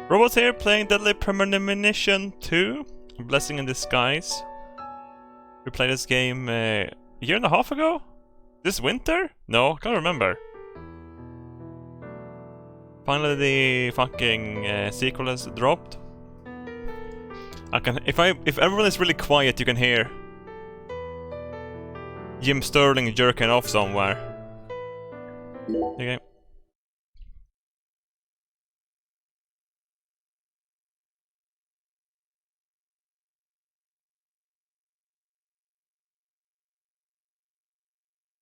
Robots here playing Deadly Premonition 2. Blessing in Disguise. We played this game a year and a half ago? This winter? No, can't remember. Finally the fucking sequel has dropped. If everyone is really quiet, you can hear Jim Sterling jerking off somewhere. Okay.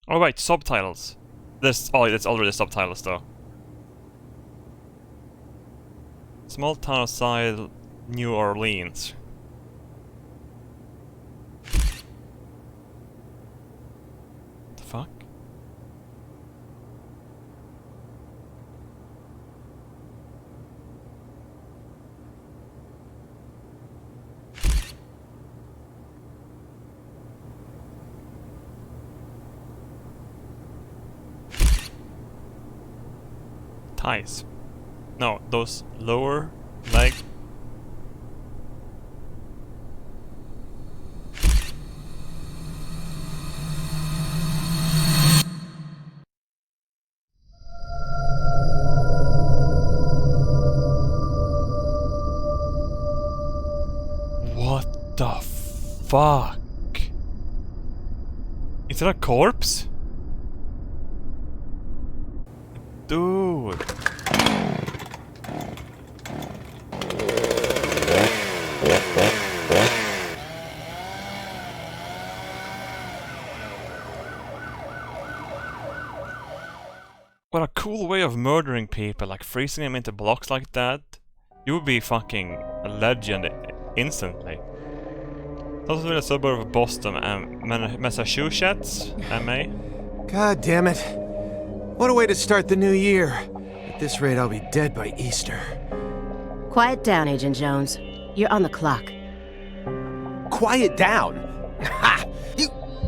Oh wait, subtitles. There's already subtitles though. Small town outside New Orleans. What the fuck? Ties. No, those lower leg. What the fuck? Is that a corpse? Dude. What a cool way of murdering people, like freezing them into blocks like that. You would be fucking a legend instantly. Also in a suburb of Boston and Massachusetts, MA. God damn it. What a way to start the new year. At this rate, I'll be dead by Easter. Quiet down, Agent Jones. You're on the clock. Quiet down? Ha!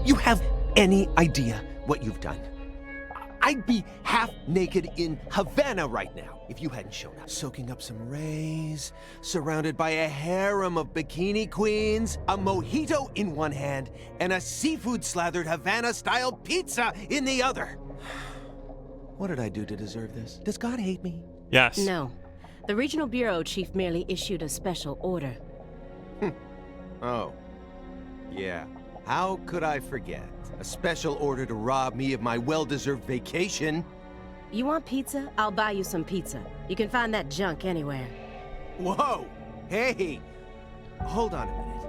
You have any idea what you've done? I'd be half naked in Havana right now if you hadn't shown up. Soaking up some rays, surrounded by a harem of bikini queens, a mojito in one hand, and a seafood-slathered Havana-style pizza in the other. What did I do to deserve this? Does God hate me? Yes. No. The Regional Bureau Chief merely issued a special order. Oh. Yeah. How could I forget? A special order to rob me of my well-deserved vacation. You want pizza? I'll buy you some pizza. You can find that junk anywhere. Whoa! Hey! Hold on a minute.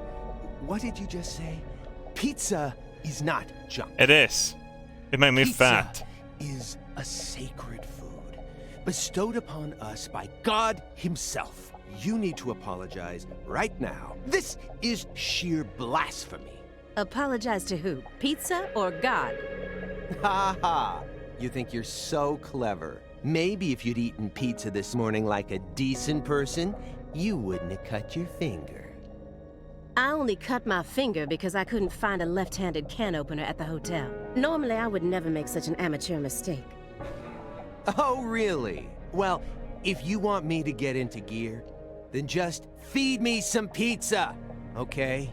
What did you just say? Pizza is not junk. It is. It made me Pizza fat. Is a sacred food, bestowed upon us by God himself. You need to apologize right now. This is sheer blasphemy. Apologize to who? Pizza or God? Ha ha! You think you're so clever. Maybe if you'd eaten pizza this morning like a decent person, you wouldn't have cut your finger. I only cut my finger because I couldn't find a left-handed can opener at the hotel. Normally, I would never make such an amateur mistake. Oh, really? Well, if you want me to get into gear, then just feed me some pizza, okay?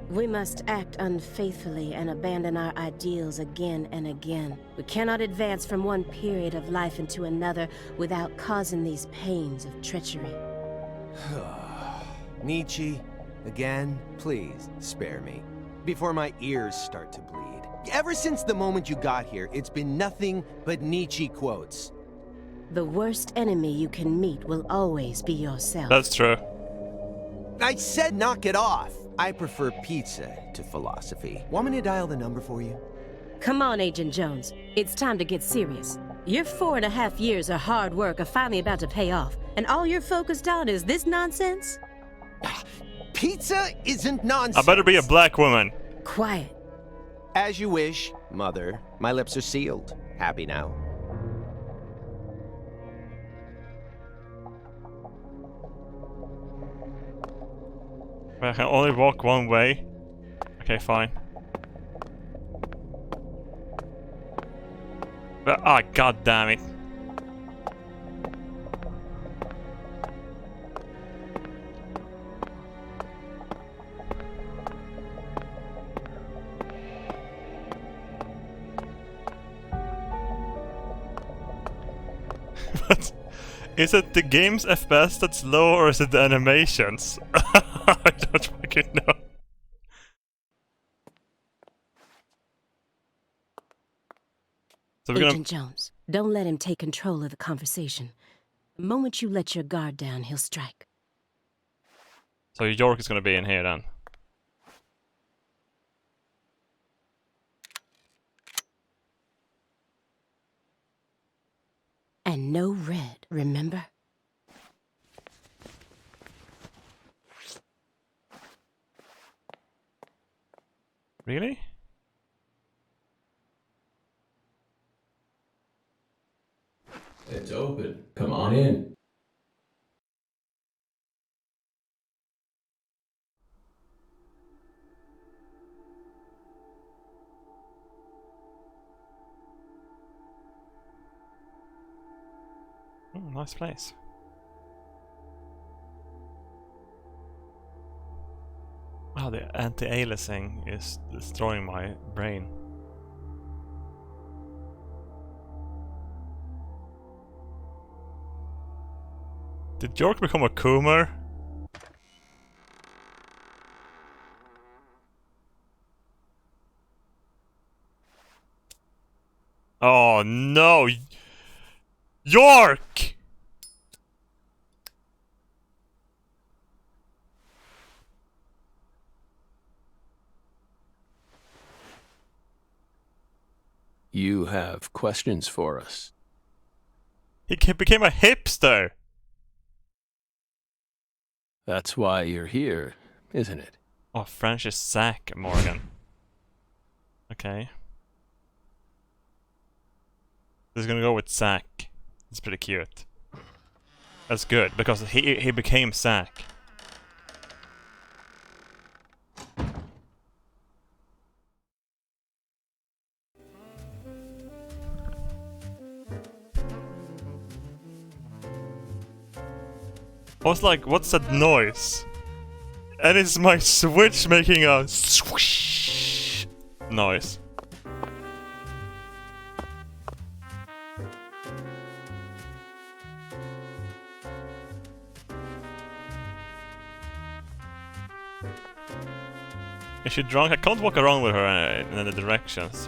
We must act unfaithfully and abandon our ideals again and again. We cannot advance from one period of life into another without causing these pains of treachery. Nietzsche, again, please spare me, before my ears start to bleed. Ever since the moment you got here, it's been nothing but Nietzsche quotes. The worst enemy you can meet will always be yourself. That's true. I said knock it off. I prefer pizza to philosophy. Want me to dial the number for you? Come on, Agent Jones. It's time to get serious. Your 4.5 years of hard work are finally about to pay off, and all you're focused on is this nonsense? Pizza isn't nonsense. I better be a black woman. Quiet. As you wish, Mother. My lips are sealed. Happy now. I can only walk one way. Okay, fine. But, god damn it. But is it the game's FPS that's low or is it the animations? I don't fucking know. So we're Agent Jones, don't let him take control of the conversation. The moment you let your guard down, he'll strike. So York is gonna be in here then. And no red, remember? Really? It's open. Come on in. Oh, nice place. Oh, the anti-aliasing is destroying my brain. Did York become a Coomer? Oh no! York! You have questions for us. He became a hipster! That's why you're here, isn't it? Oh, French is Zach Morgan. Okay. This is gonna go with Zach. It's pretty cute. That's good, because he became Zach. I was like, what's that noise? And it's my Switch making a swoosh noise. Is she drunk? I can't walk around with her in any directions.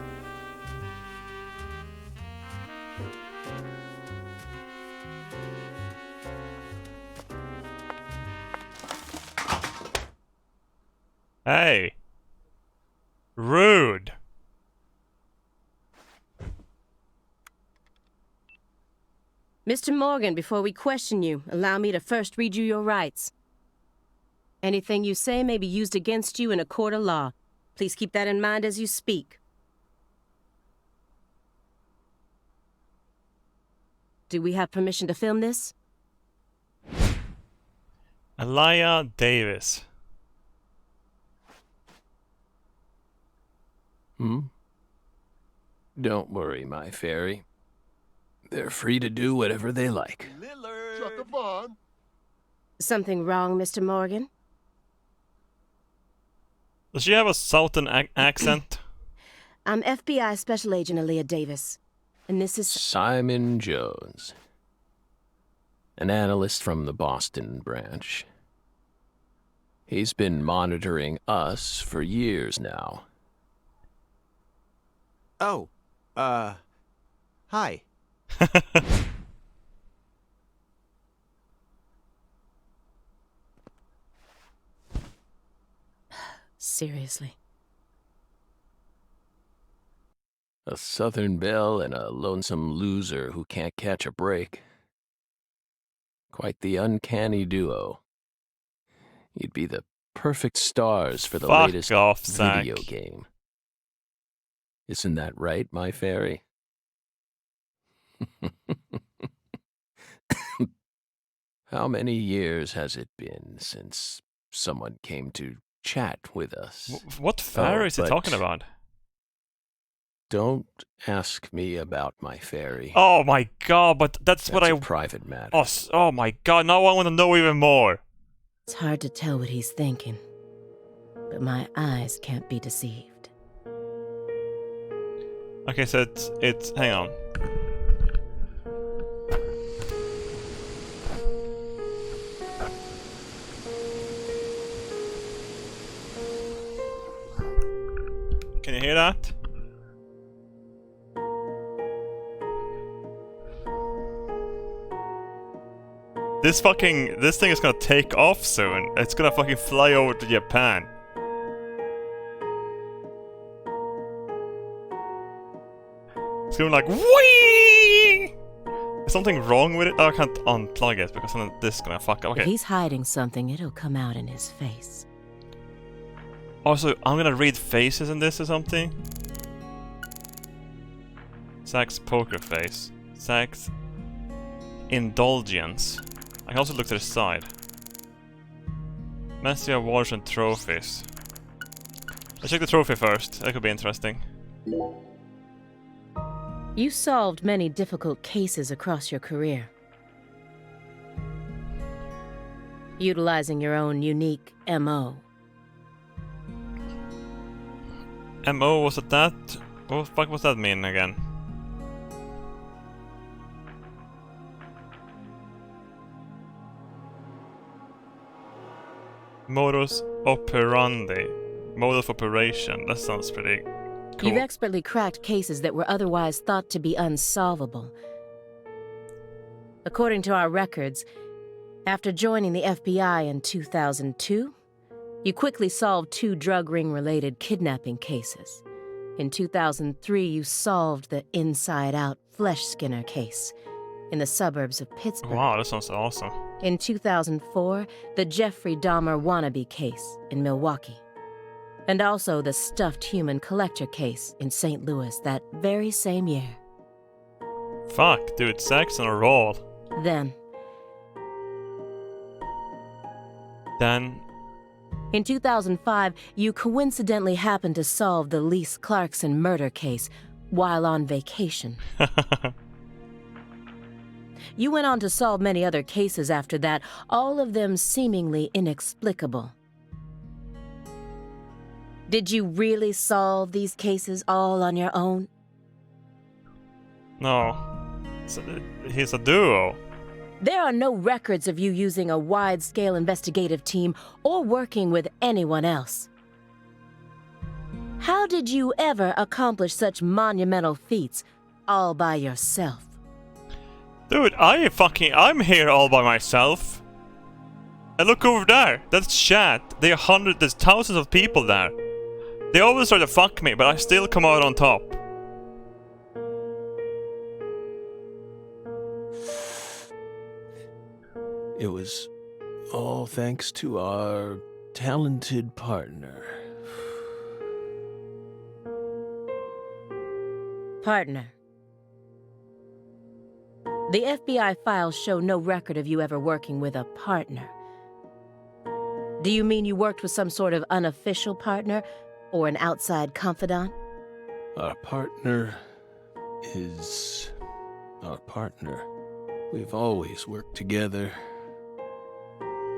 Hey! Rude! Mr. Morgan, before we question you, allow me to first read you your rights. Anything you say may be used against you in a court of law. Please keep that in mind as you speak. Do we have permission to film this? Alaya Davis. Don't worry, my fairy. They're free to do whatever they like. Something wrong, Mr. Morgan? Does she have a southern accent? I'm FBI Special Agent Alaya Davis, and this is... Simon Jones. An analyst from the Boston branch. He's been monitoring us for years now. Oh, hi. Seriously. A Southern belle and a lonesome loser who can't catch a break. Quite the uncanny duo. You'd be the perfect stars for the Fuck latest off, video Zach. game. Isn't that right, my fairy? How many years has it been since someone came to chat with us? What fairy is he but talking about? Don't ask me about my fairy. Oh my god, but that's what a I... private matter. Oh, oh my god, now I want to know even more. It's hard to tell what he's thinking, but my eyes can't be deceived. Okay, so it's hang on. that? This thing is gonna take off soon. It's gonna fucking fly over to Japan. It's going like whee! Is something wrong with it? Oh, I can't unplug it because then this is gonna fuck up. Okay. If he's hiding something, it'll come out in his face. Also, I'm gonna read faces in this or something. Zack's poker face. Zack's indulgence. I can also look to the side. Messy awards and trophies. Let's check the trophy first. That could be interesting. You solved many difficult cases across your career. Utilizing your own unique MO. MO, was it that? What the fuck was that mean again? Modus operandi. Mode of operation. That sounds pretty cool. You've expertly cracked cases that were otherwise thought to be unsolvable. According to our records, after joining the FBI in 2002, you quickly solved 2 drug ring-related kidnapping cases. In 2003, you solved the inside-out flesh skinner case in the suburbs of Pittsburgh. Wow, that sounds awesome. In 2004, the Jeffrey Dahmer wannabe case in Milwaukee. And also the stuffed human collector case in St. Louis that very same year. Fuck, dude, Zack's on a roll. Then, in 2005, you coincidentally happened to solve the Lise Clarkson murder case while on vacation. You went on to solve many other cases after that, all of them seemingly inexplicable. Did you really solve these cases all on your own? No. He's a duo. There are no records of you using a wide-scale investigative team or working with anyone else. How did you ever accomplish such monumental feats all by yourself? Dude, I'm here all by myself. And look over there. That's chat. There's thousands of people there. They always try to fuck me, but I still come out on top. It was all thanks to our talented partner. Partner. The FBI files show no record of you ever working with a partner. Do you mean you worked with some sort of unofficial partner or an outside confidant? Our partner is our partner. We've always worked together.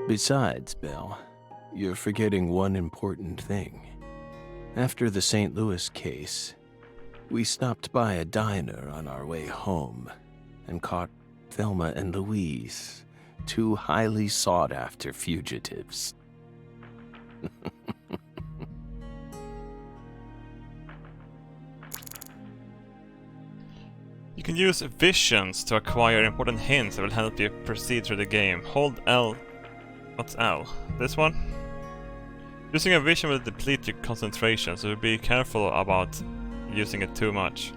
Besides, Belle, you're forgetting one important thing. After the St. Louis case, we stopped by a diner on our way home and caught Thelma and Louise, 2 highly sought-after fugitives. You can use visions to acquire important hints that will help you proceed through the game. Hold L. What's L? This one? Using a vision will deplete your concentration, so be careful about using it too much.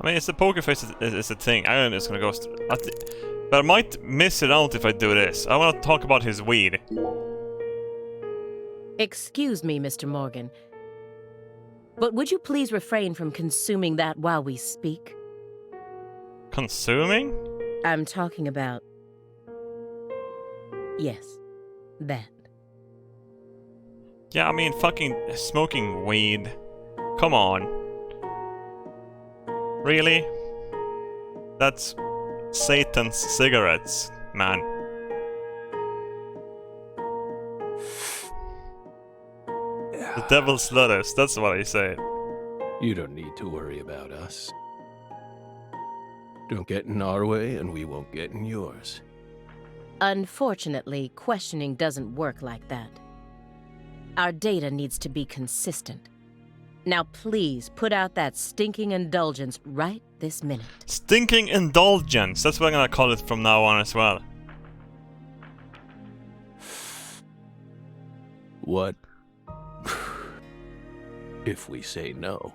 I mean, it's the poker face is a thing. I don't know it's gonna go... But I might miss it out if I do this. I want to talk about his weed. Excuse me, Mr. Morgan. But would you please refrain from consuming that while we speak? Consuming? I'm talking about... Yes, that. Yeah, I mean, fucking smoking weed. Come on. Really? That's Satan's cigarettes, man. The devil's lettuce, that's what I say. You don't need to worry about us. Don't get in our way, and we won't get in yours. Unfortunately, questioning doesn't work like that. Our data needs to be consistent. Now please put out that stinking indulgence right this minute. Stinking indulgence. That's what I'm gonna call it from now on as well. What if we say no?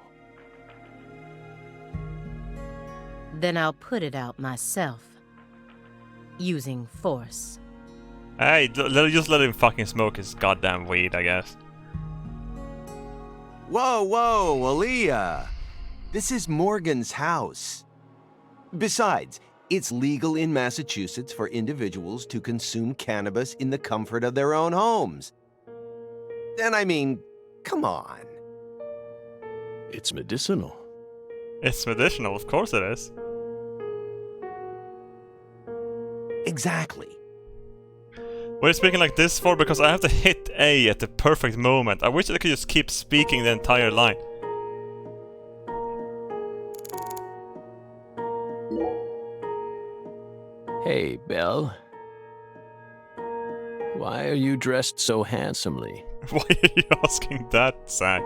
Then I'll put it out myself. Using force. Hey, just let him fucking smoke his goddamn weed, I guess. Whoa, whoa, Aaliyah. This is Morgan's house. Besides, it's legal in Massachusetts for individuals to consume cannabis in the comfort of their own homes. And I mean, come on. It's medicinal. It's medicinal, of course it is. Exactly. What are you speaking like this for? Because I have to hit A at the perfect moment. I wish I could just keep speaking the entire line. Hey, Belle. Why are you dressed so handsomely? Why are you asking that, Zach?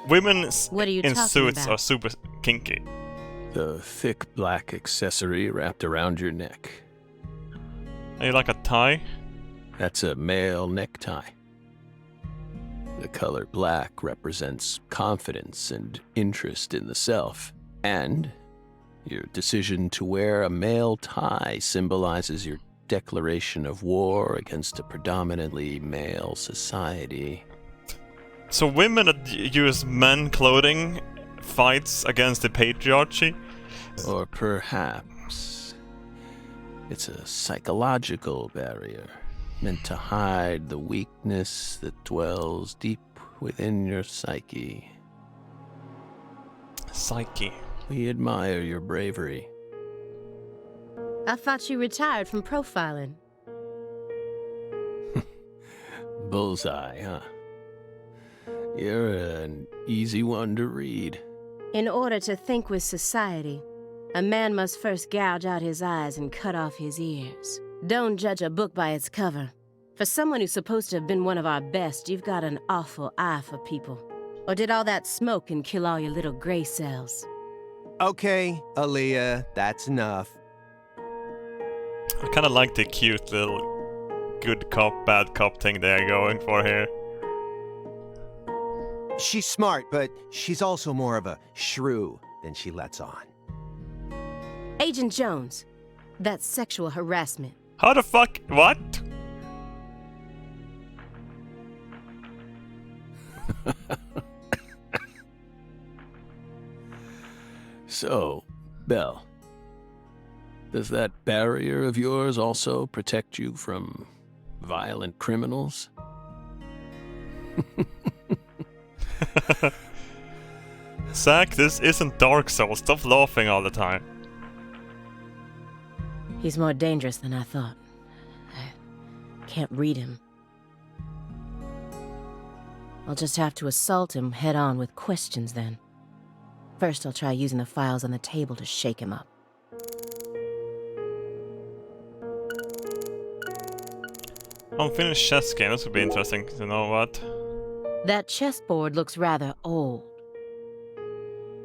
Women What are you in talking suits about? are super kinky. The thick black accessory wrapped around your neck. Are you like a tie? That's a male necktie. The color black represents confidence and interest in the self, and your decision to wear a male tie symbolizes your declaration of war against a predominantly male society. So women that use men clothing fights against the patriarchy? Or perhaps it's a psychological barrier meant to hide the weakness that dwells deep within your psyche. Psyche. We admire your bravery. I thought you retired from profiling. Bullseye, huh? You're an easy one to read. In order to think with society, a man must first gouge out his eyes and cut off his ears. Don't judge a book by its cover. For someone who's supposed to have been one of our best, you've got an awful eye for people. Or did all that smoke and kill all your little gray cells? Okay, Aaliyah, that's enough. I kinda like the cute little good cop, bad cop thing they're going for here. She's smart, but she's also more of a shrew than she lets on. Agent Jones, that's sexual harassment. How the fuck? What? So, Belle, does that barrier of yours also protect you from violent criminals? Zach, this isn't Dark Souls. Stop laughing all the time. He's more dangerous than I thought. I can't read him. I'll just have to assault him head on with questions then. First, I'll try using the files on the table to shake him up. Unfinished chess game. This would be interesting to know what. That chessboard looks rather old.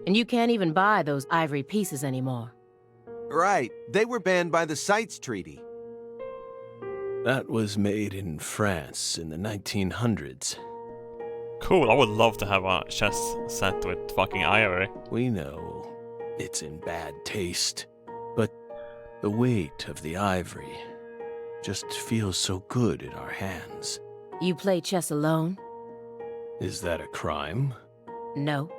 And you can't even buy those ivory pieces anymore. Right, they were banned by the CITES Treaty. That was made in France in the 1900s. Cool, I would love to have a chess set with fucking ivory. We know it's in bad taste, but the weight of the ivory just feels so good in our hands. You play chess alone? Is that a crime? No.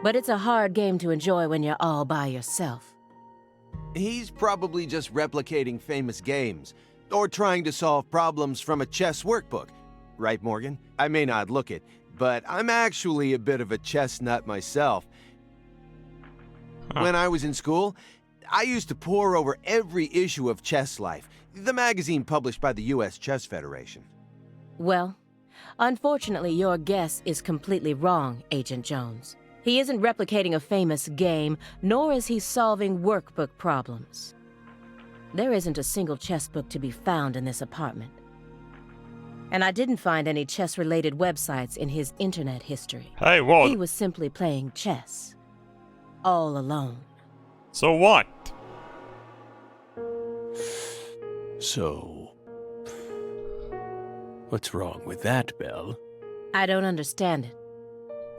But it's a hard game to enjoy when you're all by yourself. He's probably just replicating famous games, or trying to solve problems from a chess workbook. Right, Morgan? I may not look it, but I'm actually a bit of a chess nut myself. When I was in school, I used to pore over every issue of Chess Life, the magazine published by the U.S. Chess Federation. Well, Unfortunately, your guess is completely wrong, Agent Jones. He isn't replicating a famous game, nor is he solving workbook problems. There isn't a single chess book to be found in this apartment. And I didn't find any chess-related websites in his internet history. Hey, what? He was simply playing chess. All alone. So what? So, what's wrong with that, Belle? I don't understand it.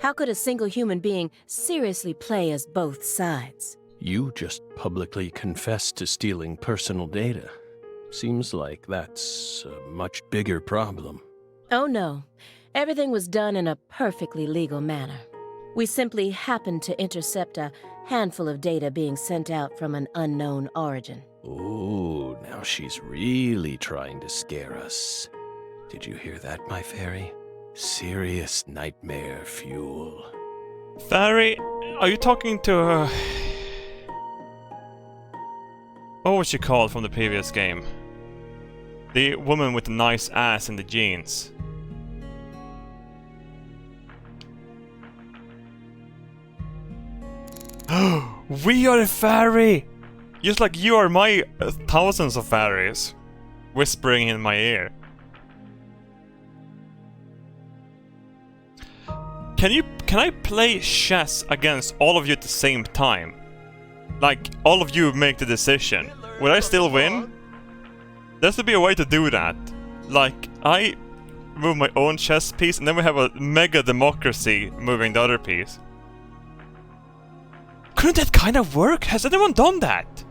How could a single human being seriously play as both sides? You just publicly confessed to stealing personal data. Seems like that's a much bigger problem. Oh no. Everything was done in a perfectly legal manner. We simply happened to intercept a handful of data being sent out from an unknown origin. Ooh, now she's really trying to scare us. Did you hear that, my fairy? Serious nightmare fuel. Fairy, are you talking to what was she called from the previous game? The woman with the nice ass and the jeans. We are a fairy! Just like you are my thousands of fairies. Whispering in my ear. Can I play chess against all of you at the same time? Like, all of you make the decision. Will I still win? There has to be a way to do that. Like, I move my own chess piece and then we have a mega democracy moving the other piece. Couldn't that kind of work? Has anyone done that?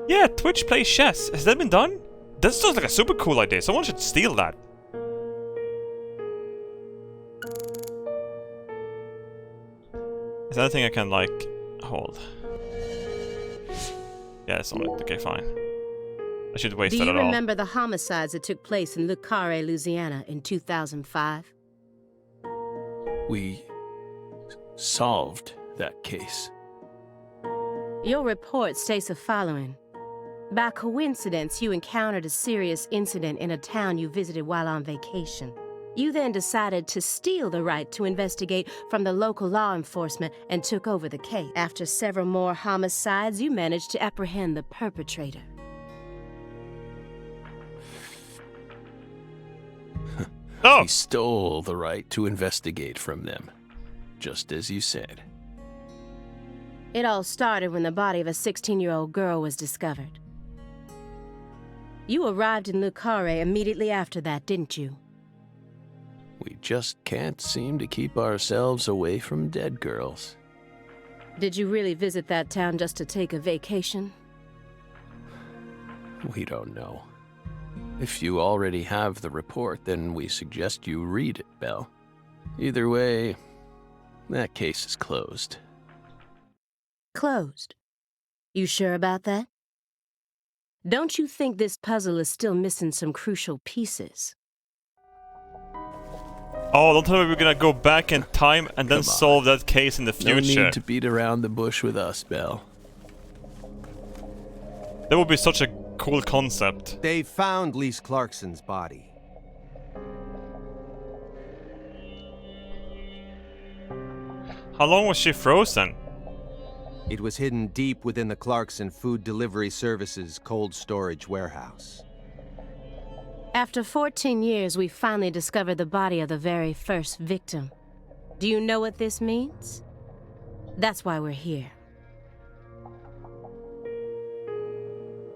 Yeah, Twitch plays chess. Has that been done? That sounds like a super cool idea. Someone should steal that. Is that a thing I can, like, hold? Yeah, it's on it. Okay, fine. I should waste that at all. Do you remember the homicides that took place in Le Carre, Louisiana in 2005? We solved that case. Your report states the following. By coincidence, you encountered a serious incident in a town you visited while on vacation. You then decided to steal the right to investigate from the local law enforcement and took over the case. After several more homicides, you managed to apprehend the perpetrator. Oh! We stole the right to investigate from them, just as you said. It all started when the body of a 16-year-old girl was discovered. You arrived in Le Carre immediately after that, didn't you? We just can't seem to keep ourselves away from dead girls. Did you really visit that town just to take a vacation? We don't know. If you already have the report, then we suggest you read it, Belle. Either way, that case is closed. Closed. You sure about that? Don't you think this puzzle is still missing some crucial pieces? Oh, don't tell me we're gonna go back in time and then solve that case in the future. No need to beat around the bush with us, Belle. That would be such a cool concept. They found Lise Clarkson's body. How long was she frozen? It was hidden deep within the Clarkson Food Delivery Services cold storage warehouse. After 14 years, we finally discovered the body of the very first victim. Do you know what this means? That's why we're here.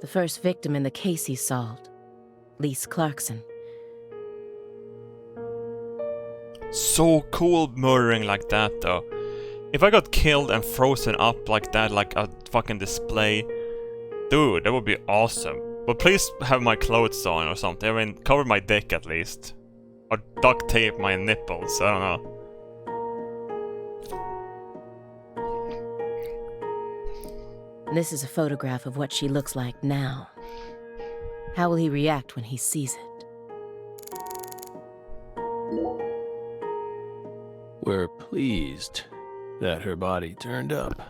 The first victim in the case he solved, Lise Clarkson. So cool murdering like that, though. If I got killed and frozen up like that, like a fucking display, dude, that would be awesome. But please have my clothes on or something. I mean, cover my dick at least. Or duct tape my nipples, I don't know. This is a photograph of what she looks like now. How will he react when he sees it? We're pleased that her body turned up.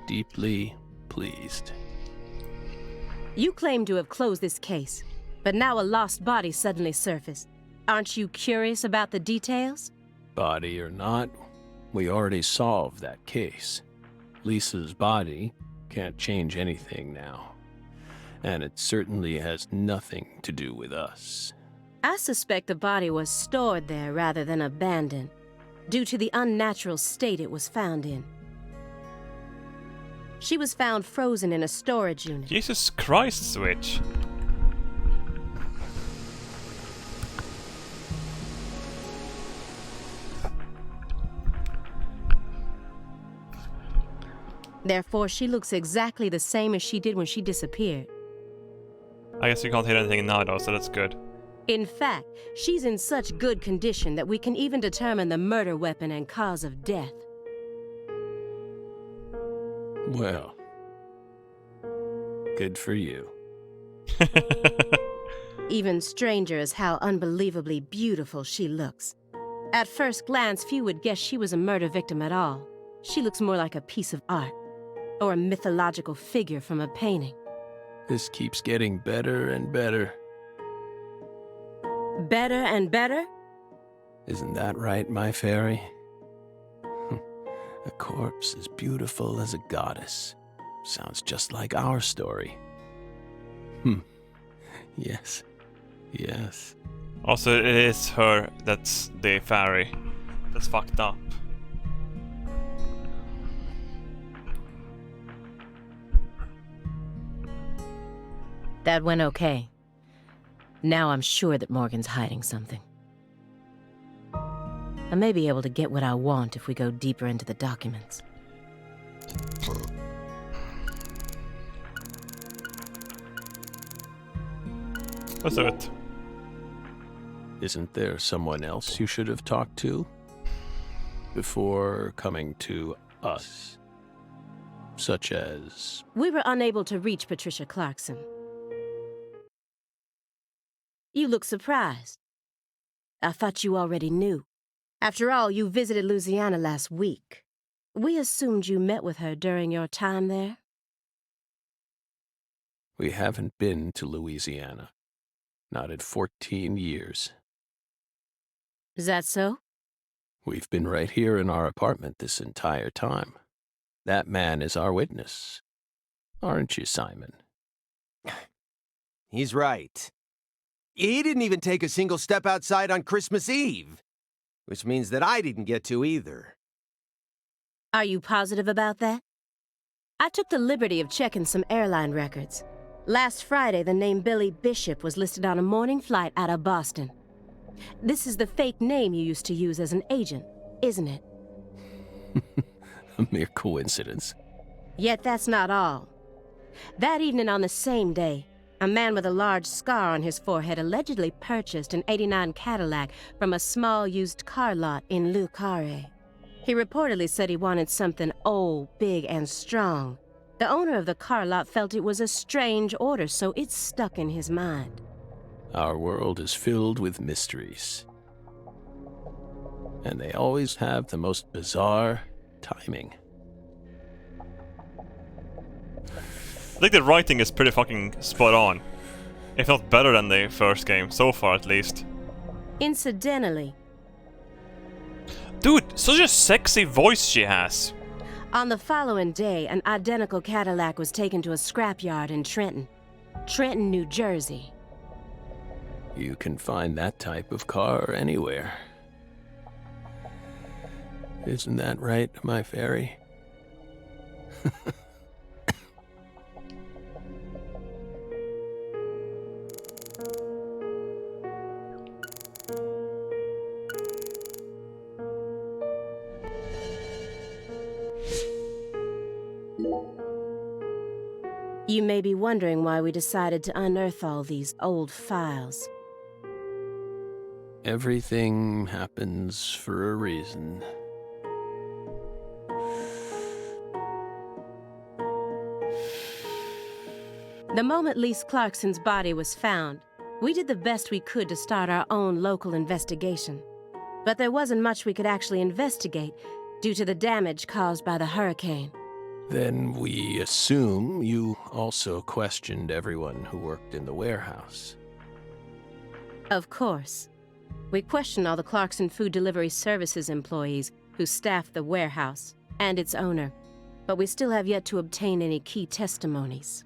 Deeply pleased. You claim to have closed this case. But now a lost body suddenly surfaced. Aren't you curious about the details? Body or not, we already solved that case. Lisa's body can't change anything now. And it certainly has nothing to do with us. I suspect the body was stored there rather than abandoned, due to the unnatural state it was found in. She was found frozen in a storage unit. Jesus Christ, Switch. Therefore, she looks exactly the same as she did when she disappeared. I guess we can't hear anything now though, so that's good. In fact, she's in such good condition that we can even determine the murder weapon and cause of death. Well, good for you. Even stranger is how unbelievably beautiful she looks. At first glance, few would guess she was a murder victim at all. She looks more like a piece of art, or a mythological figure from a painting. This keeps getting better and better. Better and better? Isn't that right, my fairy? A corpse as beautiful as a goddess. Sounds just like our story. Yes. Yes. Also, it is her that's the fairy. That's fucked up. That went okay. Now I'm sure that Morgan's hiding something. I may be able to get what I want if we go deeper into the documents. Let's do it. Isn't there someone else you should have talked to before coming to us? Such as... We were unable to reach Patricia Clarkson. You look surprised. I thought you already knew. After all, you visited Louisiana last week. We assumed you met with her during your time there. We haven't been to Louisiana. Not in 14 years. Is that so? We've been right here in our apartment this entire time. That man is our witness. Aren't you, Simon? He's right. He didn't even take a single step outside on Christmas Eve. Which means that I didn't get to either. Are you positive about that? I took the liberty of checking some airline records. Last Friday, the name Billy Bishop was listed on a morning flight out of Boston. This is the fake name you used to use as an agent, isn't it? A mere coincidence. Yet that's not all. That evening on the same day, a man with a large scar on his forehead allegedly purchased an '89 Cadillac from a small used car lot in Le Carré. He reportedly said he wanted something old, big, and strong. The owner of the car lot felt it was a strange order, so it stuck in his mind. Our world is filled with mysteries. And they always have the most bizarre timing. I think the writing is pretty fucking spot on. If not better than the first game, so far at least. Incidentally, dude, such a sexy voice she has. On the following day, an identical Cadillac was taken to a scrapyard in Trenton, New Jersey. You can find that type of car anywhere. Isn't that right, my fairy? You may be wondering why we decided to unearth all these old files. Everything happens for a reason. The moment Lise Clarkson's body was found, we did the best we could to start our own local investigation. But there wasn't much we could actually investigate due to the damage caused by the hurricane. Then we assume you also questioned everyone who worked in the warehouse. Of course. We questioned all the Clarkson Food Delivery Services employees who staff the warehouse and its owner, but we still have yet to obtain any key testimonies.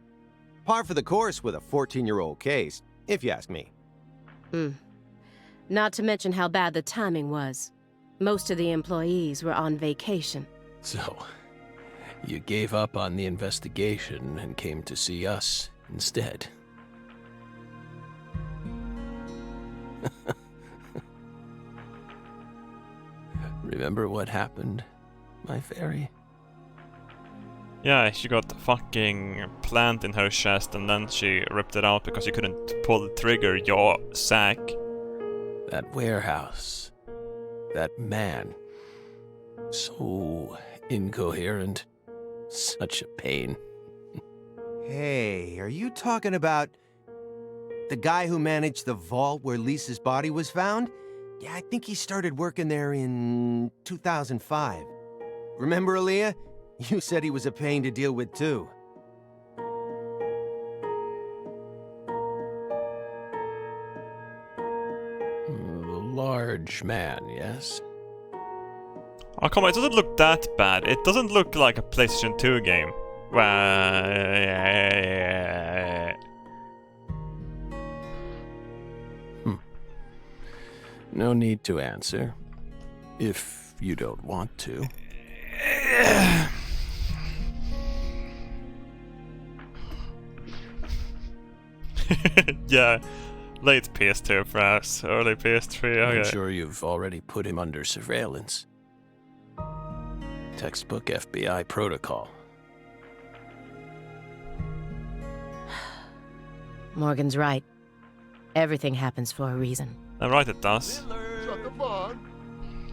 Par for the course with a 14-year-old case, if you ask me. Not to mention how bad the timing was. Most of the employees were on vacation. So, you gave up on the investigation and came to see us instead. Remember what happened, my fairy? Yeah, she got a fucking plant in her chest and then she ripped it out because she couldn't pull the trigger, your sack. That warehouse. That man. So incoherent. Such a pain. Hey, are you talking about the guy who managed the vault where Lisa's body was found? Yeah, I think he started working there in 2005. Remember, Aaliyah? You said he was a pain to deal with, too. The large man, yes? Oh, come on, it doesn't look that bad. It doesn't look like a PlayStation 2 game. No need to answer. If you don't want to. Yeah, late PS2 perhaps, early PS3, okay. I'm sure you've already put him under surveillance. Textbook FBI protocol. Morgan's right. Everything happens for a reason. I'm right, it does.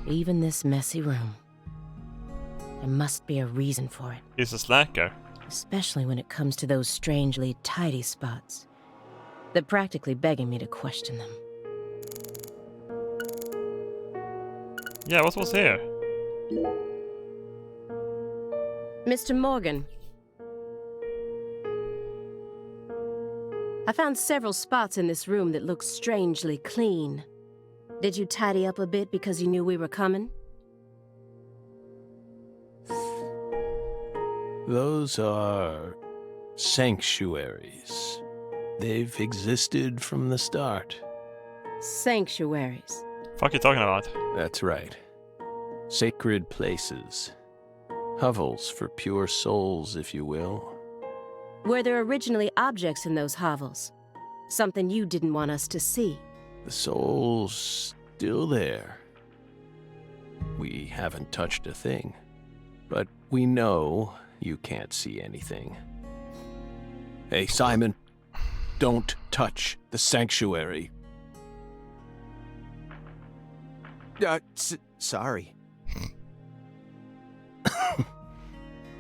Even this messy room. There must be a reason for it. He's a slacker. Especially when it comes to those strangely tidy spots. They're practically begging me to question them. Yeah, what was here? Mr. Morgan. I found several spots in this room that look strangely clean. Did you tidy up a bit because you knew we were coming? Those are sanctuaries. They've existed from the start. Sanctuaries. Fuck you talking about? That's right. Sacred places. Hovels for pure souls, if you will. Were there originally objects in those hovels? Something you didn't want us to see? The soul's still there. We haven't touched a thing. But we know you can't see anything. Hey, Simon. Don't touch the sanctuary. Sorry.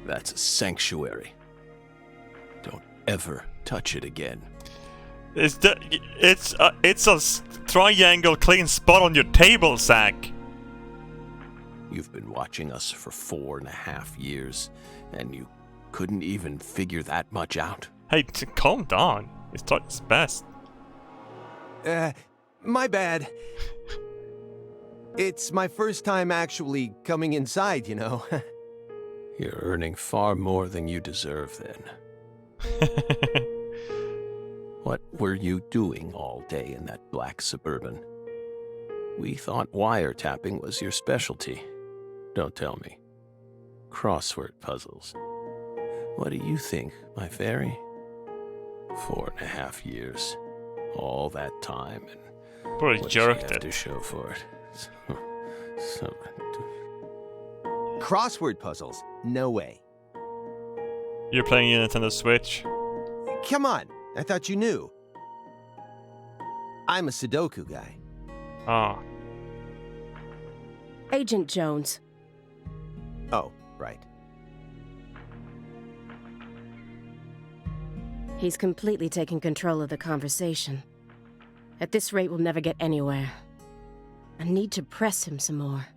That's a sanctuary. Don't ever touch it again. It's a triangle clean spot on your table, Zach. You've been watching us for 4.5 years, and you couldn't even figure that much out. Hey, calm down. It's taught its best. My bad. It's my first time actually coming inside, you know. You're earning far more than you deserve, then. What were you doing all day in that black Suburban? We thought wiretapping was your specialty. Don't tell me. Crossword puzzles. What do you think, my fairy? 4.5 years. All that time, and Probably what jerked you have it. to show for it. Crossword puzzles? No way. You're playing your Nintendo Switch. Come on, I thought you knew. I'm a Sudoku guy. Ah. Agent Jones. Oh, right. He's completely taken control of the conversation. At this rate, we'll never get anywhere. I need to press him some more.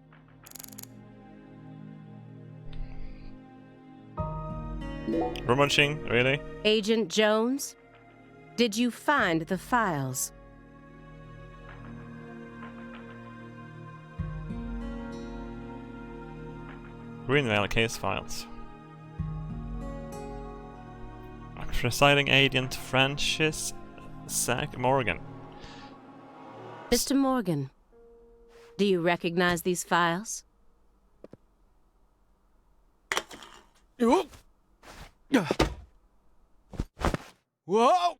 Rummaging, really? Agent Jones? Did you find the files? Greenvale case files. Presiding agent Francis Zach Morgan. Mr. Morgan, do you recognize these files? Whoa!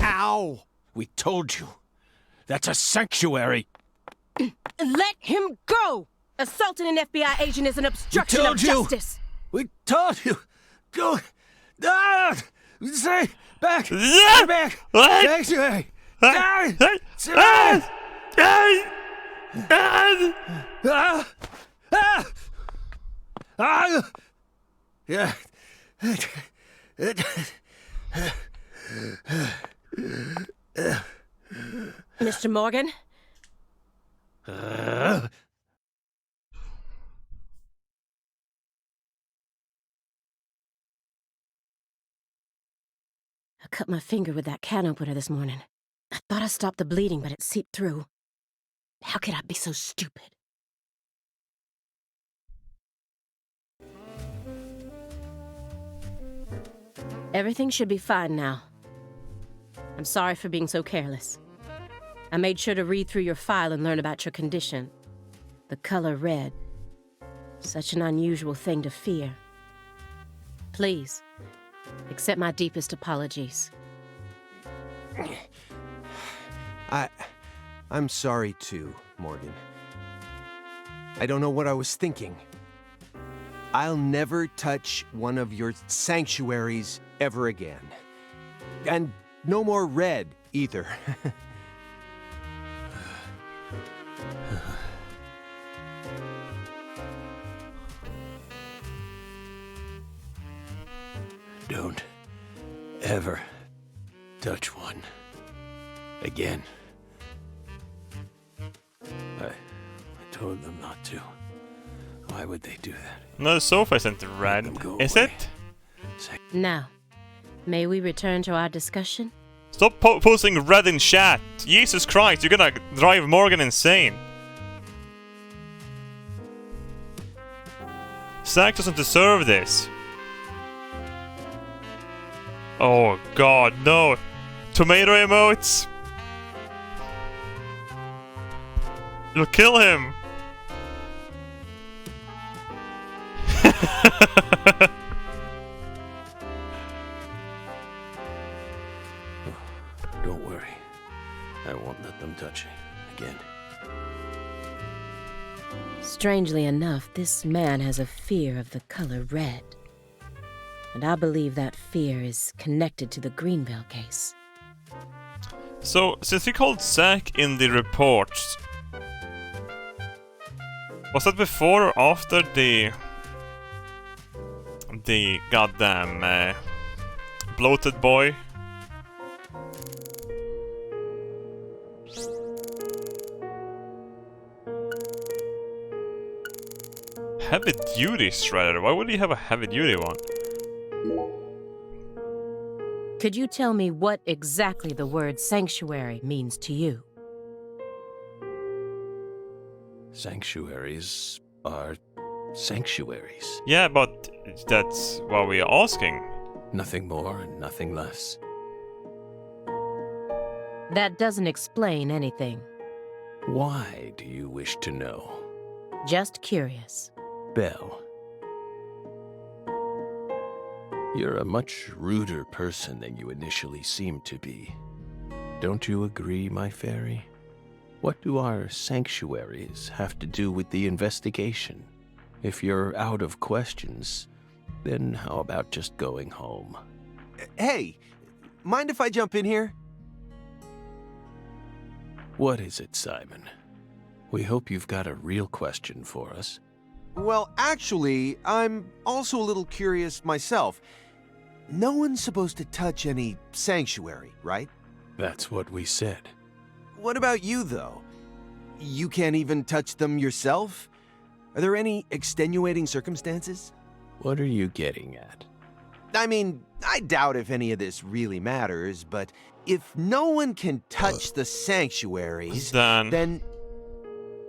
Ow! We told you. That's a sanctuary. Let him go! Assaulting an FBI agent is an obstruction of justice. We told you. Go. Say back. Yeah! Back. What? Sanctuary. Ah! Sit Ah! back. Yeah. Mr. Morgan? I cut my finger with that can opener this morning. I thought I stopped the bleeding, but it seeped through. How could I be so stupid? Everything should be fine now. I'm sorry for being so careless. I made sure to read through your file and learn about your condition. The color red. Such an unusual thing to fear. Please, accept my deepest apologies. I'm sorry too, Morgan. I don't know what I was thinking. I'll never touch one of your sanctuaries ever again. And no more red, either. Don't ever touch one again. I told them not to. Why would they do that? No, the sofa isn't red, is it? Now, may we return to our discussion? Stop posting red in chat! Jesus Christ, you're gonna drive Morgan insane! Zach doesn't deserve this. Oh god, no! Tomato emotes! You'll kill him! Don't worry. I won't let them touch you again. Strangely enough, this man has a fear of the color red. And I believe that fear is connected to the Greenvale case. So, since we called Zach in the reports, was that before or after the goddamn bloated boy? Heavy duty shredder. Why would he have a heavy duty one? Could you tell me what exactly the word sanctuary means to you? Sanctuaries are sanctuaries. Yeah, but that's what we're asking. Nothing more and nothing less. That doesn't explain anything. Why do you wish to know? Just curious. Belle. You're a much ruder person than you initially seemed to be. Don't you agree, my fairy? What do our sanctuaries have to do with the investigation? If you're out of questions, then how about just going home? Hey, mind if I jump in here? What is it, Simon? We hope you've got a real question for us. Well, actually, I'm also a little curious myself. No one's supposed to touch any sanctuary, right? That's what we said. What about you, though? You can't even touch them yourself? Are there any extenuating circumstances? What are you getting at? I mean, I doubt if any of this really matters, but if no one can touch the sanctuaries, Then then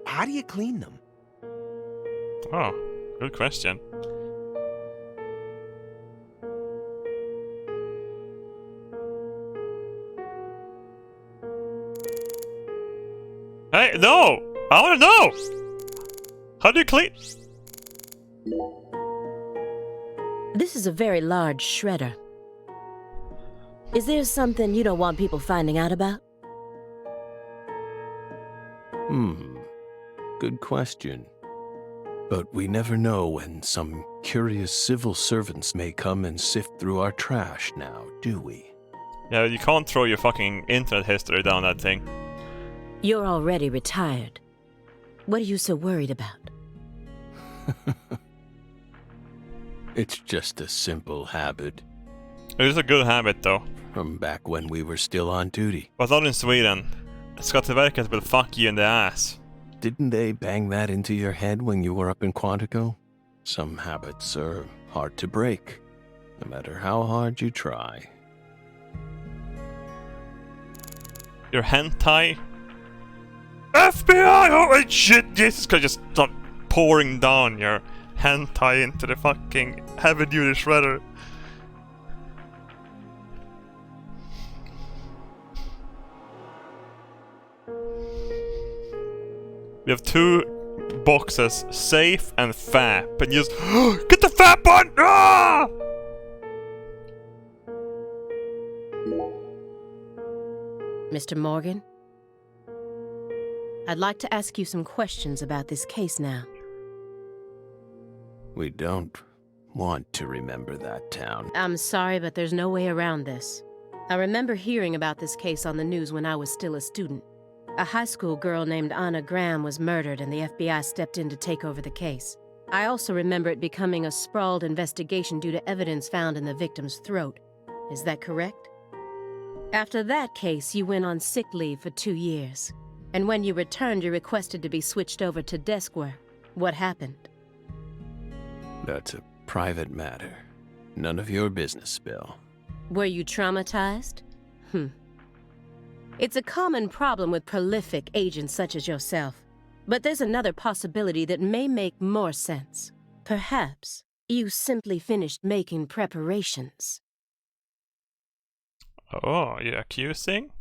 how do you clean them? Oh, good question. Hey, no! I wanna know! How do you clean? This is a very large shredder. Is there something you don't want people finding out about? Good question. But we never know when some curious civil servants may come and sift through our trash now, do we? Yeah, you can't throw your fucking internet history down that thing. You're already retired. What are you so worried about? It's just a simple habit It is a good habit though. from back when we were still on duty. But not in Sweden. Skatteverket will fuck you in the ass. Didn't they bang that into your head when you were up in Quantico? Some habits are hard to break, no matter how hard you try. Your hentai? FBI! Holy shit! Jesus Christ, just start pouring down your hentai into the fucking heavy-duty shredder. We have two boxes, safe and fap, and you just get the fap one! Ah! Mr. Morgan? I'd like to ask you some questions about this case now. We don't want to remember that town. I'm sorry, but there's no way around this. I remember hearing about this case on the news when I was still a student. A high school girl named Anna Graham was murdered and the FBI stepped in to take over the case. I also remember it becoming a sprawled investigation due to evidence found in the victim's throat. Is that correct? After that case, you went on sick leave for 2 years. And when you returned, you requested to be switched over to desk work. What happened? That's a private matter. None of your business, Bill. Were you traumatized? It's a common problem with prolific agents such as yourself. But there's another possibility that may make more sense. Perhaps you simply finished making preparations. Oh, you're accusing?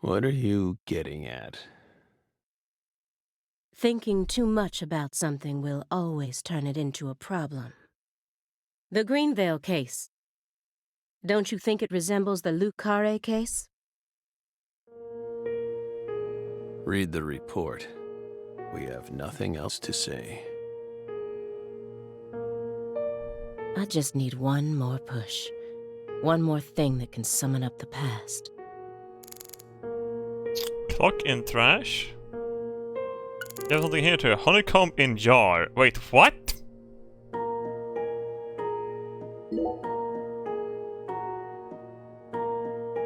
What are you getting at? Thinking too much about something will always turn it into a problem. The Greenvale case. Don't you think it resembles the Luke Carre case? Read the report. We have nothing else to say. I just need one more push. One more thing that can summon up the past. Clock in trash? You have something here too. Honeycomb in jar. Wait, what?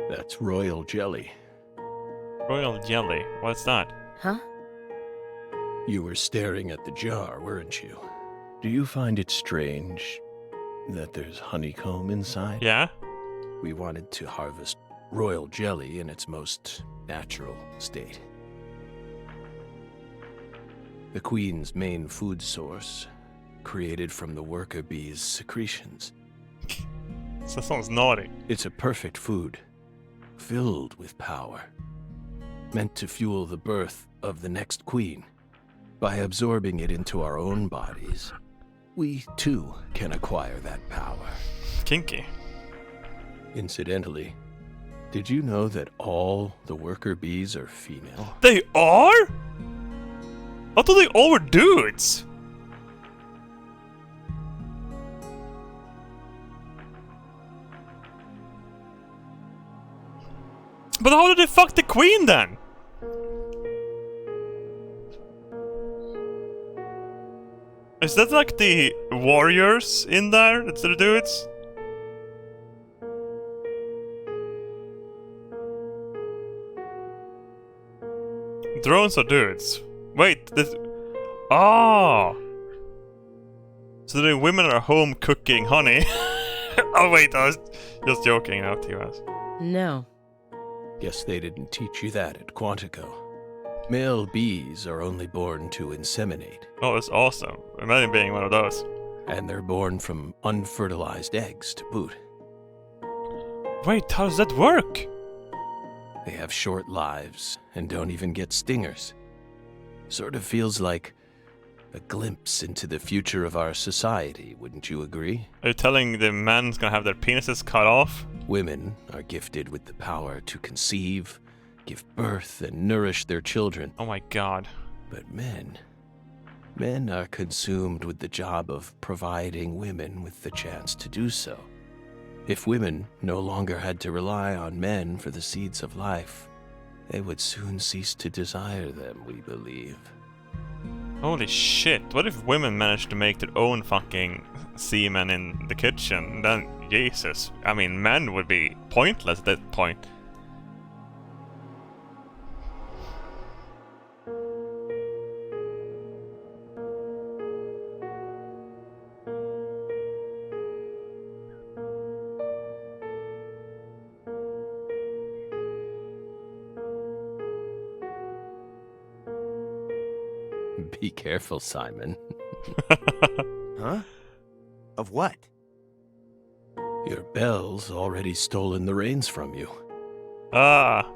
That's royal jelly. Royal jelly. What's that? Huh? You were staring at the jar, weren't you? Do you find it strange that there's honeycomb inside? Yeah? We wanted to harvest royal jelly in its most natural state. The queen's main food source, created from the worker bee's secretions. So that sounds naughty. It's a perfect food, filled with power, meant to fuel the birth of the next queen. By absorbing it into our own bodies, we too can acquire that power. Kinky. Incidentally, did you know that all the worker bees are female? They are? I thought they all were dudes. But how did they fuck the queen then? Is that like the warriors in there? That's the dudes? Drones are dudes. Wait, this... Oh! So the women are home cooking honey. Oh wait, I was just joking out to you guys. No. Guess they didn't teach you that at Quantico. Male bees are only born to inseminate, Oh, that's awesome. Imagine being one of those. and they're born from unfertilized eggs to boot. Wait, how does that work? They have short lives and don't even get stingers. Sort of feels like a glimpse into the future of our society, wouldn't you agree? Are you telling the men's gonna have their penises cut off? Women are gifted with the power to conceive, give birth, and nourish their children. Oh my god. But men are consumed with the job of providing women with the chance to do so. If women no longer had to rely on men for the seeds of life, they would soon cease to desire them, we believe. Holy shit, what if women managed to make their own fucking semen in the kitchen? Then, Jesus. I mean, men would be pointless at that point. Be careful, Simon. Huh? Of what? Your bell's already stolen the reins from you. Ah.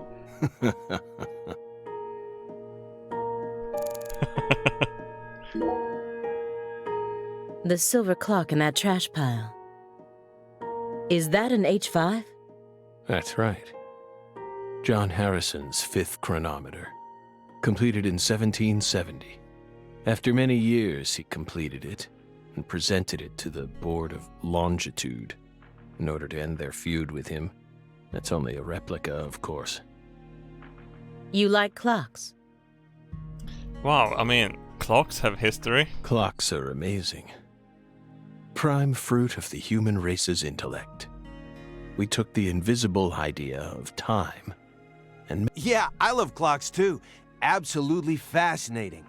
The silver clock in that trash pile. Is that an H5? That's right. John Harrison's 5th chronometer. Completed in 1770. After many years, he completed it and presented it to the Board of Longitude in order to end their feud with him. That's only a replica, of course. You like clocks? Wow, I mean, clocks have history. Clocks are amazing. Prime fruit of the human race's intellect. We took the invisible idea of time and Yeah, I love clocks too. Absolutely fascinating.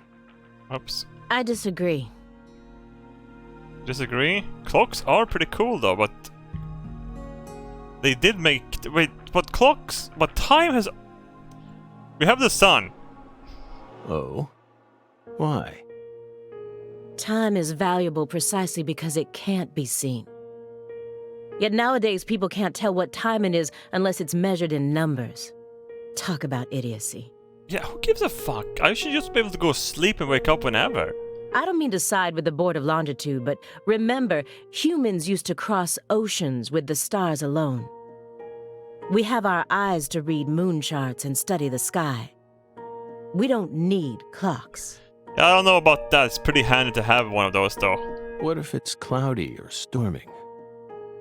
Oops. I disagree. Disagree? Clocks are pretty cool though, but... They did make... Wait, but clocks... But time has... We have the sun. Oh? Why? Time is valuable precisely because it can't be seen. Yet nowadays people can't tell what time it is unless it's measured in numbers. Talk about idiocy. Yeah, who gives a fuck? I should just be able to go sleep and wake up whenever. I don't mean to side with the Board of Longitude, but remember, humans used to cross oceans with the stars alone. We have our eyes to read moon charts and study the sky. We don't need clocks. Yeah, I don't know about that. It's pretty handy to have one of those though. What if it's cloudy or storming?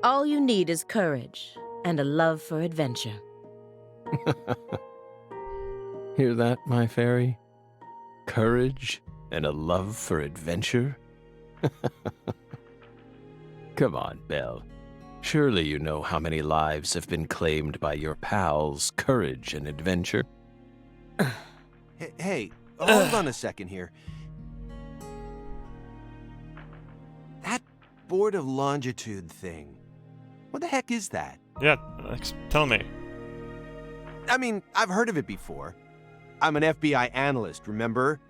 All you need is courage and a love for adventure. Hear that, my fairy? Courage and a love for adventure? Come on, Belle. Surely you know how many lives have been claimed by your pals' courage and adventure. Hey, hold on a second here. That Board of Longitude thing. What the heck is that? Yeah, tell me. I mean, I've heard of it before. I'm an FBI analyst, remember?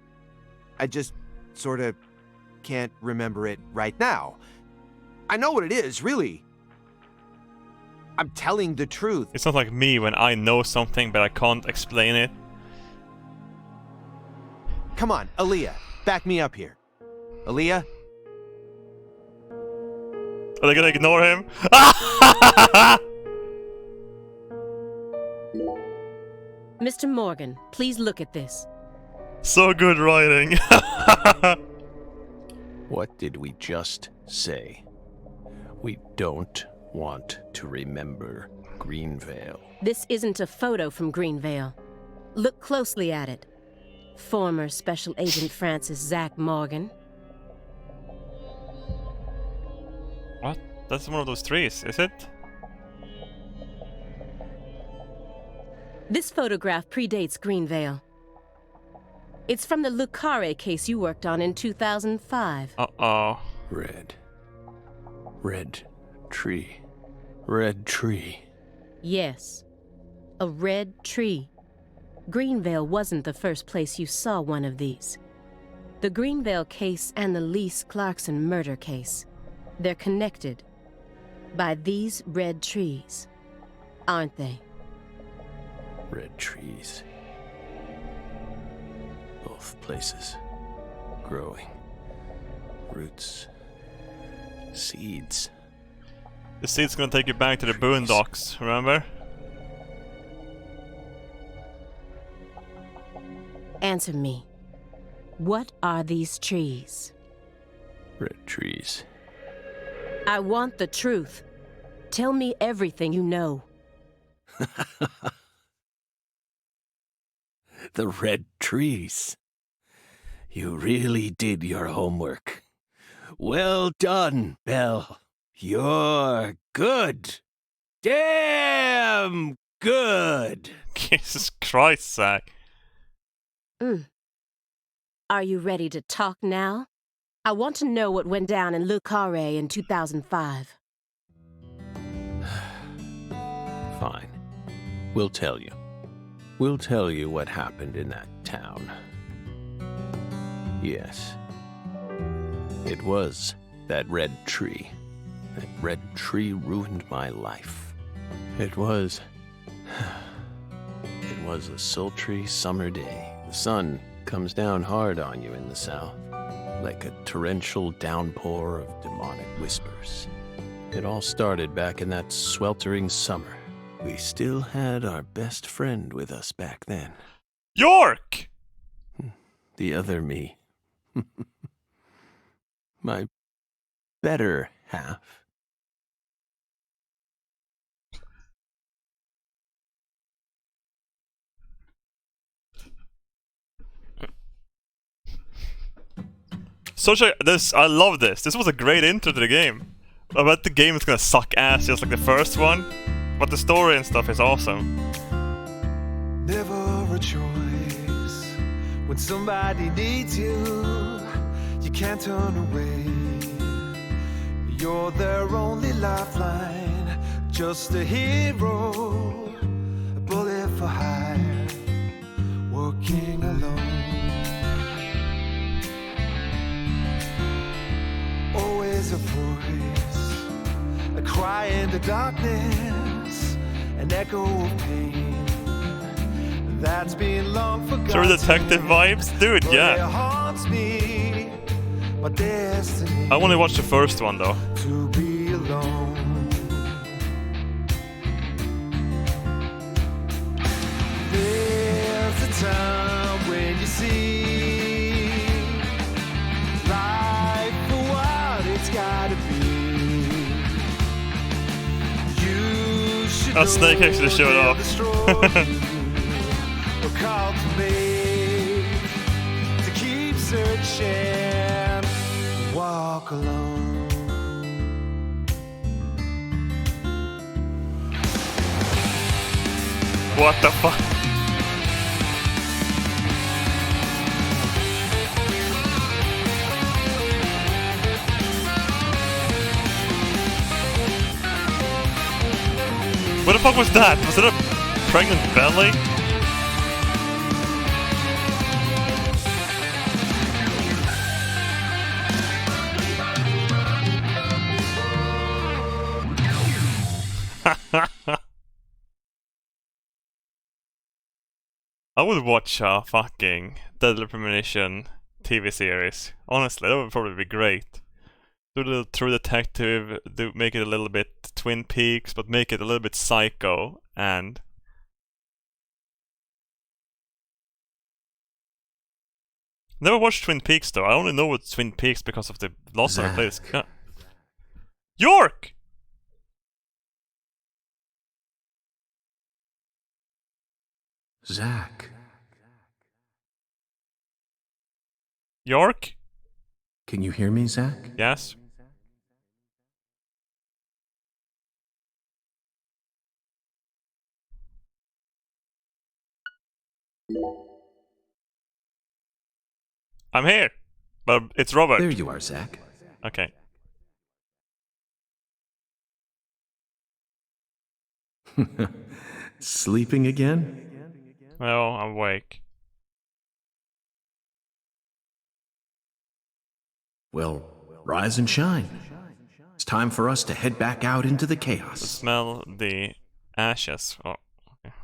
I just sort of can't remember it right now. I know what it is, really. I'm telling the truth. It's not like me when I know something but I can't explain it. Come on, Aaliyah, back me up here. Aaliyah? Are they gonna ignore him? Mr. Morgan, please look at this. So good writing. What did we just say? We don't want to remember Greenvale. This isn't a photo from Greenvale. Look closely at it. Former Special Agent Francis Zach Morgan. What? That's one of those trees, is it? This photograph predates Greenvale. It's from the Lucare case you worked on in 2005. Uh-oh. Red. Red tree. Red tree. Yes, a red tree. Greenvale wasn't the first place you saw one of these. The Greenvale case and the Lise Clarkson murder case. They're connected by these red trees, aren't they? Red trees. Both places. Growing. Roots. Seeds. The seed's gonna take you back to the boondocks, remember? Answer me. What are these trees? Red trees. I want the truth. Tell me everything you know. The red trees. You really did your homework. Well done, Belle. You're good. Damn good. Jesus Christ, Zach. Are you ready to talk now? I want to know what went down in Le Carré in 2005. Fine. We'll tell you. We'll tell you what happened in that town. Yes. It was that red tree. That red tree ruined my life. It was a sultry summer day. The sun comes down hard on you in the south, like a torrential downpour of demonic whispers. It all started back in that sweltering summer. We still had our best friend with us back then. York! The other me. My better half. I love this. This was a great intro to the game. I bet the game is gonna suck ass just like the first one, but the story and stuff is awesome. Never a choice. When somebody needs you, you can't turn away. You're their only lifeline, just a hero, a bullet for hire, working alone. Always a voice, a cry in the darkness, an echo of pain that's been long forgotten. True Detective vibes? Dude, But yeah. it haunts me, my destiny. I only watched the first one though. To be alone. There's a time when you see life for what it's gotta be. You should That snake know actually showed they'll up. destroy you. We're called to make, to keep searching, walk alone. What the fuck? What the fuck was that? Was it a pregnant belly? I would watch a fucking Deadly Premonition TV series. Honestly, that would probably be great. Do a little True Detective, make it a little bit Twin Peaks, but make it a little bit psycho and... Never watched Twin Peaks though. I only know it's Twin Peaks because of the last time I played this. York! Zach, York? can you hear me, Zach? Yes? I'm here! But it's Robert. There you are, Zach. Okay. Sleeping again? Well, I'm awake. Well, rise and shine. It's time for us to head back out into the To chaos. smell the ashes. Oh, okay.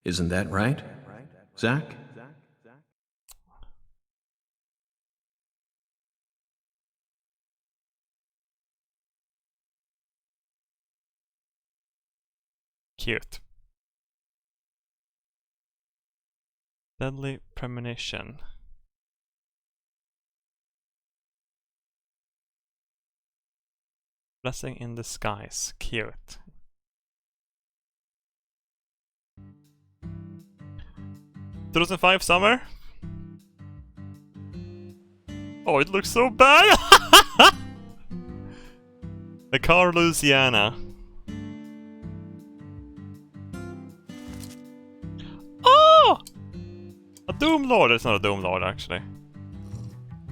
Isn't that right, Zach? Cute. Deadly Premonition. Blessing in disguise. Cute. "2005 summer?" Oh, it looks so bad! The car, Louisiana. Oh! A Doom Lord. It's not a Doom Lord, actually.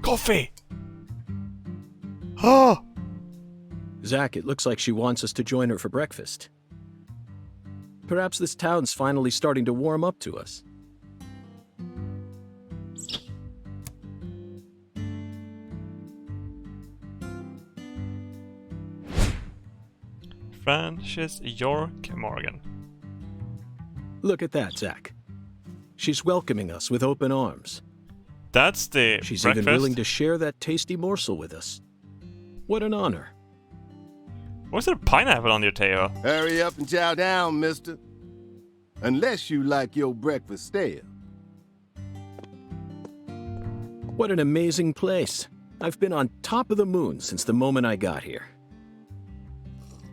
Coffee! Oh! Zach, it looks like she wants us to join her for breakfast. Perhaps this town's finally starting to warm up to us. Francis York Morgan. Look at that, Zach. She's welcoming us with open arms. That's the She's breakfast. even willing to share that tasty morsel with us. What an honor. What's there pineapple on your table? Hurry up and chow down, mister. Unless you like your breakfast stale. What an amazing place. I've been on top of the moon since the moment I got here.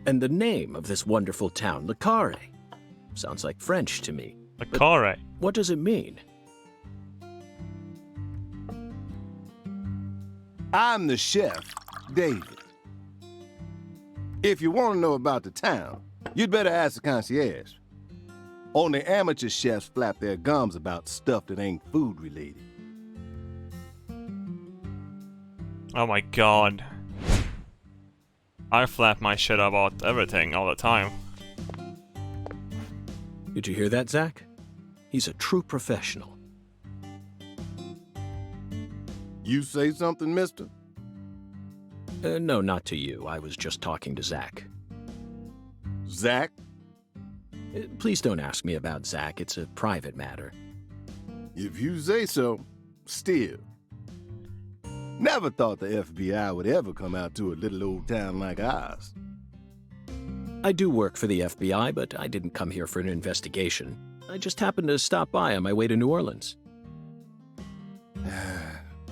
And the name of this wonderful town, Le Carré, sounds like French to me. A carré. What does it mean? I'm the chef, David. If you want to know about the town, you'd better ask the concierge. Only amateur chefs flap their gums about stuff that ain't food related. Oh my god. I flap my shit about everything all the time. Did you hear that, Zach? He's a true professional. You say something, mister? No, not to you. I was just talking to Zach. Zach? Please don't ask me about Zach. It's a private matter. If you say so, still. Never thought the FBI would ever come out to a little old town like ours. I do work for the FBI, but I didn't come here for an investigation. I just happened to stop by on my way to New Orleans.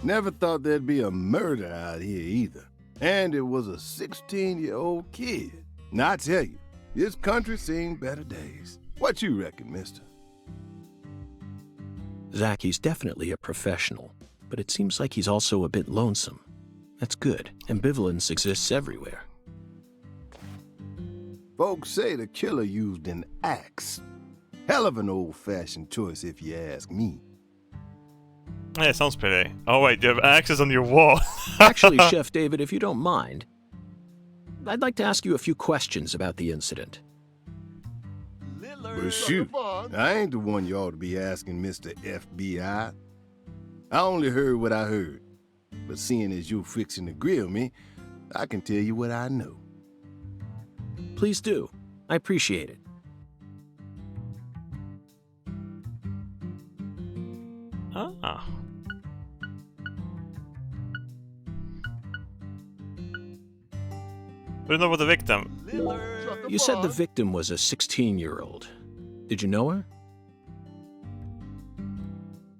Never thought there'd be a murder out here either. And it was a 16-year-old kid. Now I tell you, this country's seen better days. What you reckon, mister? Zach, he's definitely a professional, but it seems like he's also a bit lonesome. That's good. Ambivalence exists everywhere. Folks say the killer used an axe. Hell of an old-fashioned choice if you ask me. Yeah, it sounds pretty. Oh wait, you have axes on your wall. Actually, Chef David, if you don't mind, I'd like to ask you a few questions about the incident. Well, shoot, I ain't the one you ought to be asking, Mr. FBI. I only heard what I heard. But seeing as you're fixing to grill me, I can tell you what I know. Please do. I appreciate it. Ah. We don't know about the victim. You said the victim was a 16-year-old. Did you know her?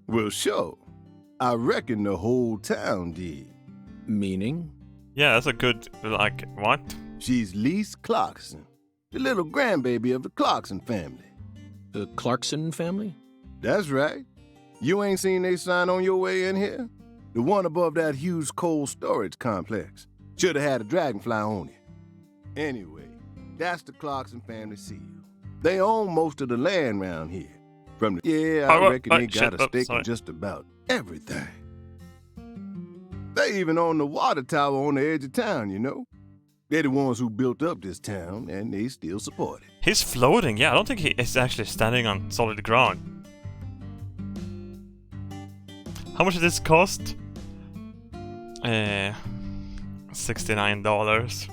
Well, sure. I reckon the whole town did. Meaning? Yeah, that's a good, like, what? She's Lise Clarkson, the little grandbaby of the Clarkson family. The Clarkson family? That's right. You ain't seen they sign on your way in here? The one above that huge cold storage complex. Should have had a dragonfly on it. Anyway, that's the Clarkson family seal. They own most of the land round here. From the I reckon they got a stake in just about everything. They even own the water tower on the edge of town, you know? They're the ones who built up this town, and they still support it. He's floating, yeah. I don't think he is actually standing on solid ground. How much did this cost? $69.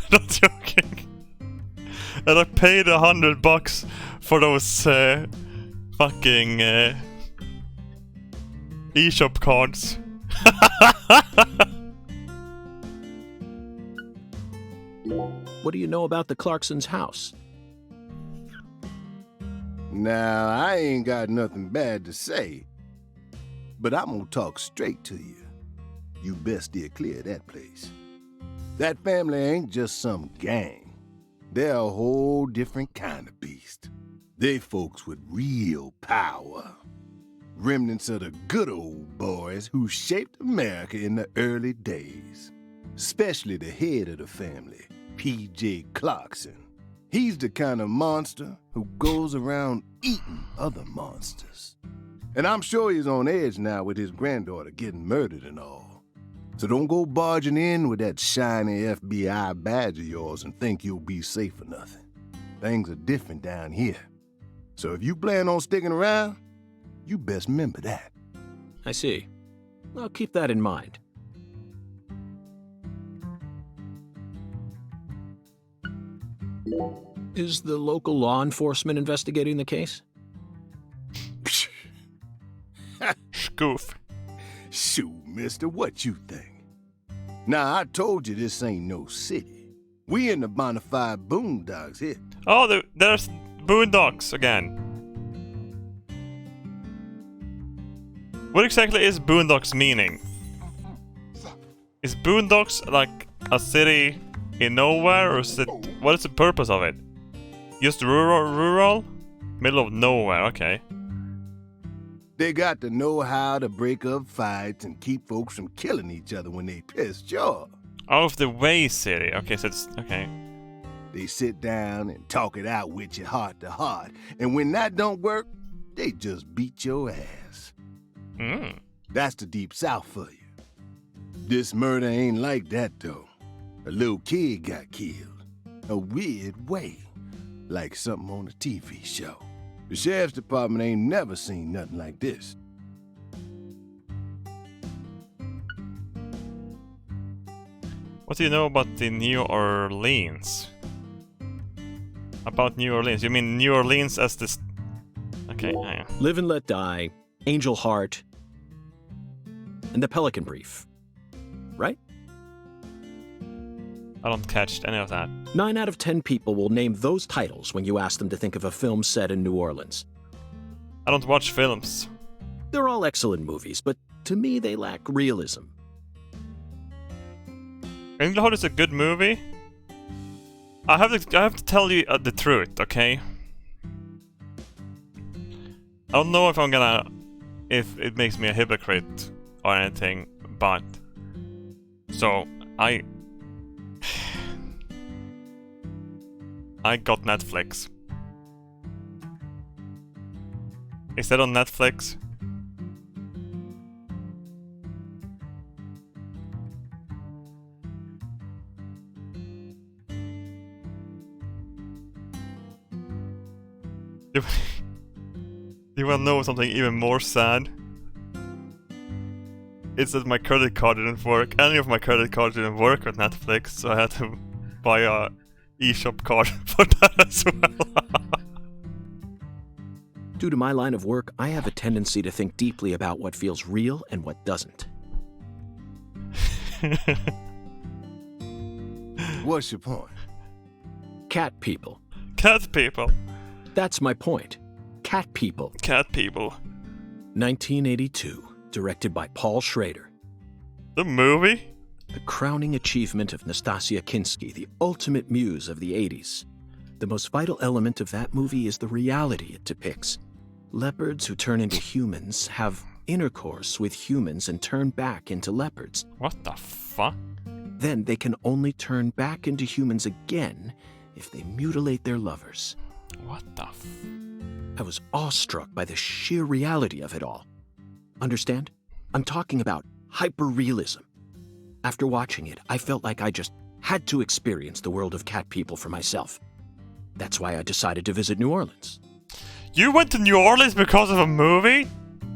Not joking. And I paid $100 for those fucking eShop cards. What do you know about the Clarksons' house? Now, I ain't got nothing bad to say, but I'm gonna talk straight to you. You best steer clear of that place. That family ain't just some gang. They're a whole different kind of beast. They folks with real power. Remnants of the good old boys who shaped America in the early days. Especially the head of the family, P.J. Clarkson. He's the kind of monster who goes around eating other monsters. And I'm sure he's on edge now with his granddaughter getting murdered and all. So don't go barging in with that shiny FBI badge of yours and think you'll be safe for nothing. Things are different down here. So if you plan on sticking around, you best remember that. I see. I'll keep that in mind. Is the local law enforcement investigating the case? Scoof. Shoot, mister, what you think? Now, I told you this ain't no city. We in the Bonafide boondocks here. Oh, there's boondocks again. What exactly is boondocks meaning? Is boondocks like a city in nowhere, or is it, what is the purpose of it? Just rural? Middle of nowhere, okay. They got to know how to break up fights and keep folks from killing each other when they pissed off. Out of the way city, okay, so it's, okay. They sit down and talk it out with you heart to heart, and when that don't work, they just beat your ass. That's the Deep South for you. This murder ain't like that, though. A little kid got killed. A weird way. Like something on a TV show. The sheriff's department ain't never seen nothing like this. What do you know about the New Orleans? About New Orleans? You mean New Orleans as this... Okay, yeah. Live and Let Die, Angel Heart, and the Pelican Brief. Right? I don't catch any of that. 9 out of 10 people will name those titles when you ask them to think of a film set in New Orleans. I don't watch films. They're all excellent movies, but to me they lack realism. Angel Heart is a good movie. I have to tell you the truth, okay? I don't know if it makes me a hypocrite or anything, but... So, I got Netflix. Is that on Netflix? Do you wanna know something even more sad? It's that my credit card didn't work. Any of my credit cards didn't work with Netflix, so I had to buy a eShop card for that as well. Due to my line of work, I have a tendency to think deeply about what feels real and what doesn't. What's your point? Cat people. Cat people. That's my point. Cat people. Cat people. 1982, directed by Paul Schrader. The movie? The crowning achievement of Nastasia Kinski, the ultimate muse of the 80s. The most vital element of that movie is the reality it depicts. Leopards who turn into humans have intercourse with humans and turn back into leopards. What the fuck? Then they can only turn back into humans again if they mutilate their lovers. What the I was awestruck by the sheer reality of it all. Understand? I'm talking about hyper-realism. After watching it, I felt like I just had to experience the world of cat people for myself. That's why I decided to visit New Orleans. You went to New Orleans because of a movie?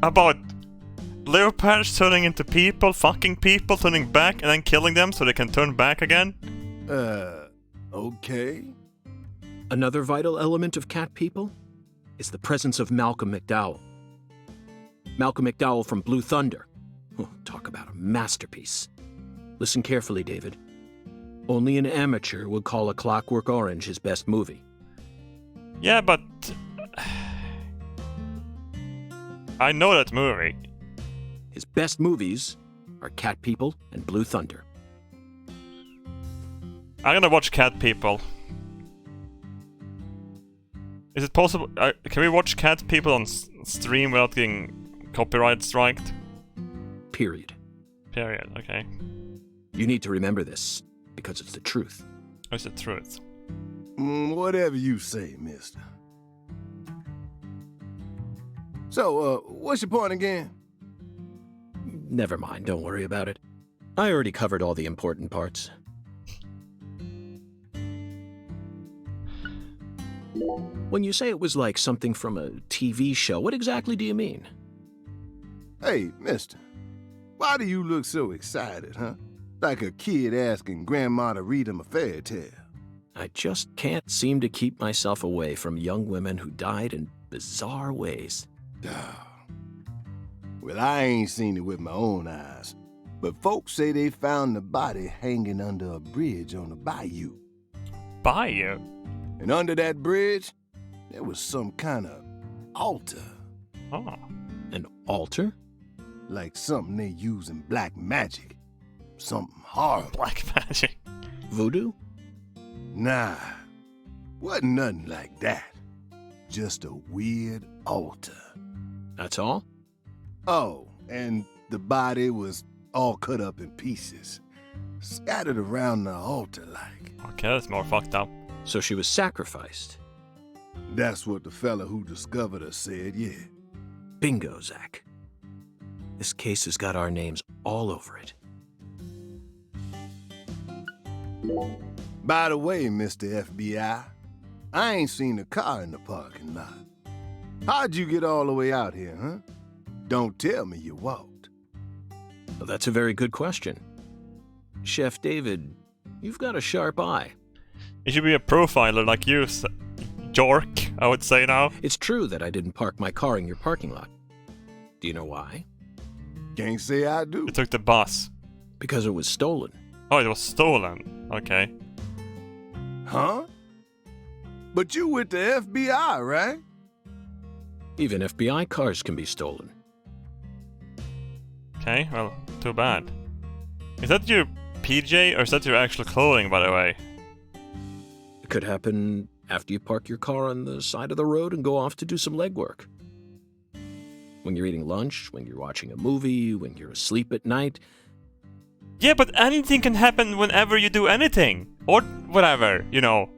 About leopards turning into people, fucking people, turning back, and then killing them so they can turn back again? Okay. Another vital element of cat people is the presence of Malcolm McDowell. Malcolm McDowell from Blue Thunder. Oh, talk about a masterpiece. Listen carefully, David. Only an amateur would call A Clockwork Orange his best movie. Yeah, but... I know that movie. His best movies are Cat People and Blue Thunder. I'm gonna watch Cat People. Is it possible? Can we watch Cat People on stream without getting copyright striked? Period. Period, okay. You need to remember this, because it's the truth. It's the truth. Whatever you say, mister. So, what's your point again? Never mind, don't worry about it. I already covered all the important parts. When you say it was like something from a TV show, what exactly do you mean? Hey, mister. Why do you look so excited, huh? Like a kid asking grandma to read him a fairy tale. I just can't seem to keep myself away from young women who died in bizarre ways. Well, I ain't seen it with my own eyes, but folks say they found the body hanging under a bridge on the bayou. Bayou? And under that bridge, there was some kind of altar. Oh. An altar? Like something they use in black magic. Something horrible. Black magic? Voodoo? Nah, wasn't nothing like that. Just a weird altar. That's all? Oh, and the body was all cut up in pieces. Scattered around the altar like. Okay, that's more fucked up. So she was sacrificed? That's what the fella who discovered her said, yeah. Bingo, Zach. This case has got our names all over it. By the way, Mr. FBI, I ain't seen a car in the parking lot. How'd you get all the way out here, huh? Don't tell me you walked. Well, that's a very good question. Chef David, you've got a sharp eye. You should be a profiler like you, Jork, I would say now. It's true that I didn't park my car in your parking lot. Do you know why? Can't say I do. You took the bus. Because it was stolen. Oh, it was stolen. Okay. Huh? But you with the FBI, right? Even FBI cars can be stolen. Okay, well, too bad. Is that your PJ or is that your actual clothing, by the way? It could happen after you park your car on the side of the road and go off to do some legwork. When you're eating lunch, when you're watching a movie, when you're asleep at night. Yeah, but anything can happen whenever you do anything. Or whatever, you know.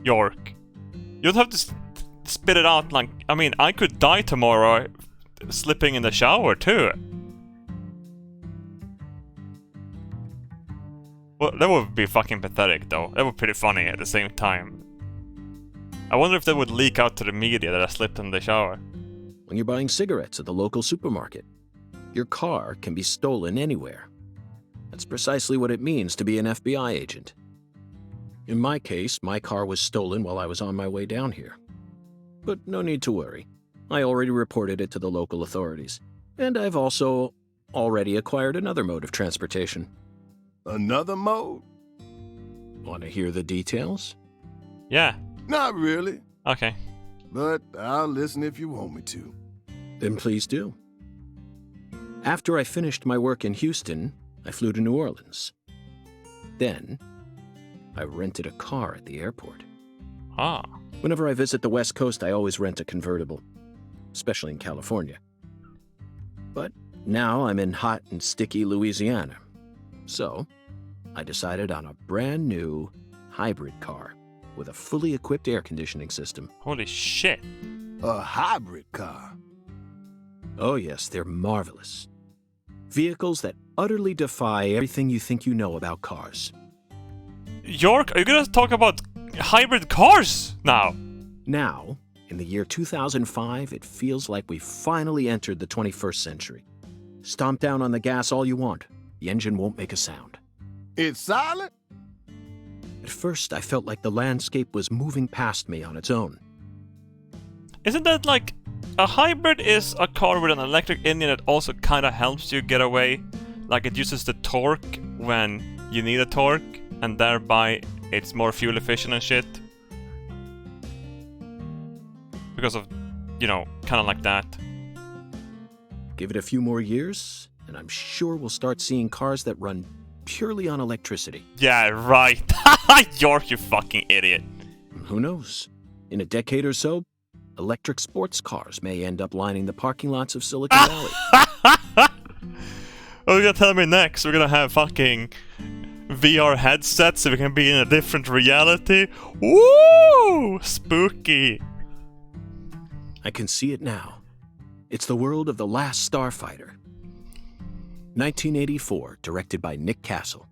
York. You don't have to spit it out like... I mean, I could die tomorrow slipping in the shower too. Well, that would be fucking pathetic though. That would be pretty funny at the same time. I wonder if that would leak out to the media that I slipped in the shower. When you're buying cigarettes at the local supermarket, your car can be stolen anywhere. That's precisely what it means to be an FBI agent. In my case, my car was stolen while I was on my way down here. But no need to worry. I already reported it to the local authorities. And I've also already acquired another mode of transportation. Another mode? Want to hear the details? Yeah. Not really, Okay. but I'll listen if you want me to. Then please do. After I finished my work in Houston, I flew to New Orleans. Then, I rented a car at the airport. Ah. Whenever I visit the West Coast, I always rent a convertible, especially in California. But now I'm in hot and sticky Louisiana. So, I decided on a brand new hybrid car with a fully equipped air conditioning system. Holy shit. A hybrid car. Oh, yes, they're marvelous. Vehicles that utterly defy everything you think you know about cars. York, are you gonna talk about hybrid cars now? Now, in the year 2005, it feels like we finally entered the 21st century. Stomp down on the gas all you want. The engine won't make a sound. It's silent? At first, I felt like the landscape was moving past me on its own. Isn't that like a hybrid is a car with an electric engine that also kind of helps you get away? Like it uses the torque when you need a torque, and thereby it's more fuel efficient and shit. Because of, you know, kind of like that. Give it a few more years, and I'm sure we'll start seeing cars that run purely on electricity. Yeah, right. York, you fucking idiot. Who knows? In a decade or so, electric sports cars may end up lining the parking lots of Silicon Valley. What are you gonna tell me next? We're gonna have fucking VR headsets so we can be in a different reality? Woo! Spooky. I can see it now. It's the world of The Last Starfighter. 1984, directed by Nick Castle.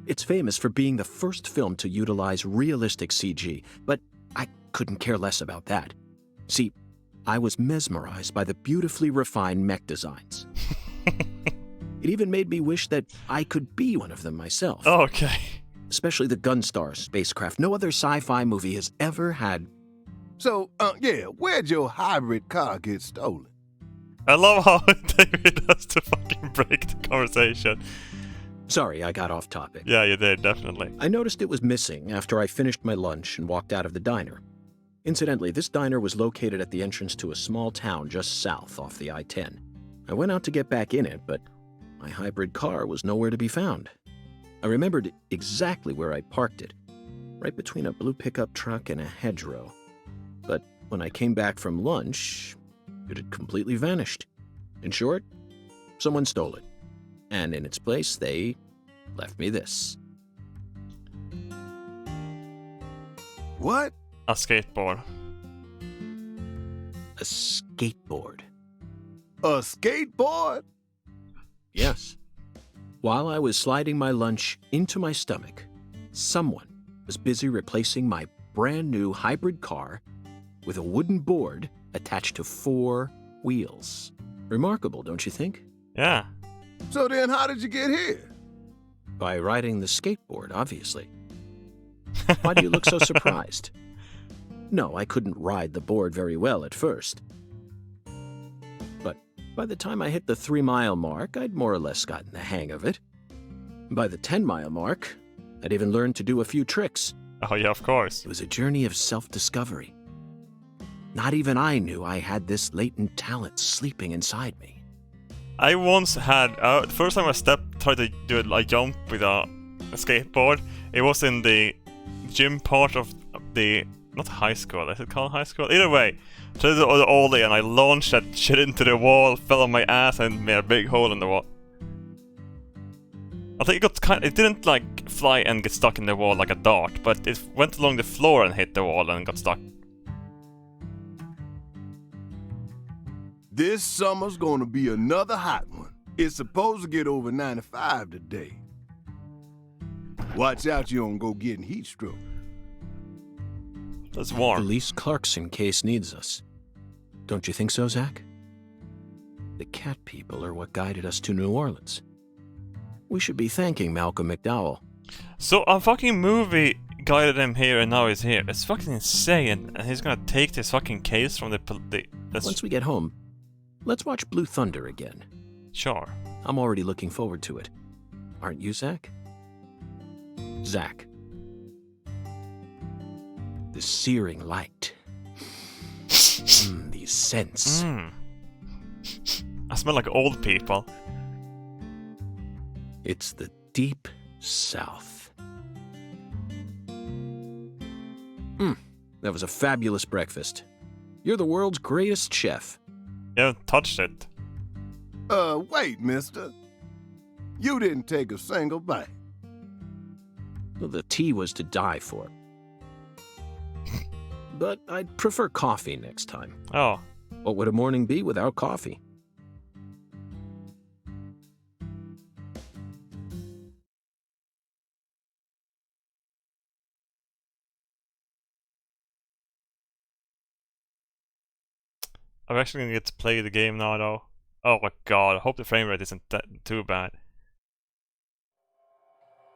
It's famous for being the first film to utilize realistic CG, but I couldn't care less about that. See, I was mesmerized by the beautifully refined mech designs. It even made me wish that I could be one of them myself. Okay. Especially the Gunstar spacecraft. No other sci-fi movie has ever had. So, where'd your hybrid car get stolen? I love how David has to fucking break the conversation. Sorry, I got off topic. Yeah, you did, definitely. I noticed it was missing after I finished my lunch and walked out of the diner. Incidentally, this diner was located at the entrance to a small town just south off the I-10. I went out to get back in it, but my hybrid car was nowhere to be found. I remembered exactly where I parked it, right between a blue pickup truck and a hedgerow. But when I came back from lunch, it had completely vanished. In short, someone stole it. And in its place, they left me this. What? A skateboard. A skateboard. A skateboard? Yes. While I was sliding my lunch into my stomach, someone was busy replacing my brand new hybrid car with a wooden board attached to 4 wheels. Remarkable, don't you think? Yeah. So then how did you get here? By riding the skateboard, obviously. Why do you look so surprised? No, I couldn't ride the board very well at first. But by the time I hit the 3-mile mark, I'd more or less gotten the hang of it. By the 10-mile mark, I'd even learned to do a few tricks. Oh yeah, of course. It was a journey of self-discovery. Not even I knew I had this latent talent sleeping inside me. I once had, the first time I tried to do a jump with a skateboard, it was in the gym part of the, not high school, is it called high school? Either way, I tried to do the ollie and I launched that shit into the wall, fell on my ass and made a big hole in the wall. I think it didn't like fly and get stuck in the wall like a dart, but it went along the floor and hit the wall and got stuck. This summer's gonna be another hot one. It's supposed to get over 95 today. Watch out you don't go getting heat stroke. It's The warm. Lise Clarkson case needs us. Don't you think so, Zach? The cat people are what guided us to New Orleans. We should be thanking Malcolm McDowell. So a fucking movie guided him here and now he's here. It's fucking insane, and he's gonna take this fucking case from Once we get home, let's watch Blue Thunder again. Sure. I'm already looking forward to it. Aren't you, Zach? Zach. The searing light. These scents. I smell like old people. It's the deep south. That was a fabulous breakfast. You're the world's greatest chef. You haven't touched it. Wait, mister. You didn't take a single bite. Well, the tea was to die for. but I'd prefer coffee next time. Oh. What would a morning be without coffee? I'm actually gonna get to play the game now, though. Oh my god, I hope the frame rate isn't too bad.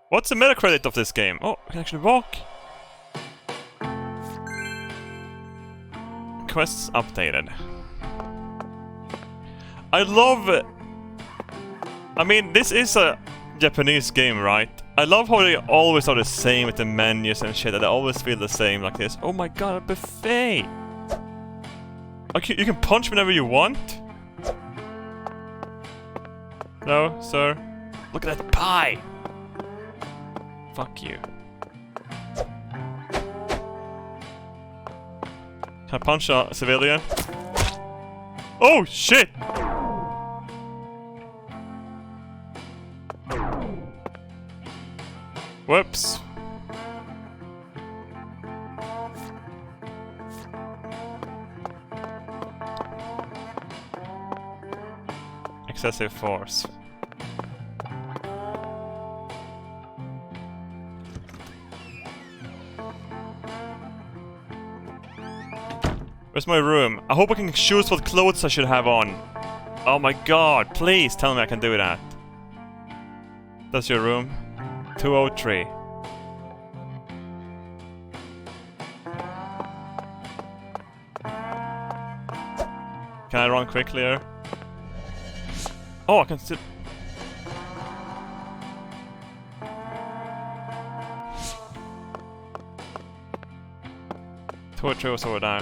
What's the Metacritic of this game? Oh, I can actually walk. Quests updated. I love it. I mean, this is a Japanese game, right? I love how they always are the same with the menus and shit, that they always feel the same like this. Oh my god, a buffet! Okay, you can punch whenever you want? No, sir. Look at that pie! Fuck you. Can I punch a civilian? Oh, shit! Whoops. Excessive force. Where's my room? I hope I can choose what clothes I should have on. Oh my god, please tell me I can do that. That's your room? 203. Can I run quickly here? Oh, I can still... Torture was over there.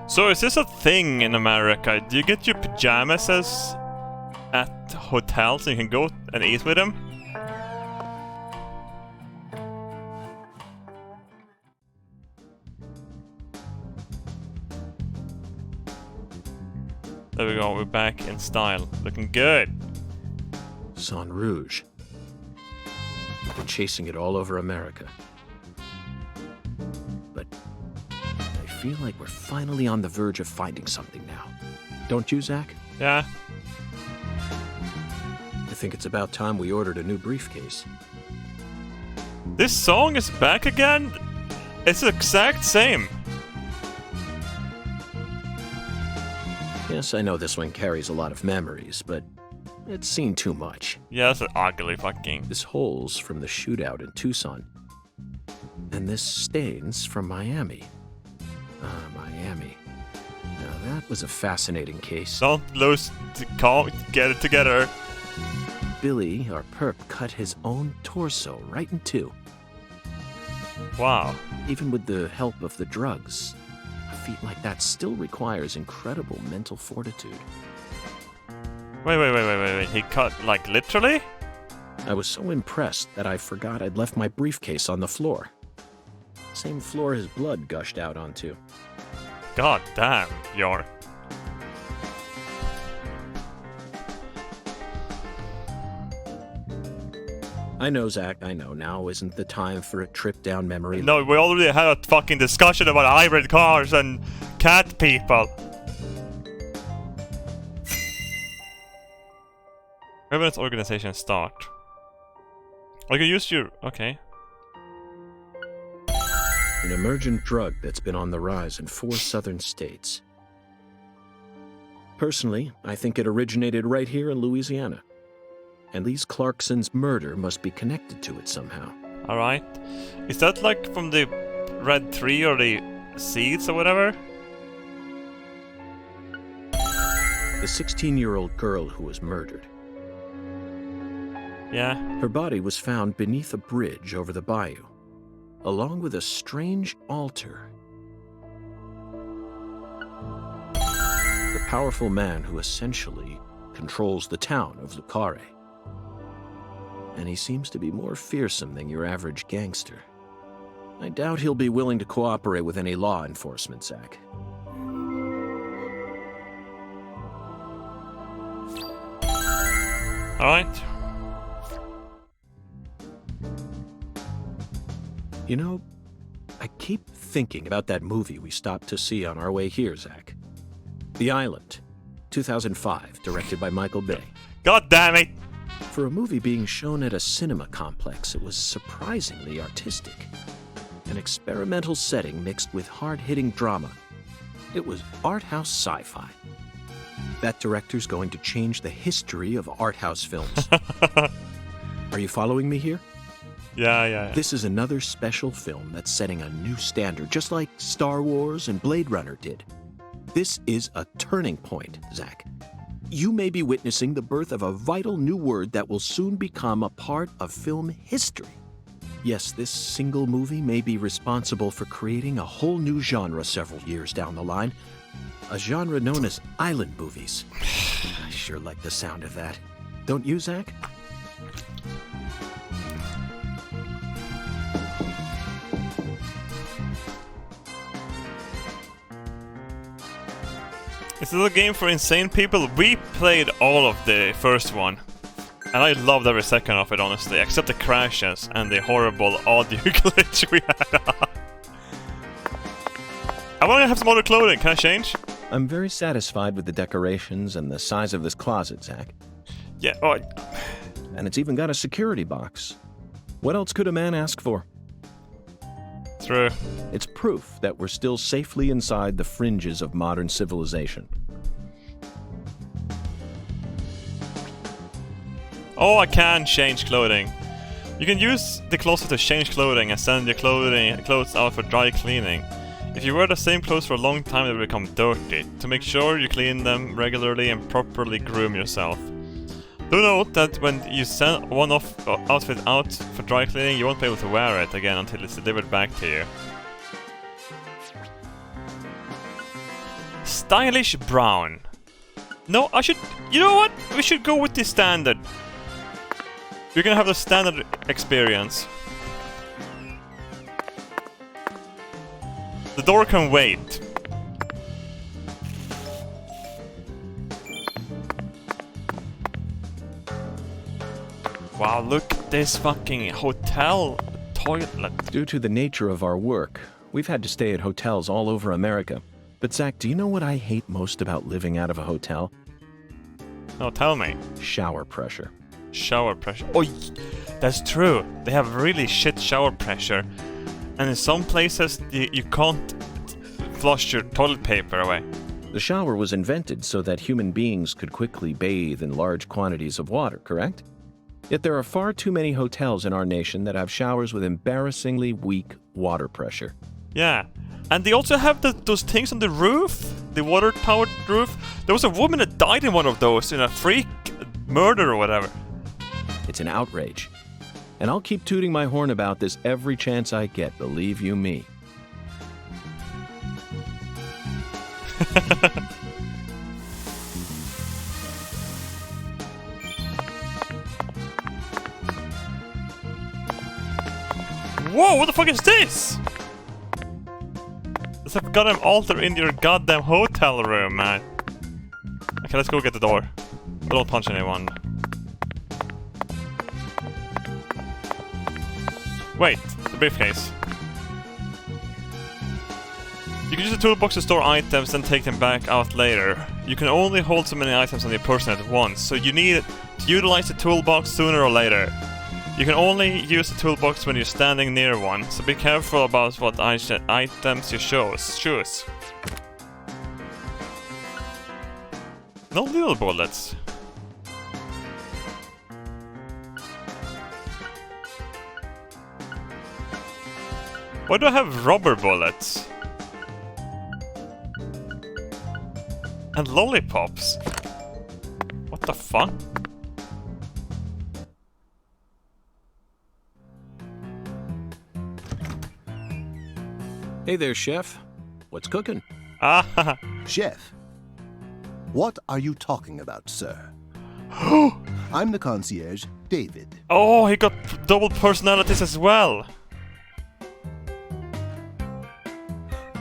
So is this a thing in America? Do you get your pajamas at hotels and you can go and eat with them? There we go, we're back in style. Looking good. Sang Rouge. I've been chasing it all over America. But I feel like we're finally on the verge of finding something now. Don't you, Zach? Yeah. I think it's about time we ordered a new briefcase. This song is back again? It's the exact same. Yes, I know this one carries a lot of memories, but it's seen too much. Yeah, that's an ugly fucking... This hole's from the shootout in Tucson. And this stain's from Miami. Ah, Miami. Now that was a fascinating case. Don't lose... Get it together. Billy, our perp, cut his own torso right in two. Wow. Even with the help of the drugs, a feat like that still requires incredible mental fortitude. Wait. He cut, like, literally? I was so impressed that I forgot I'd left my briefcase on the floor. Same floor his blood gushed out onto. God damn, York. I know, Zach, I know. Now isn't the time for a trip down memory No, we already had a fucking discussion about hybrid cars and cat people. Revenant's organization start. Oh, you can use your... Okay. An emergent drug that's been on the rise in 4 southern states. Personally, I think it originated right here in Louisiana. And Lise Clarkson's murder must be connected to it somehow. Alright. Is that like from the red tree or the seeds or whatever? The 16-year-old girl who was murdered. Yeah. Her body was found beneath a bridge over the bayou, along with a strange altar. The powerful man who essentially controls the town of Lucare. And he seems to be more fearsome than your average gangster. I doubt he'll be willing to cooperate with any law enforcement, Zach. Alright. You know, I keep thinking about that movie we stopped to see on our way here, Zach. The Island, 2005, directed by Michael Bay. God damn it! For a movie being shown at a cinema complex, it was surprisingly artistic. An experimental setting mixed with hard-hitting drama. It was art house sci-fi. That director's going to change the history of art house films. Are you following me here? Yeah. This is another special film that's setting a new standard, just like Star Wars and Blade Runner did. This is a turning point, Zach. You may be witnessing the birth of a vital new word that will soon become a part of film history. Yes, this single movie may be responsible for creating a whole new genre several years down the line. A genre known as island movies. I sure like the sound of that. Don't you, Zach? It's a little game for insane people. We played all of the first one. And I loved every second of it, honestly. Except the crashes and the horrible audio glitch we had. I want to have some other clothing. Can I change? I'm very satisfied with the decorations and the size of this closet, Zach. Yeah, oh... And it's even got a security box. What else could a man ask for? True. It's proof that we're still safely inside the fringes of modern civilization. Oh, I can change clothing. You can use the closet to change clothing and send your clothes out for dry cleaning. If you wear the same clothes for a long time, they will become dirty. To make sure you clean them regularly and properly groom yourself. Do note that when you send one outfit out for dry cleaning, you won't be able to wear it again until it's delivered back to you. Stylish brown. No, I should... You know what? We should go with the standard. We're gonna have the standard experience. The door can wait. Wow, look at this fucking hotel toilet. Due to the nature of our work, we've had to stay at hotels all over America. But Zach, do you know what I hate most about living out of a hotel? Oh, tell me. Shower pressure. Shower pressure. Oh, that's true. They have really shit shower pressure. And in some places, you can't flush your toilet paper away. The shower was invented so that human beings could quickly bathe in large quantities of water, correct? Yet there are far too many hotels in our nation that have showers with embarrassingly weak water pressure. Yeah. And they also have those things on the roof. The water-powered roof. There was a woman that died in one of those in a freak murder or whatever. It's an outrage. And I'll keep tooting my horn about this every chance I get, believe you me. Whoa, what the fuck is this? There's a goddamn altar in your goddamn hotel room, man. Okay, let's go get the door. Don't punch anyone. Wait, the briefcase. You can use the toolbox to store items and take them back out later. You can only hold so many items on your person at once, so you need to utilize the toolbox sooner or later. You can only use the toolbox when you're standing near one, so be careful about what items you choose. No little bullets. Why do I have rubber bullets? And lollipops? What the fuck? Hey there, Chef. What's cooking? Ah, Chef, what are you talking about, sir? I'm the concierge, David. oh, he got double personalities as well.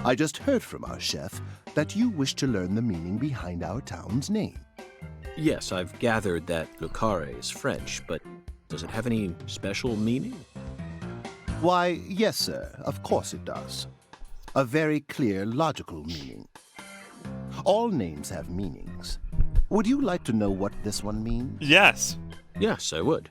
I just heard from our chef that you wish to learn the meaning behind our town's name. Yes, I've gathered that lucare is French, but does it have any special meaning? Why, yes, sir, of course it does. A very clear, logical meaning. All names have meanings. Would you like to know what this one means? Yes. Yes, I would.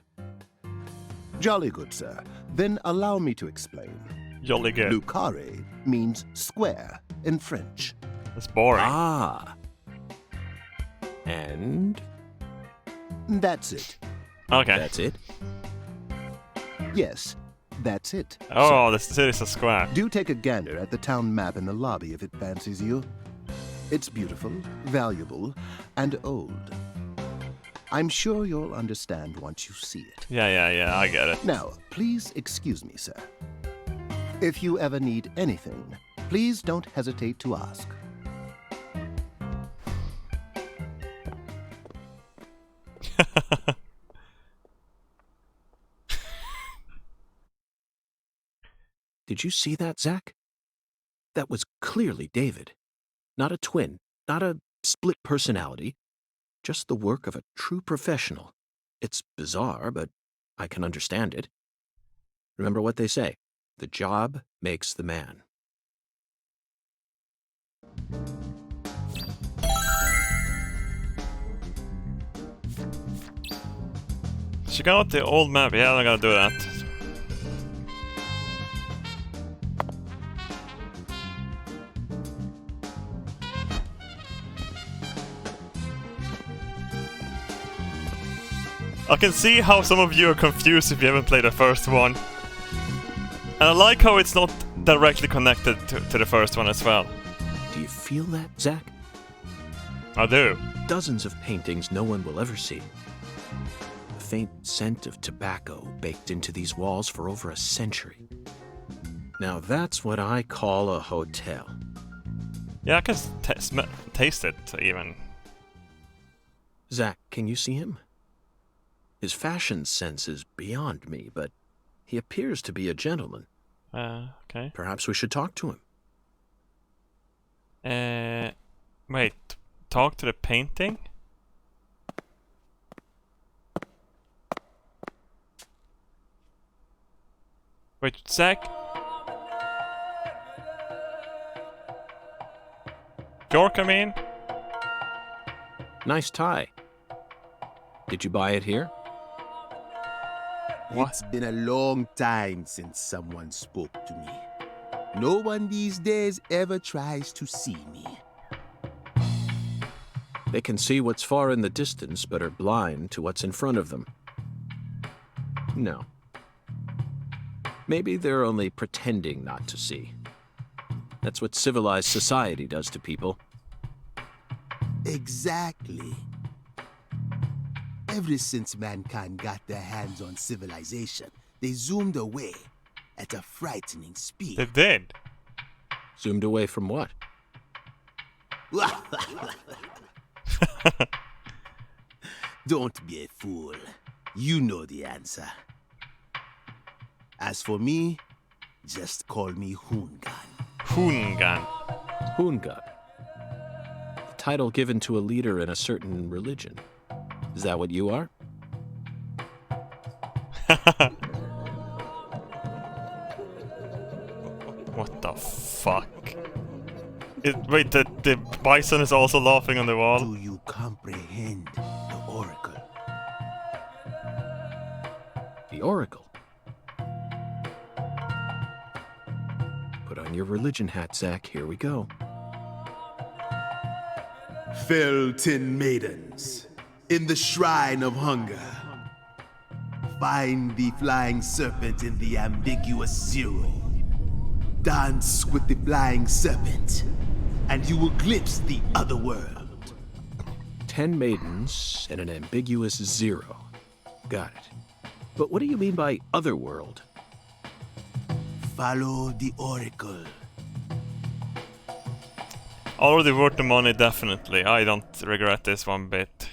Jolly good, sir. Then allow me to explain. Jolly good. Lucare means square in French. That's boring. Ah. And That's it. Okay. that's it? Yes, that's it. Oh, the city's a square. Do take a gander at the town map in the lobby if it fancies you. It's beautiful, valuable, and old. I'm sure you'll understand once you see it. Yeah, I get it. Now, please excuse me, sir. If you ever need anything, please don't hesitate to ask. Did you see that, Zach? That was clearly David. Not a twin, not a split personality, just the work of a true professional. It's bizarre, but I can understand it. Remember what they say, the job makes the man. Check out the old map. Yeah, I'm gonna do that. I can see how some of you are confused if you haven't played the first one. And I like how it's not directly connected to the first one as well. Do you feel that, Zach? I do. Dozens of paintings no one will ever see. The faint scent of tobacco baked into these walls for over a century. Now that's what I call a hotel. Yeah, I can taste it even. Zach, can you see him? His fashion sense is beyond me, but he appears to be a gentleman. Okay. Perhaps we should talk to him. Wait. Talk to the painting? Wait, Zach? York, I mean? Nice tie. Did you buy it here? What? It's been a long time since someone spoke to me. No one these days ever tries to see me. They can see what's far in the distance, but are blind to what's in front of them. No. Maybe they're only pretending not to see. That's what civilized society does to people. Exactly. Ever since mankind got their hands on civilization, they zoomed away at a frightening speed. They did. Zoomed away from what? Don't be a fool. You know the answer. As for me, just call me Hoongan. Hoongan. Hoongan. The title given to a leader in a certain religion. Is that what you are? What the fuck? Wait, the bison is also laughing on the wall? Do you comprehend the oracle? The Oracle. Put on your religion hat, Zach. Here we go. Fell 10 maidens in the shrine of hunger. Find the flying serpent in the ambiguous zero. Dance with the flying serpent, and you will glimpse the other world. 10 maidens and an ambiguous zero. Got it. But what do you mean by otherworld? Follow the oracle. Already worth the money, definitely. I don't regret this one bit.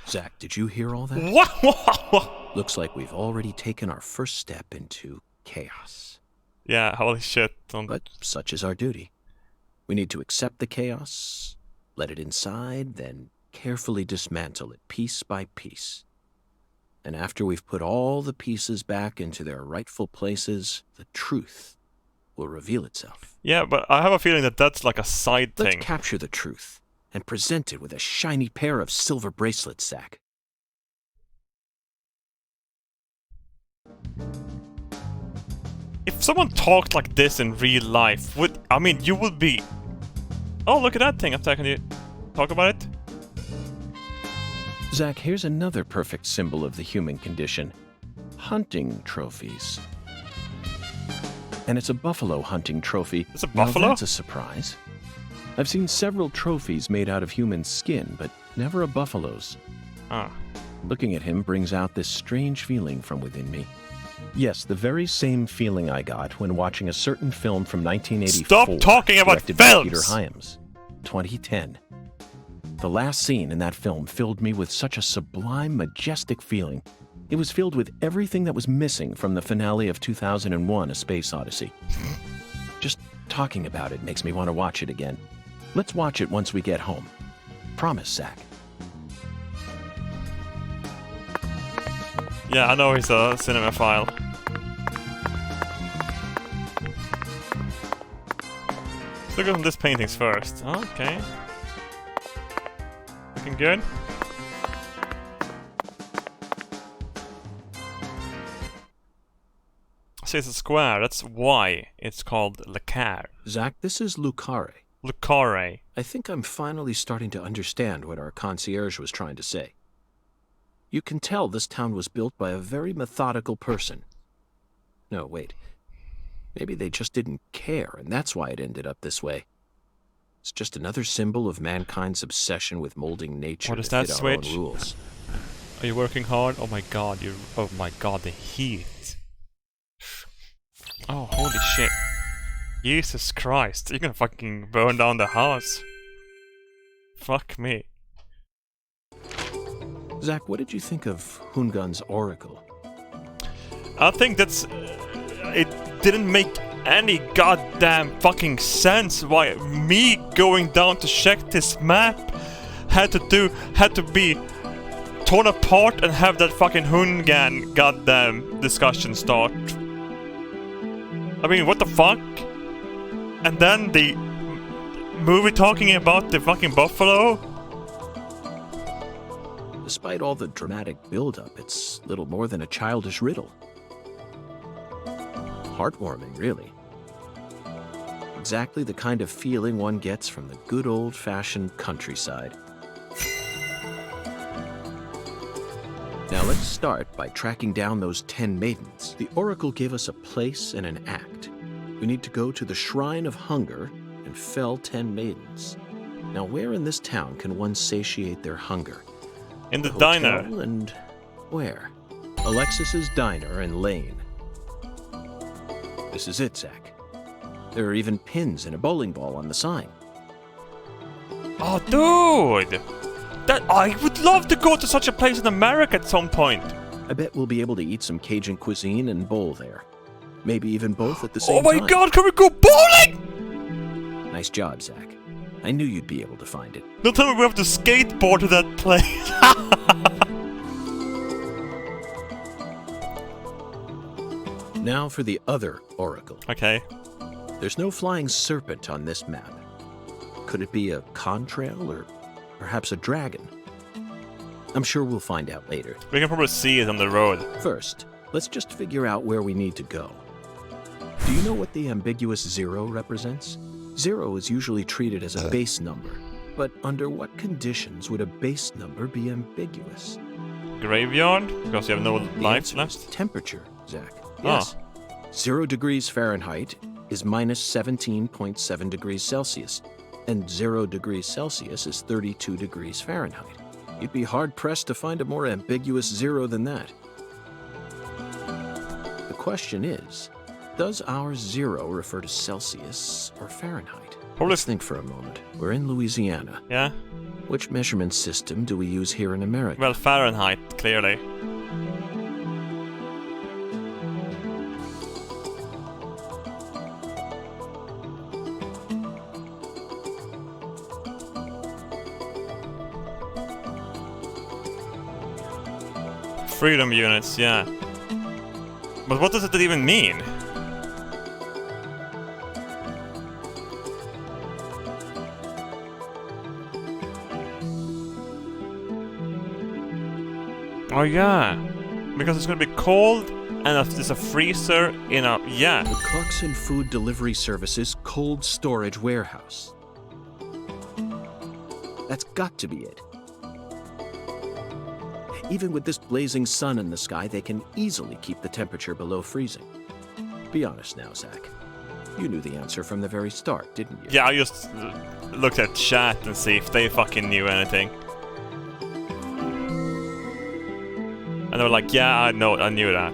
Zach, did you hear all that? Looks like we've already taken our first step into chaos. Yeah, holy shit. But such is our duty. We need to accept the chaos, let it inside, then carefully dismantle it piece by piece. And after we've put all the pieces back into their rightful places, the truth will reveal itself. Yeah, but I have a feeling that that's like a side Let's thing. capture the truth and present it with a shiny pair of silver bracelets, Zach. If someone talked like this in real life, you would be... Oh, look at that thing up there. Can you talk about it? Zach, here's another perfect symbol of the human condition. Hunting trophies. And it's a buffalo hunting trophy. It's a buffalo? Now that's a surprise. I've seen several trophies made out of human skin, but never a buffalo's. Ah. Looking at him brings out this strange feeling from within me. Yes, the very same feeling I got when watching a certain film from 1984. Stop talking about directed by films! Peter Hyams. 2010. The last scene in that film filled me with such a sublime, majestic feeling. It was filled with everything that was missing from the finale of 2001: A Space Odyssey. Just talking about it makes me want to watch it again. Let's watch it once we get home. Promise, Zach. Yeah, I know he's a cinemaphile. Let's look at these paintings first. Okay. Looking good. See, it's a square. That's why it's called Le Carre. Zach, this is Lucare. Le Carre. I think I'm finally starting to understand what our concierge was trying to say. You can tell this town was built by a very methodical person. No, wait. Maybe they just didn't care, and that's why it ended up this way. It's just another symbol of mankind's obsession with molding nature What is to that fit switch? our own rules. Are you working hard? Oh my god, oh my god, the heat. Oh, holy shit. Jesus Christ, you're gonna fucking burn down the house. Fuck me. Zach, what did you think of Hungun's oracle? I think that's... it didn't make any goddamn fucking sense why me going down to check this map had to be torn apart and have that fucking Hungan goddamn discussion start. I mean, what the fuck? And then the movie talking about the fucking buffalo? Despite all the dramatic build-up, it's little more than a childish riddle. Heartwarming, really. Exactly the kind of feeling one gets from the good old-fashioned countryside. Now let's start by tracking down those 10 maidens. The oracle gave us a place and an act. We need to go to the Shrine of Hunger and fell 10 maidens. Now where in this town can one satiate their hunger? In the Hotel diner. And where? Alexis's Diner and Lane. This is it, Zach. There are even pins and a bowling ball on the sign. Oh, dude! I would love to go to such a place in America at some point. I bet we'll be able to eat some Cajun cuisine and bowl there. Maybe even both at the same Oh my time. god, can we go bowling? Nice job, Zach. I knew you'd be able to find it. Don't tell me we have to skateboard to that place. Now for the other oracle. Okay. There's no flying serpent on this map. Could it be a contrail or perhaps a dragon? I'm sure we'll find out later. We can probably see it on the road. First, let's just figure out where we need to go. Do you know what the ambiguous 0 represents? 0 is usually treated as a base number, but under what conditions would a base number be ambiguous? Graveyard? Because you have no The life answer is left? temperature, Zach. Yes. 0 degrees Fahrenheit is minus 17.7 degrees Celsius, and 0 degrees Celsius is 32 degrees Fahrenheit. You'd be hard-pressed to find a more ambiguous 0 than that. The question is, does our 0 refer to Celsius or Fahrenheit? Probably. Let's think for a moment. We're in Louisiana. Yeah? Which measurement system do we use here in America? Well, Fahrenheit, clearly. Freedom units, yeah. But what does it even mean? Oh yeah, because it's gonna be cold and there's a freezer in a... yeah. The Clarkson Food Delivery Services cold storage warehouse. That's got to be it. Even with this blazing sun in the sky, they can easily keep the temperature below freezing. Be honest now, Zach. You knew the answer from the very start, didn't you? Yeah, I just looked at chat and see if they fucking knew anything. And they were like, yeah, I knew that.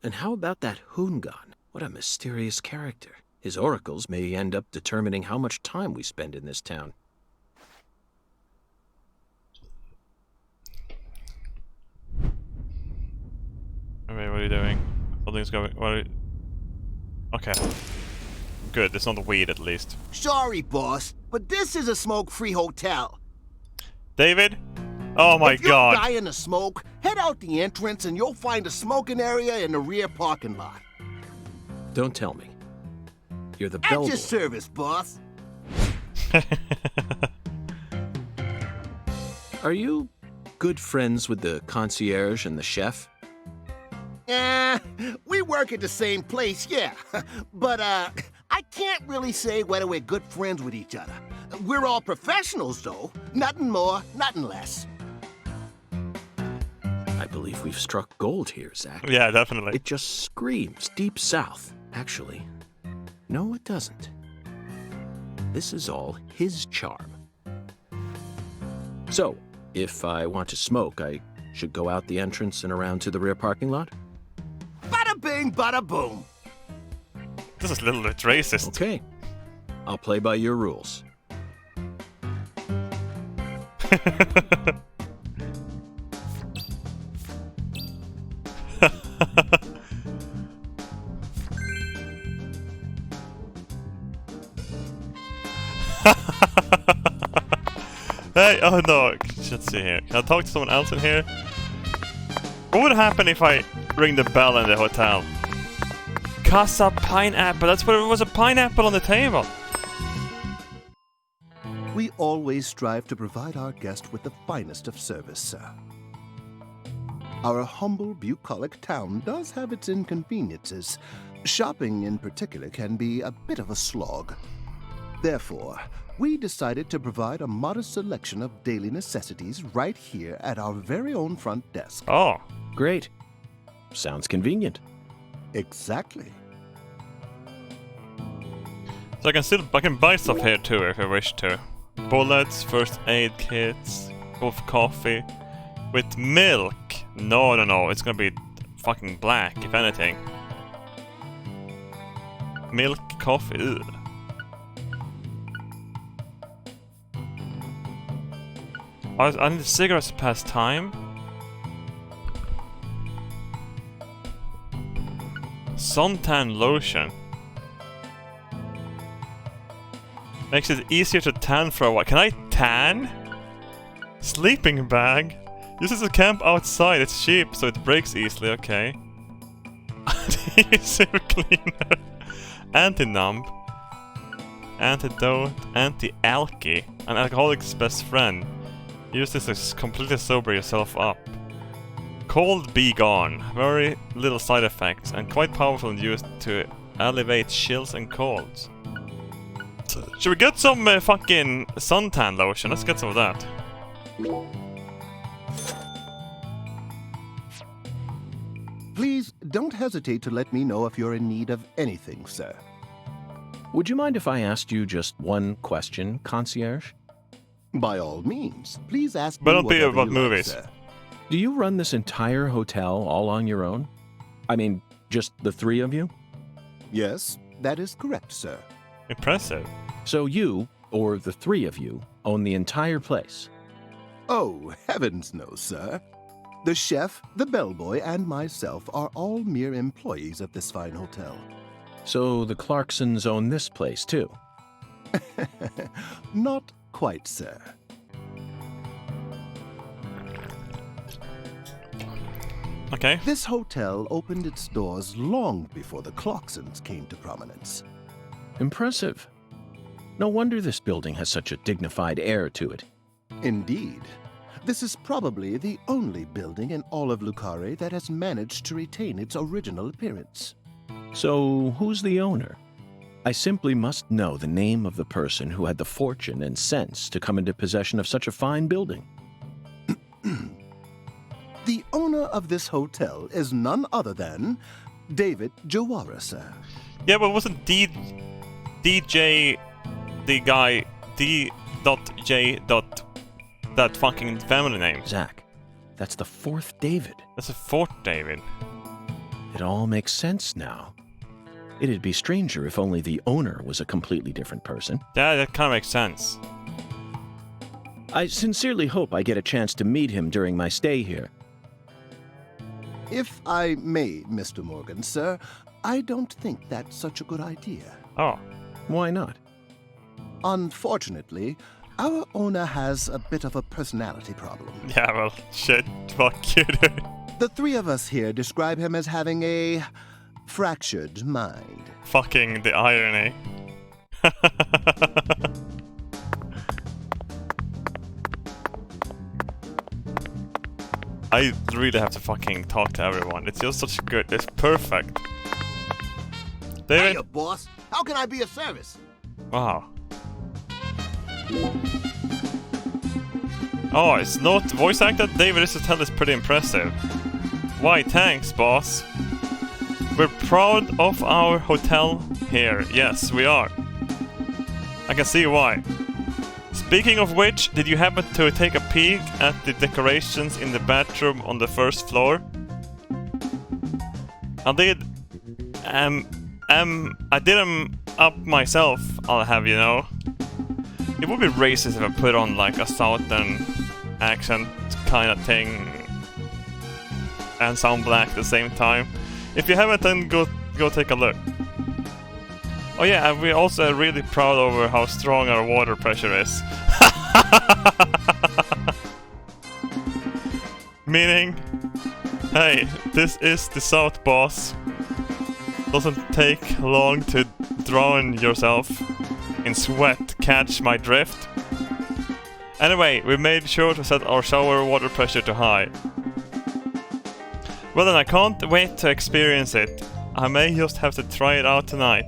And how about that Hoongan? What a mysterious character. His oracles may end up determining how much time we spend in this town. Okay, what are you doing? Something's going... what are you... Okay. Good, it's not weed at least. Sorry, boss, but this is a smoke-free hotel. David? Oh my if you're god. dying of smoke, head out the entrance and you'll find a smoking area in the rear parking lot. Don't tell me. You're the At bellboy. your service, boss. Are you good friends with the concierge and the chef? We work at the same place, yeah. But, I can't really say whether we're good friends with each other. We're all professionals, though. Nothing more, nothing less. I believe we've struck gold here, Zach. Yeah, definitely. It just screams Deep South, actually. No, it doesn't. This is all his charm. So, if I want to smoke, I should go out the entrance and around to the rear parking lot? Bada bing, bada boom. This is a little bit racist. Okay. I'll play by your rules. Hey, oh no, let's see here. Can I talk to someone else in here? What would happen if I ring the bell in the hotel? Casa pineapple, that's what it was, a pineapple on the table. We always strive to provide our guest with the finest of service, sir. Our humble, bucolic town does have its inconveniences. Shopping, in particular, can be a bit of a slog. Therefore, we decided to provide a modest selection of daily necessities right here at our very own front desk. Oh. Great. Sounds convenient. Exactly. So I can buy stuff here too if I wish to. Bullets, first aid kits, coffee. With milk. No, it's gonna be fucking black, if anything. Milk, coffee, ugh. I need cigarettes to pass time. Suntan lotion. Makes it easier to tan for a while. Can I tan? Sleeping bag. Uses a camp outside. It's cheap, so it breaks easily. Okay. Adhesive cleaner. Anti-numb. Antidote. Anti-alky. An alcoholic's best friend. Use this to completely sober yourself up. Cold be gone. Very little side effects and quite powerful and used to alleviate chills and colds. Should we get some fucking suntan lotion? Let's get some of that. Please don't hesitate to let me know if you're in need of anything, sir. Would you mind if I asked you just one question, concierge? By all means, please ask me But don't be whatever about you movies. like, sir. Do you run this entire hotel all on your own? I mean, just the three of you? Yes, that is correct, sir. Impressive. So you, or the three of you, own the entire place? Oh, heavens no, sir. The chef, the bellboy, and myself are all mere employees of this fine hotel. So the Clarksons own this place, too? Not quite, sir. Okay. This hotel opened its doors long before the Clarksons came to prominence. Impressive. No wonder this building has such a dignified air to it. Indeed. This is probably the only building in all of Lucare that has managed to retain its original appearance. So, who's the owner? I simply must know the name of the person who had the fortune and sense to come into possession of such a fine building. The owner of this hotel is none other than David Jawara, sir. Yeah, but wasn't DJ the guy D.J. that fucking family name? Zach, that's the fourth David. That's the fourth David. It all makes sense now. It'd be stranger if only the owner was a completely different person. Yeah, that kind of makes sense. I sincerely hope I get a chance to meet him during my stay here. If I may, Mr. Morgan, sir, I don't think that's such a good idea. Oh. Why not? Unfortunately, our owner has a bit of a personality problem. Yeah, well, shit. Fuck you, dude. The three of us here describe him as having a fractured mind. Fucking the irony. I really have to fucking talk to everyone. It's just such good. It's perfect. David? Hiya, boss. How can I be of service? Wow. Oh, it's not voice acted? David Isotell is pretty impressive. Why, thanks, boss. We're proud of our hotel here. Yes, we are. I can see why. Speaking of which, did you happen to take a peek at the decorations in the bathroom on the first floor? I did. I did them up myself, I'll have you know. It would be racist if I put on like a southern accent kind of thing and sound black at the same time. If you haven't, then go take a look. Oh yeah, and we're also really proud over how strong our water pressure is. Meaning, hey, this is the South, boss. Doesn't take long to drown yourself in sweat, catch my drift? Anyway, we made sure to set our shower water pressure to high. Well then, I can't wait to experience it. I may just have to try it out tonight.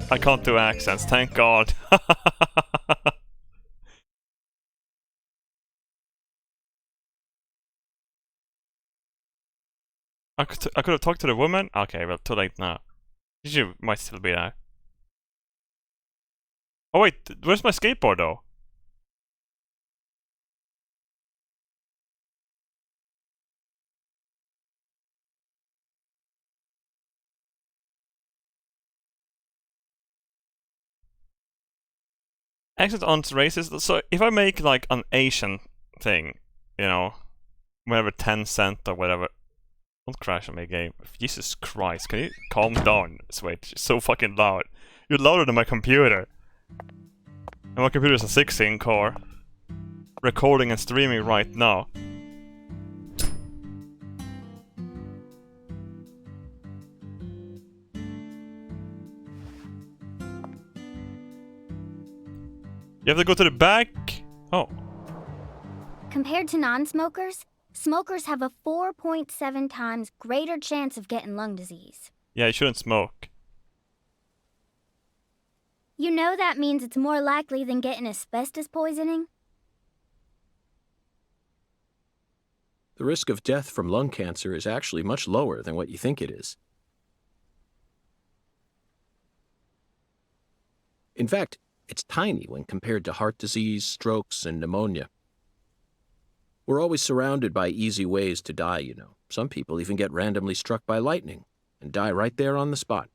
I can't do accents, thank God. I could have talked to the woman? Okay, well, too late now. She might still be there. Oh wait, where's my skateboard though? Accent on racist. So if I make like an Asian thing, you know, whatever 10 cent or whatever. Don't crash on my game. Jesus Christ, can you calm down, Switch? It's so fucking loud. You're louder than my computer. And my computer is a 16 core. Recording and streaming right now. You have to go to the back? Oh. Compared to non-smokers, smokers have a 4.7 times greater chance of getting lung disease. Yeah, you shouldn't smoke. You know that means it's more likely than getting asbestos poisoning? The risk of death from lung cancer is actually much lower than what you think it is. In fact, it's tiny when compared to heart disease, strokes, and pneumonia. We're always surrounded by easy ways to die, you know. Some people even get randomly struck by lightning and die right there on the spot.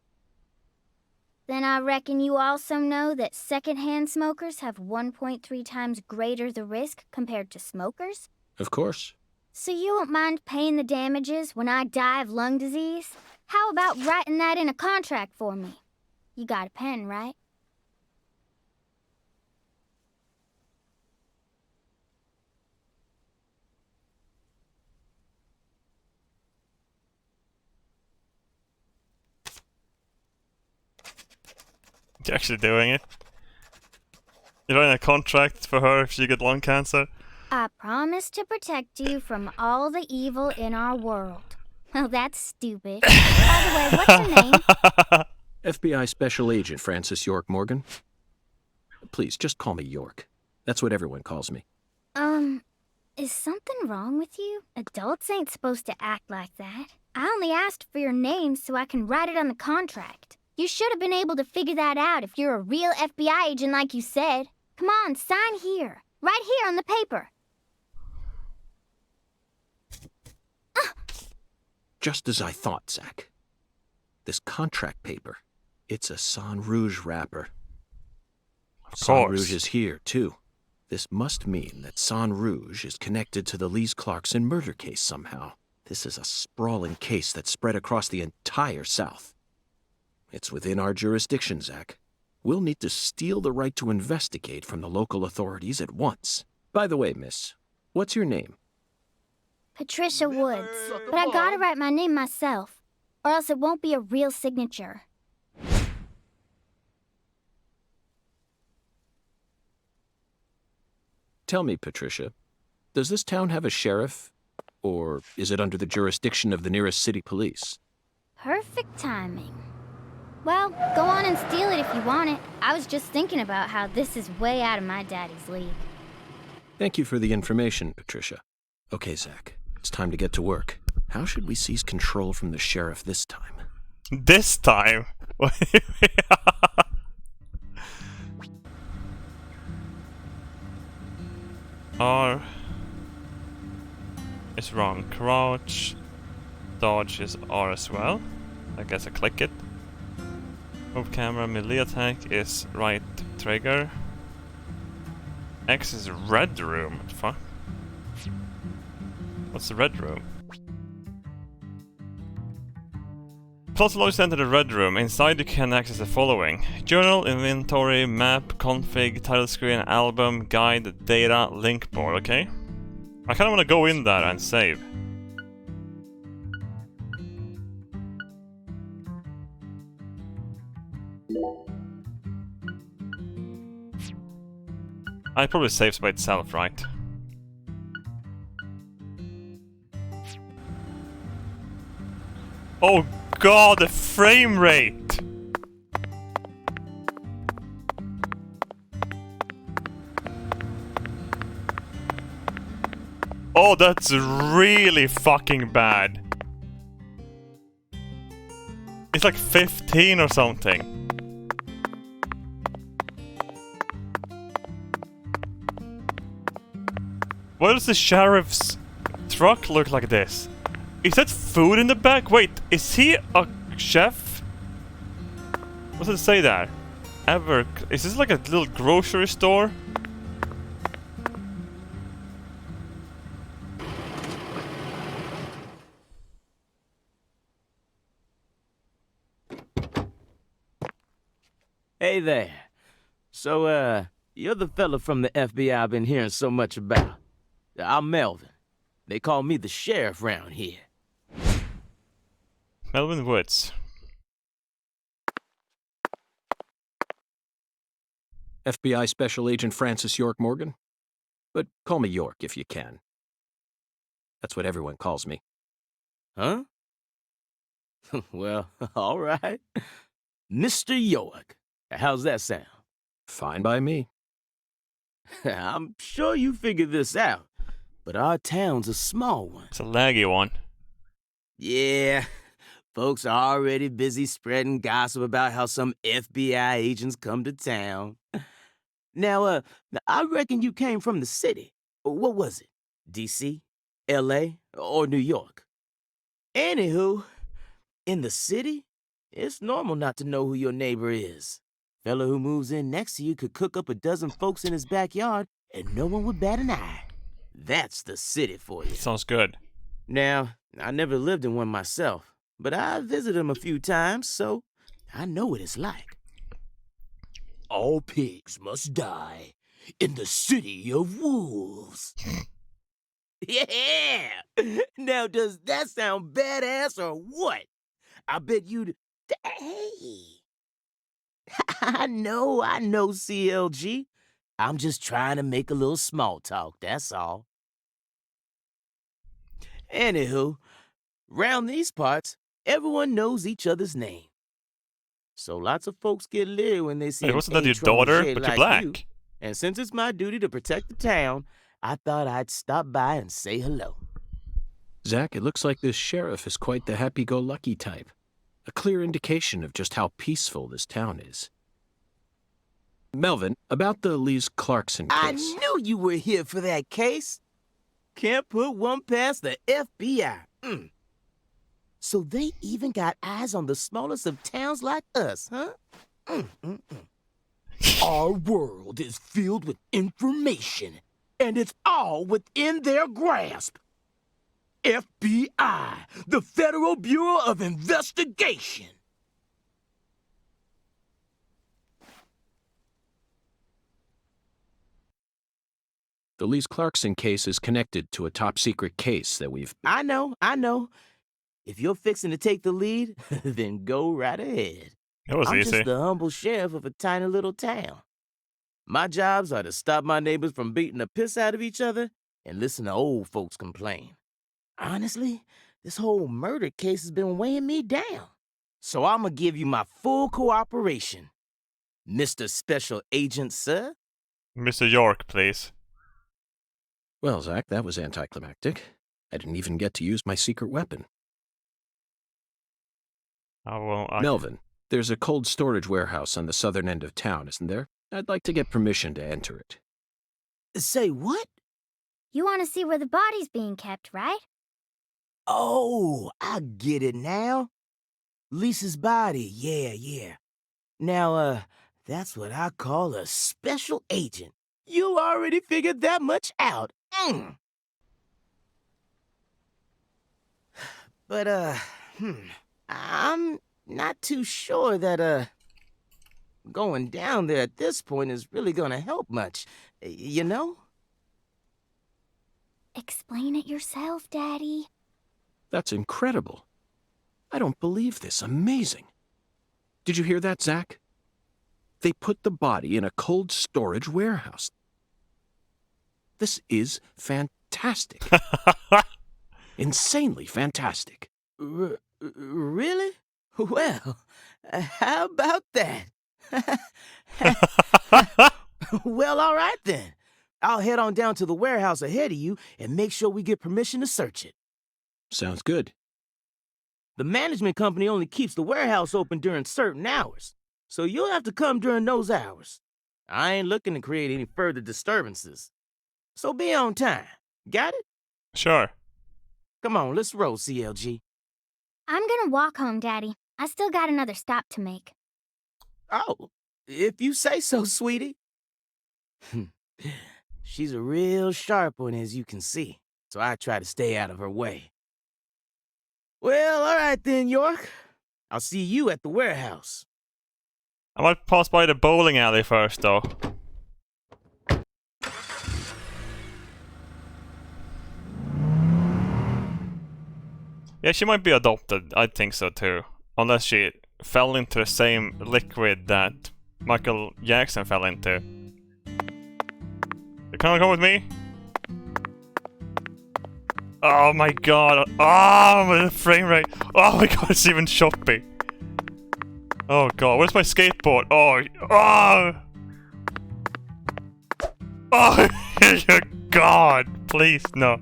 Then I reckon you also know that secondhand smokers have 1.3 times greater the risk compared to smokers? Of course. So you won't mind paying the damages when I die of lung disease? How about writing that in a contract for me? You got a pen, right? You're actually doing it. You're writing a contract for her if she get lung cancer. I promise to protect you from all the evil in our world. Well, that's stupid. By the way, what's your name? FBI Special Agent Francis York Morgan. Please, just call me York. That's what everyone calls me. Is something wrong with you? Adults ain't supposed to act like that. I only asked for your name so I can write it on the contract. You should have been able to figure that out if you're a real FBI agent like you said. Come on, sign here. Right here on the paper. Just as I thought, Zach. This contract paper, it's a Sang Rouge wrapper. Sang Rouge is here, too. This must mean that Sang Rouge is connected to the Lise Clarkson murder case somehow. This is a sprawling case that spread across the entire South. It's within our jurisdiction, Zach. We'll need to steal the right to investigate from the local authorities at once. By the way, miss, what's your name? Patricia Woods. But I gotta write my name myself, or else it won't be a real signature. Tell me, Patricia, does this town have a sheriff? Or is it under the jurisdiction of the nearest city police? Perfect timing. Well, go on and steal it if you want it. I was just thinking about how this is way out of my daddy's league. Thank you for the information, Patricia. Okay, Zach, it's time to get to work. How should we seize control from the sheriff this time? This time? R is wrong. Crouch. Dodge is R as well. I guess I click it. Move camera, melee attack is right trigger. X is red room. What the fuck? What's the red room? Plot logs enter the red room. Inside you can access the following: journal, inventory, map, config, title screen, album, guide, data, link board, okay? I kinda wanna go in there and save. It probably saves by itself, right? Oh god, the frame rate! Oh, that's really fucking bad. It's like 15 or something. Why does the sheriff's truck look like this? Is that food in the back? Wait, is he a chef? What does it say there? Is this like a little grocery store? Hey there. So, you're the fella from the FBI I've been hearing so much about. I'm Melvin. They call me the sheriff round here. Melvin Woods. FBI Special Agent Francis York Morgan? But call me York if you can. That's what everyone calls me. Huh? Well, all right. Mr. York. How's that sound? Fine by me. I'm sure you figured this out, but our town's a small one. It's a laggy one. Yeah, folks are already busy spreading gossip about how some FBI agents come to town. Now, I reckon you came from the city. What was it? D.C., L.A., or New York? Anywho, in the city, it's normal not to know who your neighbor is. Fella who moves in next to you could cook up a dozen folks in his backyard and no one would bat an eye. That's the city for you. Sounds good. Now, I never lived in one myself, but I visited him a few times, so I know what it's like. All pigs must die in the city of wolves. Yeah! Now, does that sound badass or what? I bet you'd... Hey! I know, CLG. I'm just trying to make a little small talk, that's all. Anywho, round these parts, everyone knows each other's name. So lots of folks get leery when they see Hey, an wasn't that your étranger daughter? But you're like black. you. And since it's my duty to protect the town, I thought I'd stop by and say hello. Zach, it looks like this sheriff is quite the happy-go-lucky type. A clear indication of just how peaceful this town is. Melvin, about the Lise Clarkson case. I knew you were here for that case. Can't put one past the FBI. So they even got eyes on the smallest of towns like us, huh? Our world is filled with information, and it's all within their grasp. FBI, the Federal Bureau of Investigation. The Lise Clarkson case is connected to a top-secret case that we've... I know. If you're fixing to take the lead, then go right ahead. That was I'm easy. just the humble sheriff of a tiny little town. My jobs are to stop my neighbors from beating the piss out of each other and listen to old folks complain. Honestly, this whole murder case has been weighing me down. So I'm gonna give you my full cooperation. Mr. Special Agent, sir. Mr. York, please. Well, Zach, that was anticlimactic. I didn't even get to use my secret weapon. Melvin, there's a cold storage warehouse on the southern end of town, isn't there? I'd like to get permission to enter it. Say what? You want to see where the body's being kept, right? Oh, I get it now. Lisa's body, yeah. Now, that's what I call a special agent. You already figured that much out. But, I'm not too sure that, going down there at this point is really gonna help much, you know? Explain it yourself, Daddy. That's incredible. I don't believe this. Amazing. Did you hear that, Zach? They put the body in a cold storage warehouse. This is fantastic. Insanely fantastic. Really? Well, how about that? Well, all right then. I'll head on down to the warehouse ahead of you and make sure we get permission to search it. Sounds good. The management company only keeps the warehouse open during certain hours, so you'll have to come during those hours. I ain't looking to create any further disturbances. So be on time. Got it? Sure. Come on, let's roll, CLG. I'm gonna walk home, Daddy. I still got another stop to make. Oh, if you say so, sweetie. She's a real sharp one, as you can see, so I try to stay out of her way. Well, all right then, York. I'll see you at the warehouse. I might pass by the bowling alley first, though. Yeah, she might be adopted. I think so too. Unless she fell into the same liquid that Michael Jackson fell into. You can't come with me? Oh my god. Oh, the frame rate. Oh my god, it's even choppy. Oh god, where's my skateboard? Oh. Oh, god. Please, no.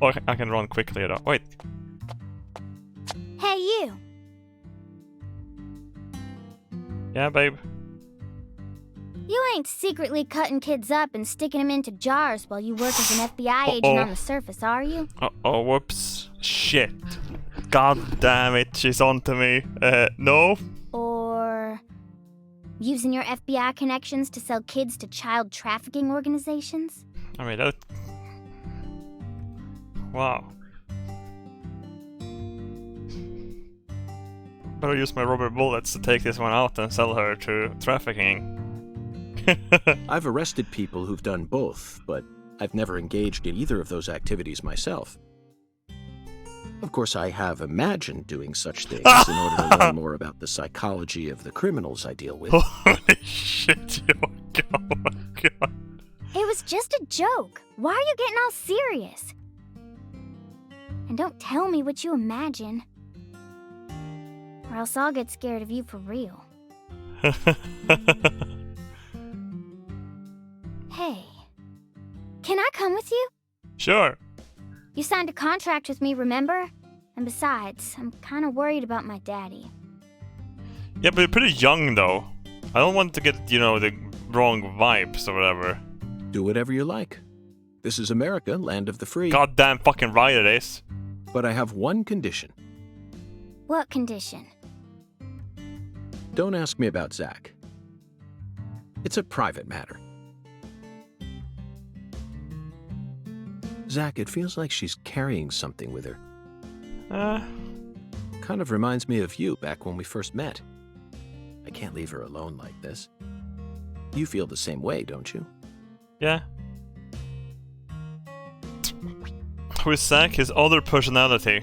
Oh, I can run quickly though. Wait. Hey, you. Yeah, babe. You ain't secretly cutting kids up and sticking them into jars while you work as an FBI agent on the surface, are you? Uh-oh, whoops. Shit. God damn it, she's onto me. No? Or using your FBI connections to sell kids to child trafficking organizations? I mean, that... Wow. better use my rubber bullets to take this one out and sell her to trafficking. I've arrested people who've done both, but I've never engaged in either of those activities myself. Of course, I have imagined doing such things in order to learn more about the psychology of the criminals I deal with. Holy shit, oh god. It was just a joke. Why are you getting all serious? And don't tell me what you imagine. Or else I'll get scared of you for real. Hey, can I come with you? Sure. You signed a contract with me, remember? And besides, I'm kind of worried about my daddy. Yeah, but you're pretty young though. I don't want to get, you know, the wrong vibes or whatever. Do whatever you like. This is America, land of the free. Goddamn fucking right it is. But I have one condition. What condition? Don't ask me about Zach. It's a private matter. Zach, it feels like she's carrying something with her. Kind of reminds me of you back when we first met. I can't leave her alone like this. You feel the same way, don't you? Yeah. Who is Zach? His other personality.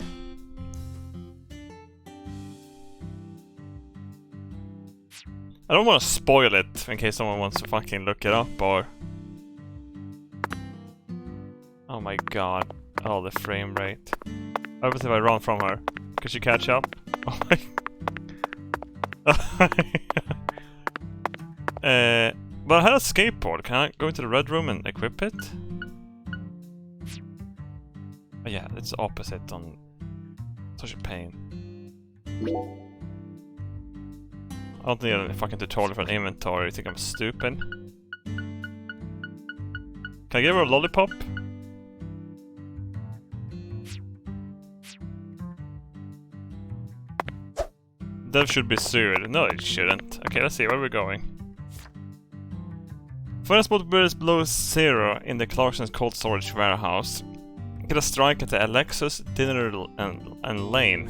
I don't want to spoil it in case someone wants to fucking look it up or... Oh my god. Oh, the frame rate. What happens if I run from her? Could she catch up? Oh my... But I had a skateboard. Can I go into the red room and equip it? Oh, yeah, it's opposite on... Such a pain. I don't need any fucking tutorial for an inventory. You think I'm stupid? Can I give her a lollipop? Dev should be sued. No, it shouldn't. Okay, let's see. Where are we going? First spot is below 0 in the Clarkson's cold storage warehouse. Get a strike at the Alexis, Dinner and Lane.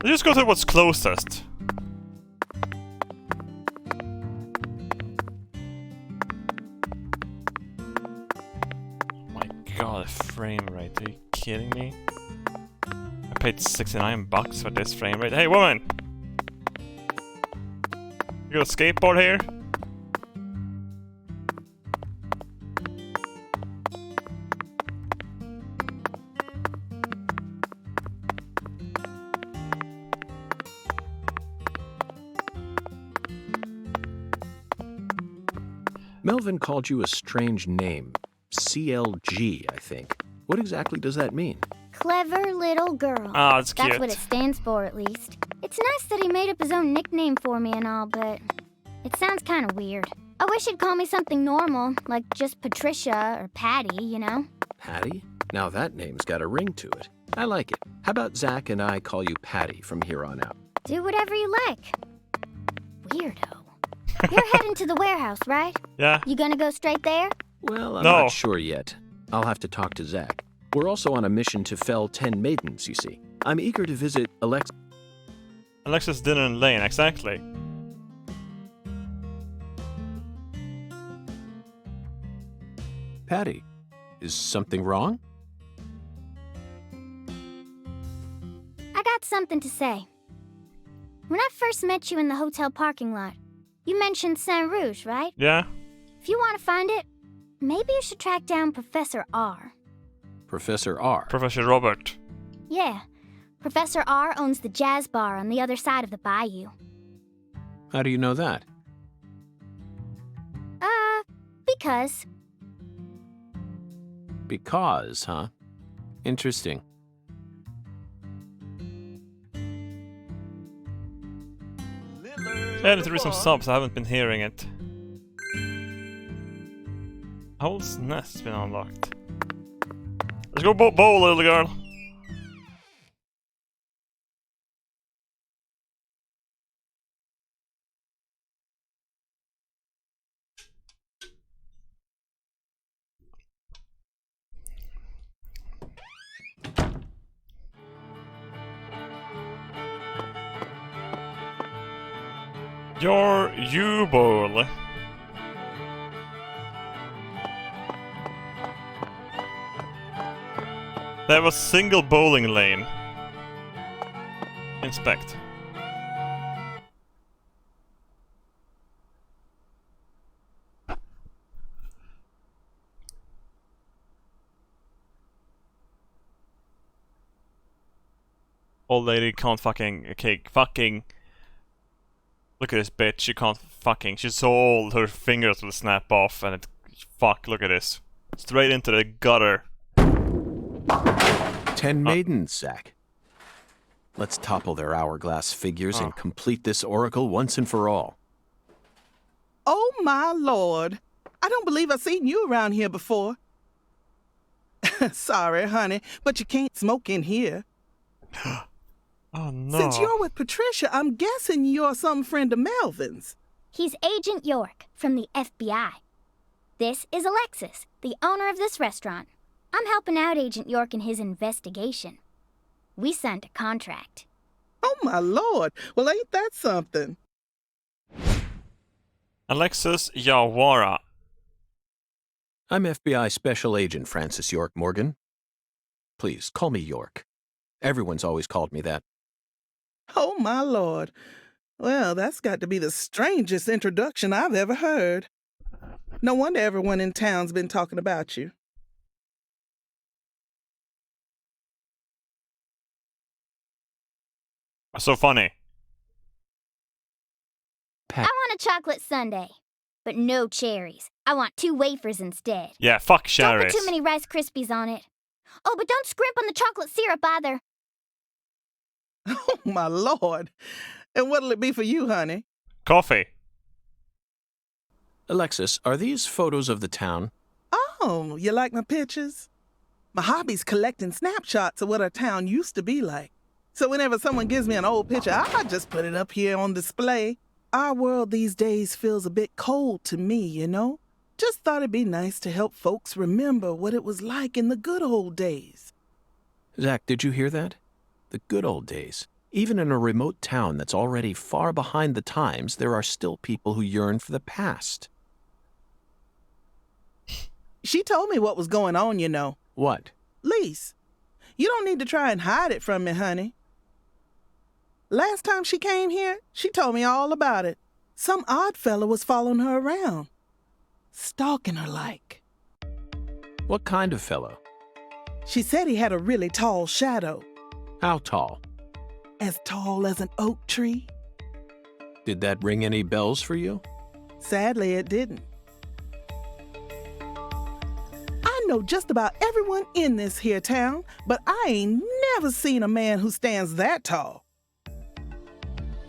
Let's just go to what's closest. My god, the frame rate. Are you kidding me? I paid $69 for this frame rate. Hey, woman! You got a skateboard here? Melvin called you a strange name. CLG, I think. What exactly does that mean? Clever little girl. Ah, that's cute. That's what it stands for, at least. It's nice that he made up his own nickname for me and all, but it sounds kind of weird. I wish he'd call me something normal, like just Patricia or Patty, you know? Patty? Now that name's got a ring to it. I like it. How about Zach and I call you Patty from here on out? Do whatever you like. Weirdo. You're heading to the warehouse, right? Yeah. You gonna go straight there? Well, I'm No. not sure yet. I'll have to talk to Zach. We're also on a mission to fell 10 maidens, you see. I'm eager to visit Alexis, Dinner and Lane, exactly. Patty. Is something wrong? I got something to say. When I first met you in the hotel parking lot, you mentioned Saint Rouge, right? Yeah. If you want to find it, maybe you should track down Professor R. Professor R. Professor Robert. Yeah, Professor R owns the jazz bar on the other side of the bayou. How do you know that? Because. Because, huh? Interesting. Yeah, I need to read some subs. I haven't been hearing it. Owl's Nest has been unlocked. Let's go bowl, little girl. Your U-Bowl. They have a single bowling lane. Inspect. Old lady can't fucking... Okay, fucking... Look at this bitch, she can't fucking... She's so old, her fingers will snap off and it... Fuck, look at this. Straight into the gutter. 10 maidens, Zach. Let's topple their hourglass figures and complete this oracle once and for all. Oh, my lord. I don't believe I've seen you around here before. Sorry, honey, but you can't smoke in here. Oh, no. Since you're with Patricia, I'm guessing you're some friend of Melvin's. He's Agent York from the FBI. This is Alexis, the owner of this restaurant. I'm helping out Agent York in his investigation. We signed a contract. Oh, my lord. Well, ain't that something? Alexis Yawara. I'm FBI Special Agent Francis York Morgan. Please, call me York. Everyone's always called me that. Oh, my lord. Well, that's got to be the strangest introduction I've ever heard. No wonder everyone in town's been talking about you. So funny. I want a chocolate sundae, but no cherries. I want 2 wafers instead. Yeah, fuck Don't cherries. put too many Rice Krispies on it. Oh, but don't scrimp on the chocolate syrup either. Oh, my lord. And what'll it be for you, honey? Coffee. Alexis, are these photos of the town? Oh, you like my pictures? My hobby's collecting snapshots of what our town used to be like. So whenever someone gives me an old picture, I just put it up here on display. Our world these days feels a bit cold to me, you know? Just thought it'd be nice to help folks remember what it was like in the good old days. Zach, did you hear that? The good old days. Even in a remote town that's already far behind the times, there are still people who yearn for the past. She told me what was going on, you know. What? Lise, you don't need to try and hide it from me, honey. Last time she came here, she told me all about it. Some odd fella was following her around. Stalking her like. What kind of fellow? She said he had a really tall shadow. How tall? As tall as an oak tree. Did that ring any bells for you? Sadly, it didn't. I know just about everyone in this here town, but I ain't never seen a man who stands that tall.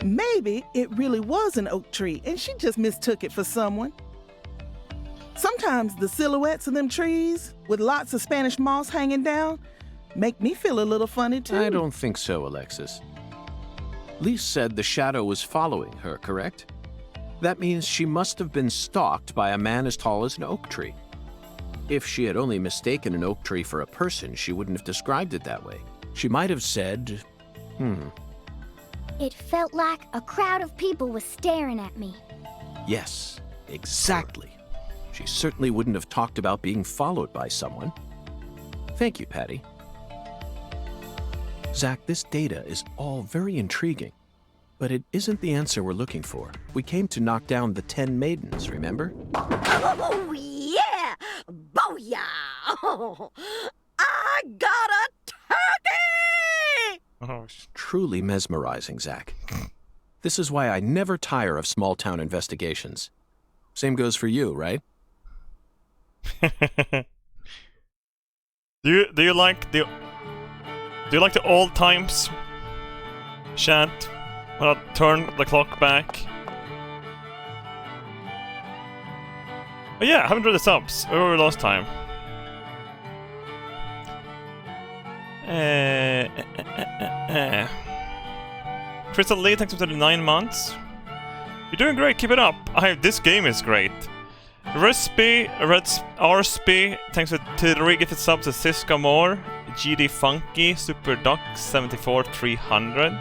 Maybe it really was an oak tree and she just mistook it for someone. Sometimes the silhouettes of them trees, with lots of Spanish moss hanging down, make me feel a little funny too. I don't think so, Alexis. Lise said the shadow was following her, correct? That means she must have been stalked by a man as tall as an oak tree. If she had only mistaken an oak tree for a person, she wouldn't have described it that way. She might have said, It felt like a crowd of people was staring at me. Yes, exactly. She certainly wouldn't have talked about being followed by someone. Thank you, Patty. Zach, this data is all very intriguing, but it isn't the answer we're looking for. We came to knock down the 10 maidens, remember? Oh, yeah! Booyah! Oh, I got a turkey! Oh, Truly mesmerizing, Zach. This is why I never tire of small-town investigations. Same goes for you, right? Do you like the old times chant when I turn the clock back? Oh yeah, 100 subs. Where were we last time? Crystal Lee, thanks for the 9 months. You're doing great, keep it up. This game is great. RSP, thanks for the re-gifted subs to Siska Moore, GD Funky, Super Duck 74 300.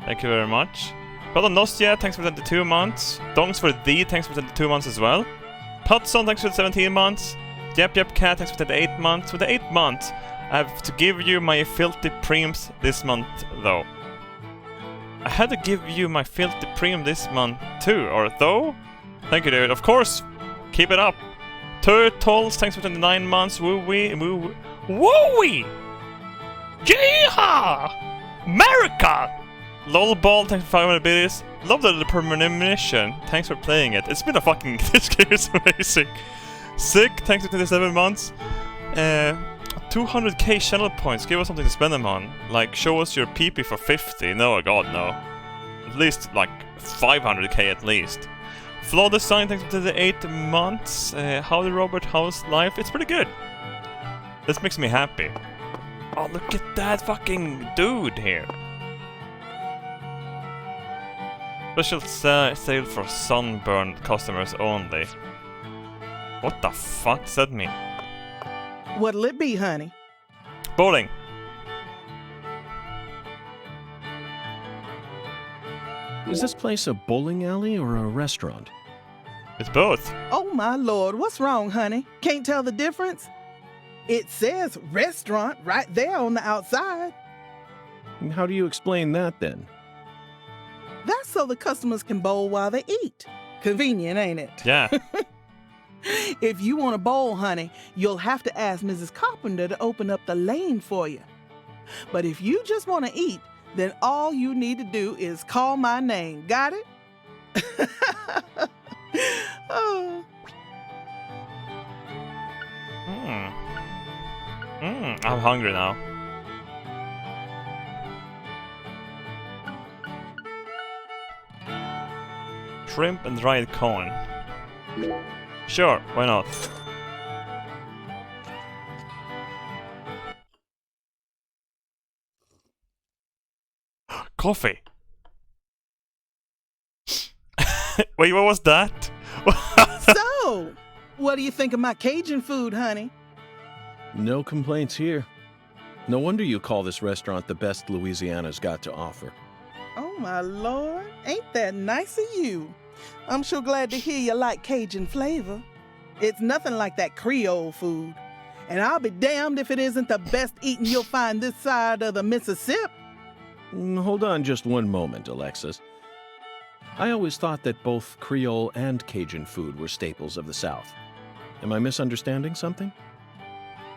Thank you very much. Brother Nostia, thanks for 22 months. Dongs for D, thanks for 22 months as well. Putson, thanks for 17 months. Yep Cat, thanks for 28 months. For the 8 months, I have to give you my filthy preems this month, though. I had to give you my filthy preem this month, too, or though? Thank you, dude. Of course, keep it up. Turtles, thanks for 29 months. Woo-wee. Yeehaw! America! Lolball, thanks for 500 biddies. Love the Premonition. Thanks for playing it. It's been a fucking... This game is amazing. Sick, thanks for 27 months. 200k channel points. Give us something to spend them on. Like, show us your PP for 50. No, god, no. At least, like, 500k at least. Flaw Design, thanks for the 8 months. Howdy Robert, how's life? It's pretty good. This makes me happy. Oh, look at that fucking dude here. Special sale for sunburned customers only. What the fuck does that mean? What'll it be, honey? Bowling. Is this place a bowling alley or a restaurant? It's both. Oh my lord, what's wrong, honey? Can't tell the difference? It says restaurant right there on the outside. And how do you explain that then? That's so the customers can bowl while they eat. Convenient, ain't it? Yeah. If you want to bowl, honey, you'll have to ask Mrs. Carpenter to open up the lane for you. But if you just want to eat, then all you need to do is call my name. Got it? Oh. I'm hungry now. Shrimp and dried corn. Sure, why not? Coffee. Wait, what was that? So, what do you think of my Cajun food, honey? No complaints here. No wonder you call this restaurant the best Louisiana's got to offer. Oh my lord, ain't that nice of you? I'm sure glad to hear you like Cajun flavor. It's nothing like that Creole food. And I'll be damned if it isn't the best eating you'll find this side of the Mississippi. Hold on just one moment, Alexis. I always thought that both Creole and Cajun food were staples of the South. Am I misunderstanding something?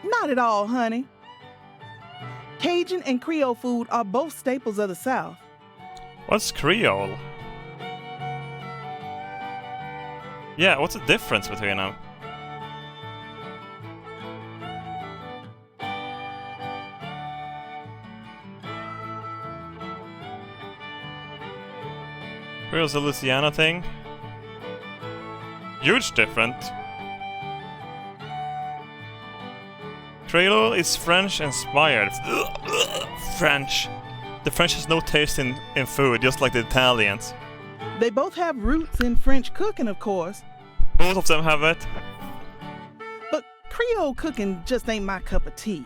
Not at all, honey. Cajun and Creole food are both staples of the South. What's Creole? Yeah, what's the difference between them? Creole's a Louisiana thing? Huge different. Creole is French inspired. French. The French has no taste in food, just like the Italians. They both have roots in French cooking, of course. Both of them have it. But Creole cooking just ain't my cup of tea.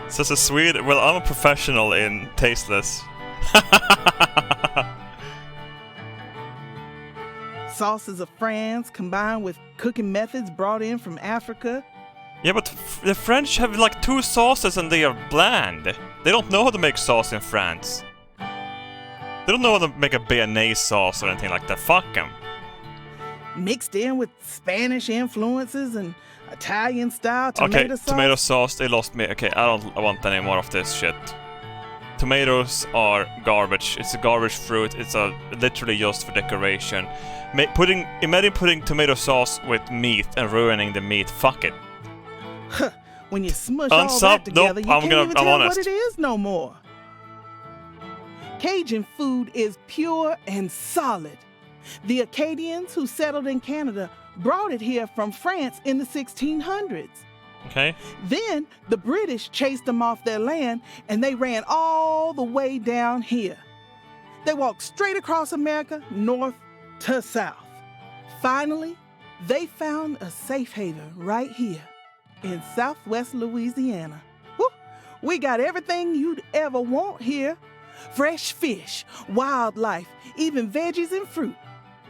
Says a Swede. Well, I'm a professional in tasteless. Sauces of France combined with cooking methods brought in from Africa. Yeah, but the French have like 2 sauces and they are bland. They don't know how to make sauce in France. They don't know how to make a béarnaise sauce or anything like that. Fuck them. Mixed in with Spanish influences and Italian-style tomato sauce. Okay, tomato sauce, they lost me. Okay, I don't want any more of this shit. Tomatoes are garbage. It's a garbage fruit. It's literally just for decoration. Imagine putting tomato sauce with meat and ruining the meat. Fuck it. When you smush all that together, nope, you can't even tell what it is no more. Cajun food is pure and solid. The Acadians who settled in Canada brought it here from France in the 1600s. Okay. Then the British chased them off their land and they ran all the way down here. They walked straight across America, north to south. Finally, they found a safe haven right here in southwest Louisiana. Woo! We got everything you'd ever want here. fresh fish, wildlife, even veggies and fruit.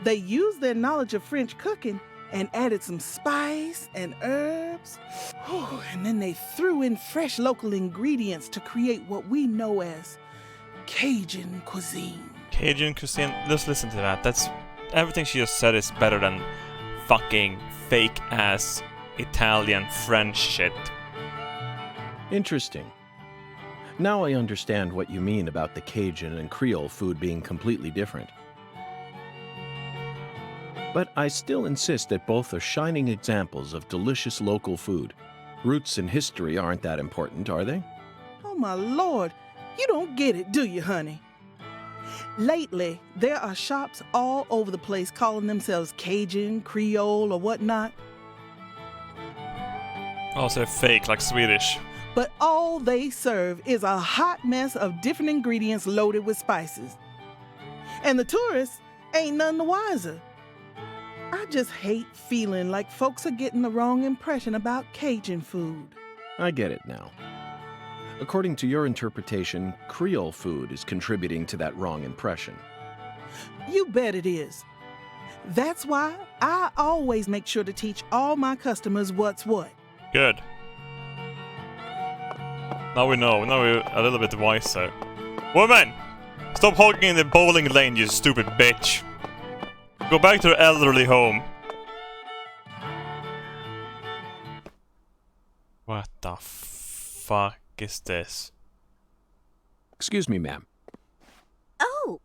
They used their knowledge of French cooking and added some spice and herbs. And then they threw in fresh local ingredients to create what we know as Cajun cuisine. Cajun cuisine? Let's listen to that. That's everything she just said is better than fucking fake ass Italian French shit. Interesting. Now I understand what you mean about the Cajun and Creole food being completely different. But I still insist that both are shining examples of delicious local food. Roots and history aren't that important, are they? Oh my lord, you don't get it, do you, honey? Lately, there are shops all over the place calling themselves Cajun, Creole, or whatnot. Also fake, like Swedish. But all they serve is a hot mess of different ingredients loaded with spices. And the tourists ain't none the wiser. I just hate feeling like folks are getting the wrong impression about Cajun food. I get it now. According to your interpretation, Creole food is contributing to that wrong impression. You bet it is. That's why I always make sure to teach all my customers what's what. Good. Now we know. Now we're a little bit wiser. Woman! Stop hogging in the bowling lane, you stupid bitch! Go back to your elderly home. What the fuck is this? Excuse me, ma'am. Oh,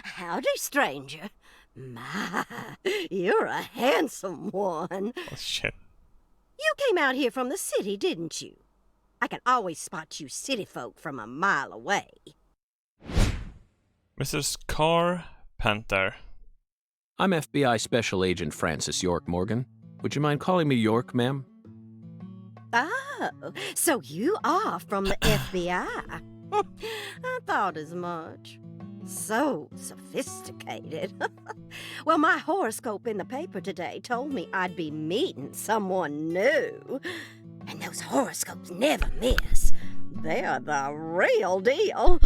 howdy, stranger. My, you're a handsome one. Oh shit. You came out here from the city, didn't you? I can always spot you city folk from a mile away. Mrs. Carpenter. I'm FBI Special Agent Francis York Morgan. Would you mind calling me York, ma'am? Oh, so you are from the FBI. I thought as much. So sophisticated. Well, my horoscope in the paper today told me I'd be meeting someone new. And those horoscopes never miss. They're the real deal.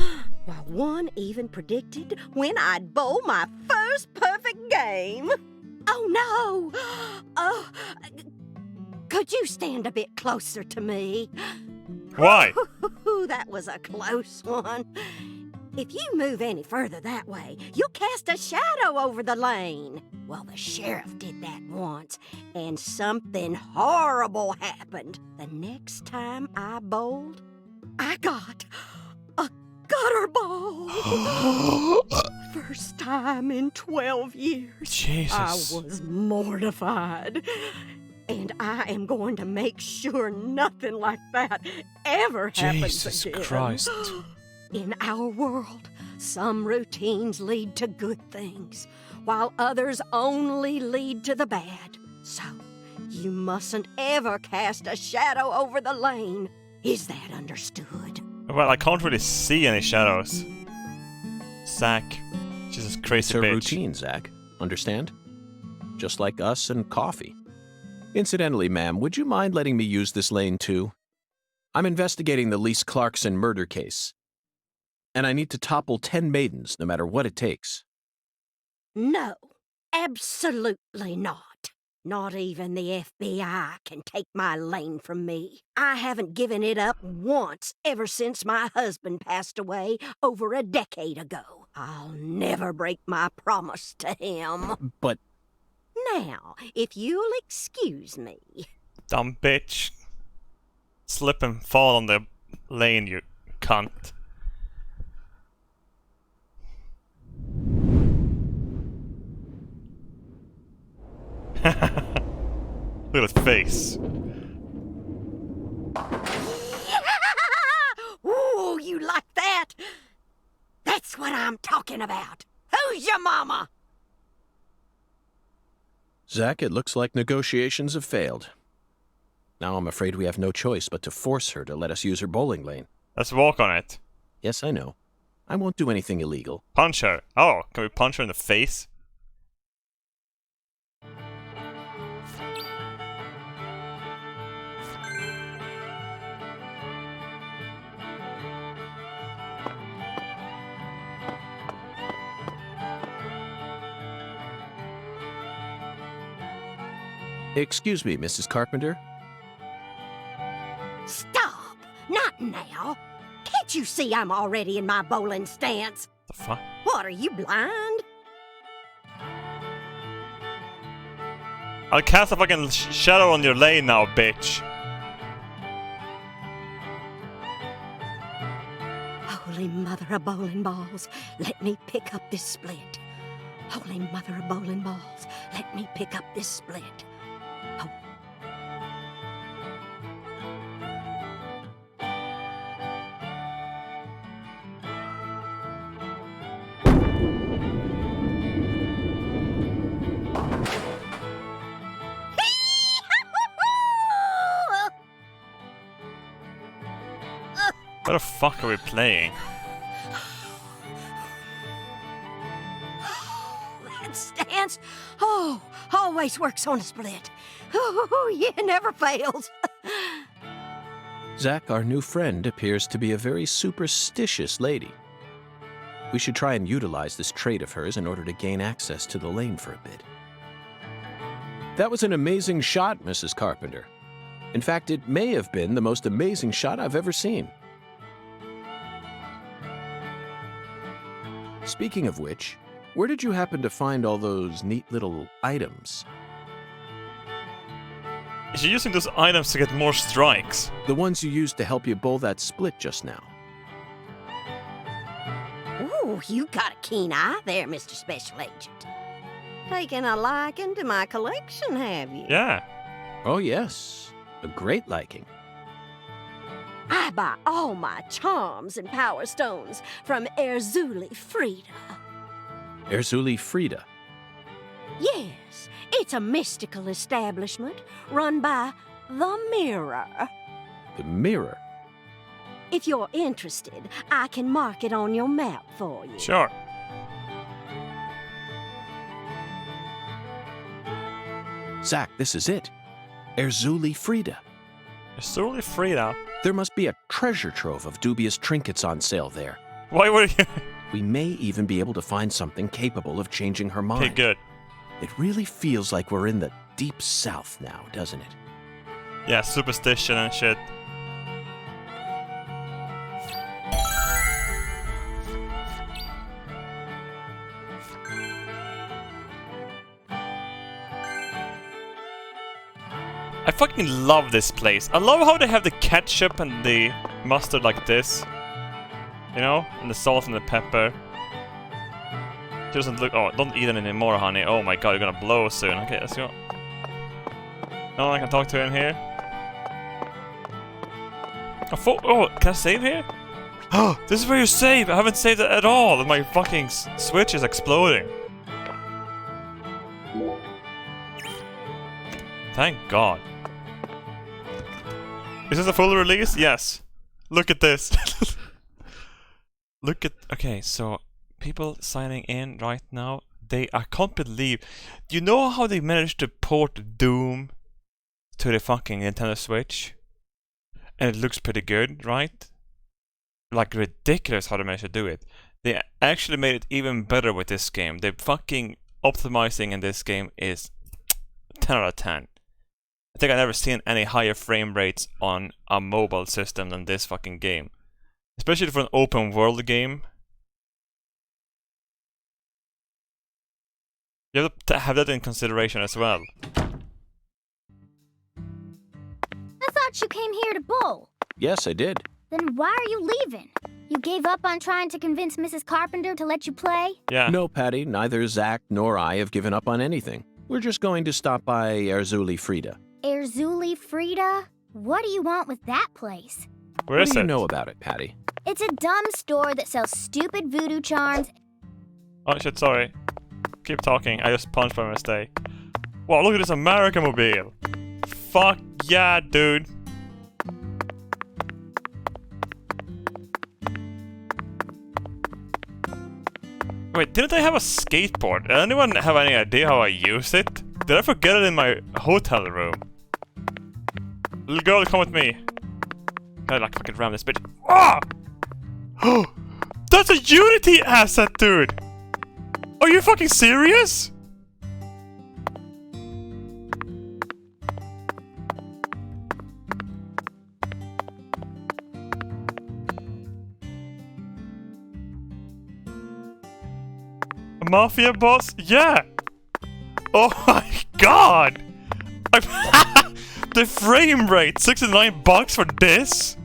Well, one even predicted when I'd bowl my first perfect game. Oh, no! Oh, could you stand a bit closer to me? Why? That was a close one. If you move any further that way, you'll cast a shadow over the lane. Well, the sheriff did that once, and something horrible happened. The next time I bowled, I got a gutter ball. First time in 12 years. Jesus. I was mortified. And I am going to make sure nothing like that ever happens Jesus again. Christ. In our world, some routines lead to good things, while others only lead to the bad. So, you mustn't ever cast a shadow over the lane. Is that understood? Well, I can't really see any shadows. Zach. Jesus, crazy It's a bitch. routine, Zach. Understand? Just like us and coffee. Incidentally, ma'am, would you mind letting me use this lane too? I'm investigating the Lise Clarkson murder case. And I need to topple 10 maidens, no matter what it takes. No, absolutely not. Not even the FBI can take my lane from me. I haven't given it up once ever since my husband passed away over a decade ago. I'll never break my promise to him. But... Now, if you'll excuse me. Dumb bitch. Slip and fall on the lane, you cunt. Look at his face. Ooh, you like that? That's what I'm talking about. Who's your mama? Zach, it looks like negotiations have failed. Now I'm afraid we have no choice but to force her to let us use her bowling lane. Let's walk on it. Yes, I know. I won't do anything illegal. Punch her. Oh, can we punch her in the face? Excuse me, Mrs. Carpenter. Stop! Not now! Can't you see I'm already in my bowling stance? The fuck? What, are you blind? I'll cast a fucking shadow on your lane now, bitch. Holy mother of bowling balls, let me pick up this split. Holy mother of bowling balls, let me pick up this split. Oh. What the fuck are we playing? That stance, oh, always works on a split. Oh, yeah, never fails. Zach, our new friend, appears to be a very superstitious lady. We should try and utilize this trait of hers in order to gain access to the lane for a bit. That was an amazing shot, Mrs. Carpenter. In fact, it may have been the most amazing shot I've ever seen. Speaking of which, where did you happen to find all those neat little items? Is she using those items to get more strikes? The ones you used to help you bowl that split just now. Ooh, you got a keen eye there, Mr. Special Agent. Taking a liking to my collection, have you? Yeah. Oh yes, a great liking. I buy all my charms and power stones from Erzuli Frida. Erzuli Frida. Yes, it's a mystical establishment run by the Mirror. The Mirror? If you're interested, I can mark it on your map for you. Sure. Zach, this is it. Erzuli Frida. Erzuli Frida? There must be a treasure trove of dubious trinkets on sale there. Why would you? We may even be able to find something capable of changing her mind. Okay, good. It really feels like we're in the deep south now, doesn't it? Yeah, superstition and shit. I fucking love this place. I love how they have the ketchup and the mustard like this. You know? And the salt and the pepper. It doesn't look... Oh, don't eat it anymore, honey. Oh my god, you're gonna blow soon. Okay, let's go. No one I can talk to in here? Oh, can I save here? Oh, this is where you save! I haven't saved it at all! My fucking switch is exploding. Thank god. Is this a full release? Yes. Look at this. Look at... Okay, so... People signing in right now, I can't believe... You know how they managed to port Doom to the fucking Nintendo Switch? And it looks pretty good, right? Like ridiculous how they managed to do it. They actually made it even better with this game. The fucking optimizing in this game is 10 out of 10. I think I've never seen any higher frame rates on a mobile system than this fucking game. Especially for an open world game. You have to have that in consideration as well. I thought you came here to bowl. Yes, I did. Then why are you leaving? You gave up on trying to convince Mrs. Carpenter to let you play? Yeah. No, Patty, neither Zach nor I have given up on anything. We're just going to stop by Erzuli Frida. Erzuli Frida? What do you want with that place? Where What is do you it? know about it, Patty? It's a dumb store that sells stupid voodoo charms. Oh shit, sorry. Keep talking, I just punched by mistake. Wow, look at this American mobile! Fuck yeah, dude! Wait, didn't I have a skateboard? Does anyone have any idea how I use it? Did I forget it in my hotel room? Little girl, come with me. I like fucking ram this bitch. Ah! Oh! That's a Unity asset, dude! Are you fucking serious? A mafia boss? Yeah! Oh my god! The frame rate! $69 for this?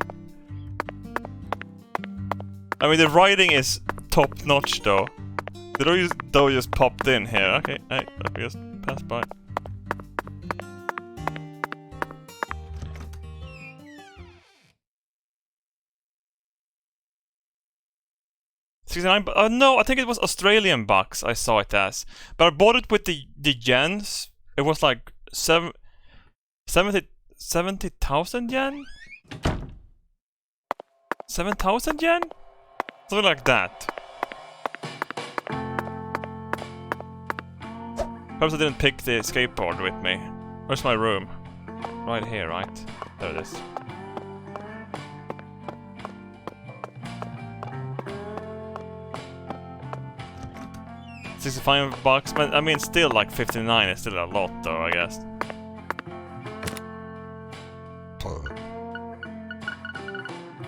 I mean, the writing is top notch though. The door just popped in here. Okay, I just passed by. $69. Oh no, I think it was Australian bucks. I saw it as, but I bought it with the yens. It was like 70,000 yen. 7,000 yen, something like that. Perhaps I didn't pick the skateboard with me. Where's my room? Right here, right? There it is. $65, but I mean, still like 59 is still a lot, though, I guess.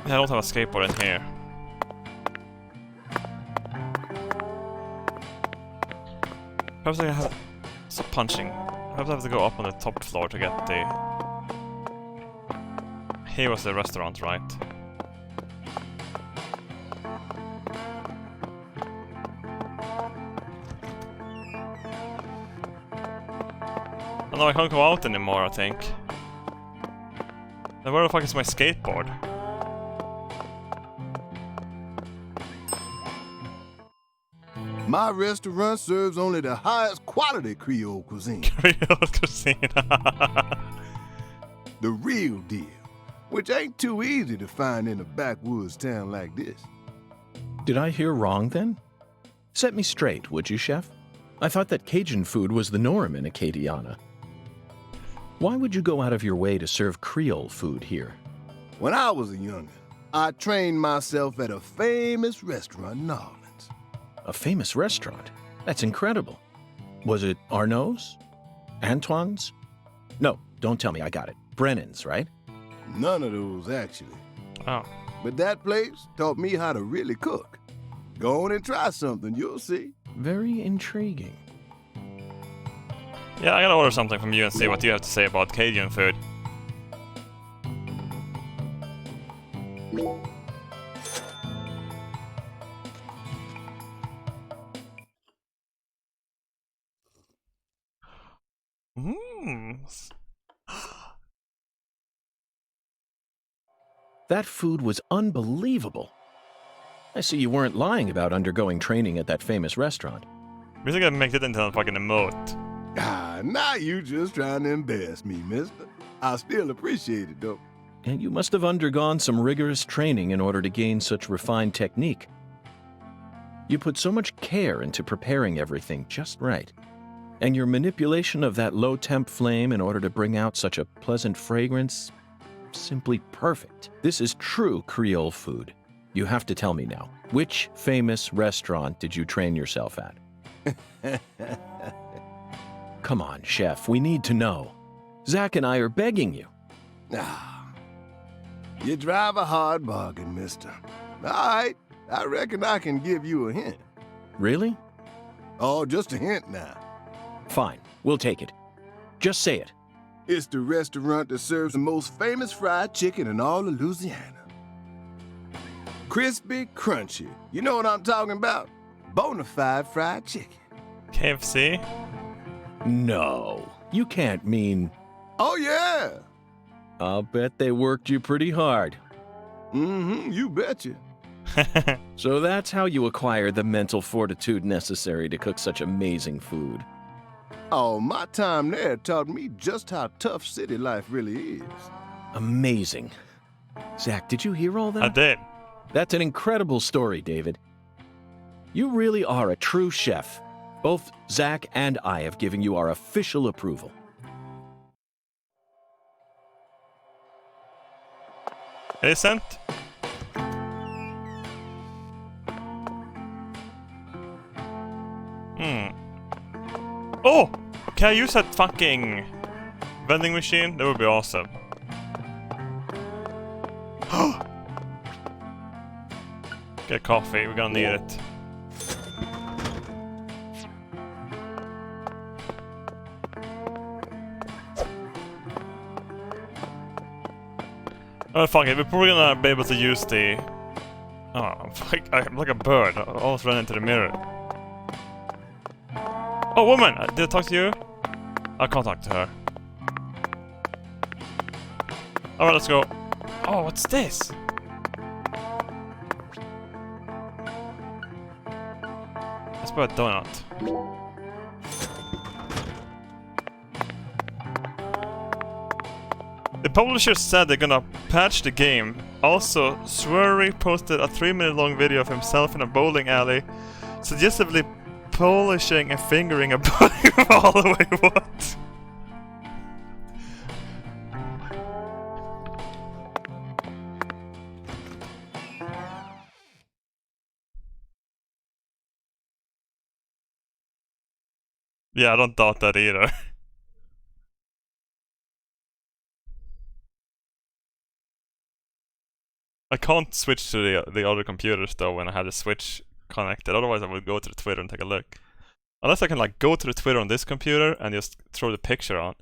Yeah, I don't have a skateboard in here. Perhaps I have... Stop punching. Perhaps I have to go up on the top floor to get the... Here was the restaurant, right? Oh no, I can't go out anymore, I think. Then where the fuck is my skateboard? My restaurant serves only the highest quality Creole cuisine. Creole cuisine. The real deal, which ain't too easy to find in a backwoods town like this. Did I hear wrong then? Set me straight, would you, Chef? I thought that Cajun food was the norm in Acadiana. Why would you go out of your way to serve Creole food here? When I was a youngin', I trained myself at a famous restaurant in New Orleans. A famous restaurant? That's incredible. Was it Arnaud's? Antoine's? No, don't tell me, I got it. Brennan's, right? None of those, actually. Oh. But that place taught me how to really cook. Go on and try something, you'll see. Very intriguing. Yeah, I gotta order something from you and see what you have to say about Cajun food. That food was unbelievable. I see you weren't lying about undergoing training at that famous restaurant. We think I make it into a fucking emote. Ah, now you just trying to embarrass me, mister. I still appreciate it, though. And you must have undergone some rigorous training in order to gain such refined technique. You put so much care into preparing everything just right. And your manipulation of that low-temp flame in order to bring out such a pleasant fragrance, simply perfect. This is true Creole food. You have to tell me now, which famous restaurant did you train yourself at? Come on, Chef, we need to know. Zach and I are begging you. Ah, you drive a hard bargain, mister. All right, I reckon I can give you a hint. Really? Oh, just a hint now. Fine, we'll take it. Just say it. It's the restaurant that serves the most famous fried chicken in all of Louisiana. Crispy, crunchy. You know what I'm talking about? Bonafide fried chicken. KFC? No, you can't mean... Oh, yeah. I'll bet they worked you pretty hard. Mm-hmm, you betcha. So that's how you acquire the mental fortitude necessary to cook such amazing food. Oh, my time there taught me just how tough city life really is. Amazing. Zach, did you hear all that? I did. That's an incredible story, David. You really are a true chef. Both Zach and I have given you our official approval. Isn't? Oh! Can I use that fucking vending machine? That would be awesome. Get coffee, we're gonna need it. Oh fuck it, we're probably gonna be able to use the... Oh, fuck, I'm like a bird. I almost ran into the mirror. Oh, woman! Did I talk to you? I can't talk to her. Alright, let's go. Oh, what's this? Let's buy a donut. The publisher said they're gonna patch the game. Also, Swery posted a 3-minute long video of himself in a bowling alley, suggestively polishing and fingering a bowling ball. Wait, what? Yeah, I don't doubt that either. I can't switch to the other computers though when I have the Switch connected, otherwise I would go to the Twitter and take a look. Unless I can like go to the Twitter on this computer and just throw the picture on.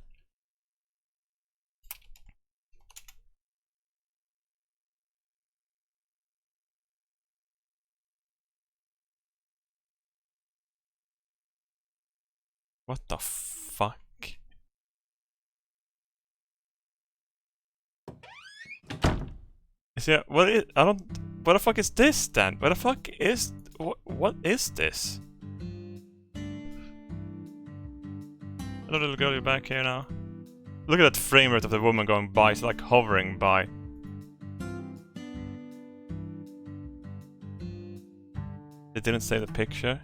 What the fuck? Is it, what is, I don't, what the fuck is this then? What the fuck is, what is this? Hello little girl, you're back here now. Look at that frame rate of the woman going by, it's like hovering by. They didn't say the picture.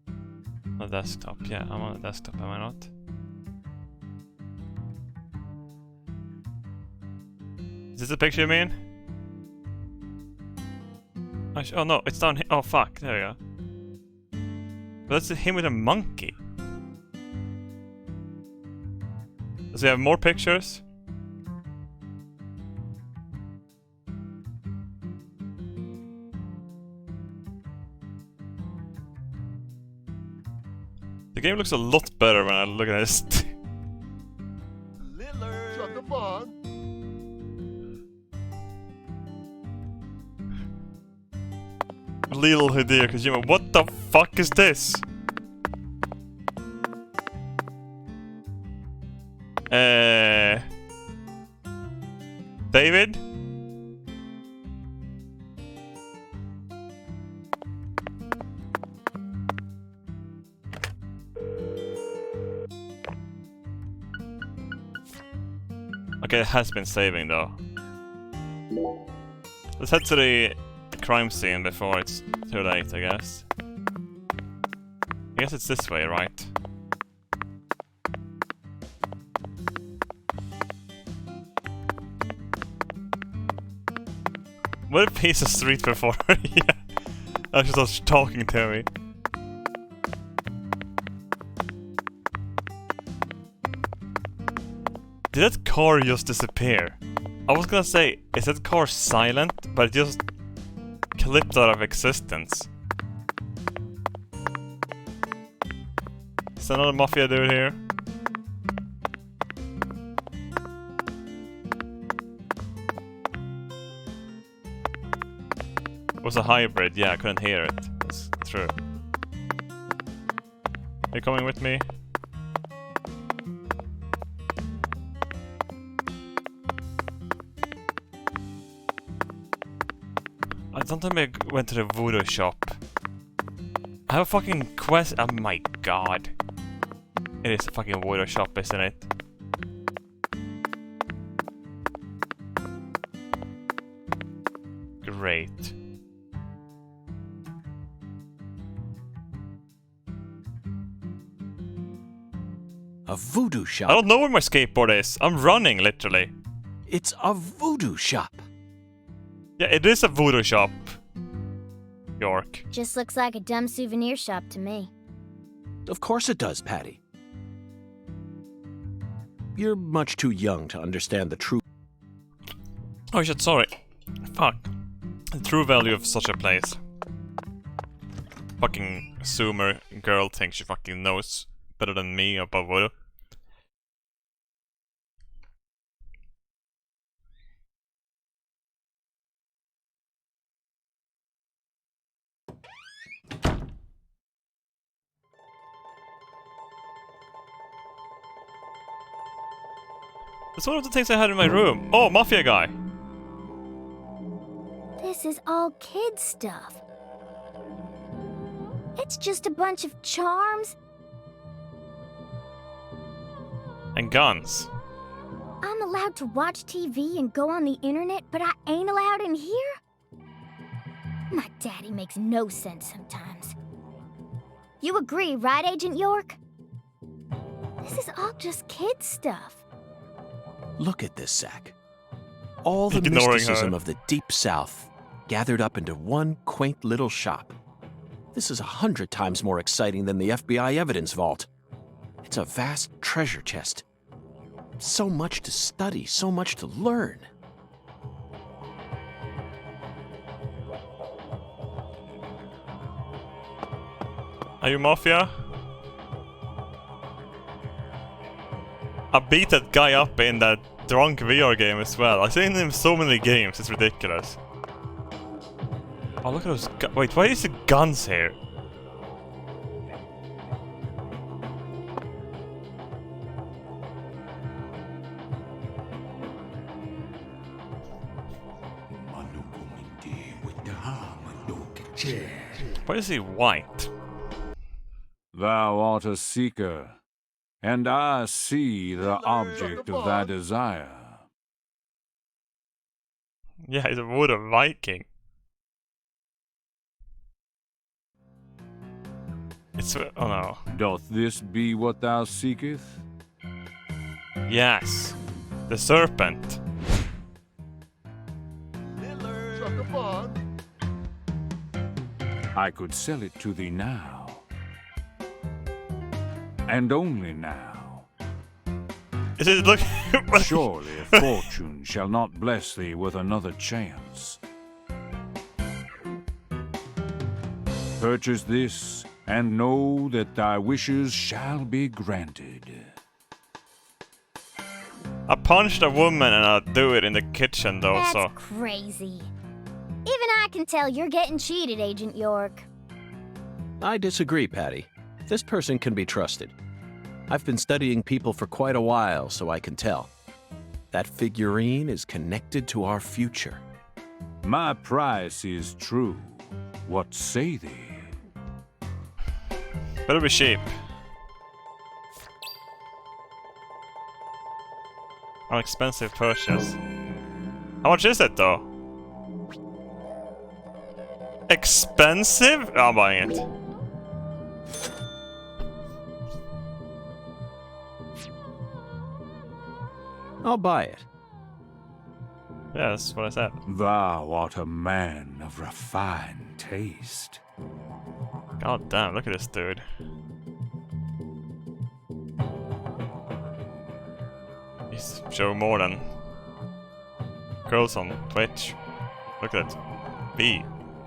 On the desktop, yeah, I'm on the desktop, am I not? Is this the picture you mean? Oh no, it's down here. Oh fuck, there we go. But that's him with a monkey. Does he have more pictures? The game looks a lot better when I look at this. Shut the barn. Little Hideo Kojima, what the fuck is this? David? Okay, it has been saving though. Let's head to the crime scene before it's too late, I guess. I guess it's this way, right? What a piece of street before. Yeah. Actually starts talking to me. Did that car just disappear? I was gonna say, is that car silent? But it just clipped out of existence. Is there another mafia dude here? It was a hybrid, yeah, I couldn't hear it. That's true. Are you coming with me? I don't think I went to the voodoo shop. I have a fucking quest. Oh my god. It is a fucking voodoo shop, isn't it? Great. A voodoo shop? I don't know where my skateboard is. I'm running, literally. It's a voodoo shop. Yeah, it is a voodoo shop. York. Just looks like a dumb souvenir shop to me. Of course it does, Patty. You're much too young to understand the true... Oh shit, sorry. Fuck. The true value of such a place. Fucking zoomer girl thinks she fucking knows better than me about voodoo. That's one of the things I had in my room. Oh, mafia guy. This is all kid stuff. It's just a bunch of charms. And guns. I'm allowed to watch TV and go on the internet, but I ain't allowed in here? My daddy makes no sense sometimes. You agree, right, Agent York? This is all just kid stuff. Look at this, Zach. All the Ignoring mysticism her. of the Deep South gathered up into one quaint little shop. This is 100 times more exciting than the FBI evidence vault. It's a vast treasure chest. So much to study, so much to learn. Are you mafia? I beat that guy up in that drunk VR game as well. I've seen him in so many games, it's ridiculous. Oh, look at those wait, why is the guns here? Why is he white? Thou art a seeker, and I see the object of thy desire. Yeah, he's a wooden Viking. It's oh no. Doth this be what thou seekest? Yes. The serpent. I could sell it to thee now. And only now. Is it look Surely fortune shall not bless thee with another chance. Purchase this, and know that thy wishes shall be granted. I punched a woman and I'll do it in the kitchen though, That's so crazy. Even I can tell you're getting cheated, Agent York. I disagree, Patty. This person can be trusted. I've been studying people for quite a while, so I can tell. That figurine is connected to our future. My price is true. What say thee? better be cheap. An expensive purchase. How much is it though? Expensive? Oh, I'm buying it. I'll buy it. Yeah, that's what I said. Thou art a man of refined taste. God damn, look at this dude. He's showing more than girls on Twitch. Look at it. B.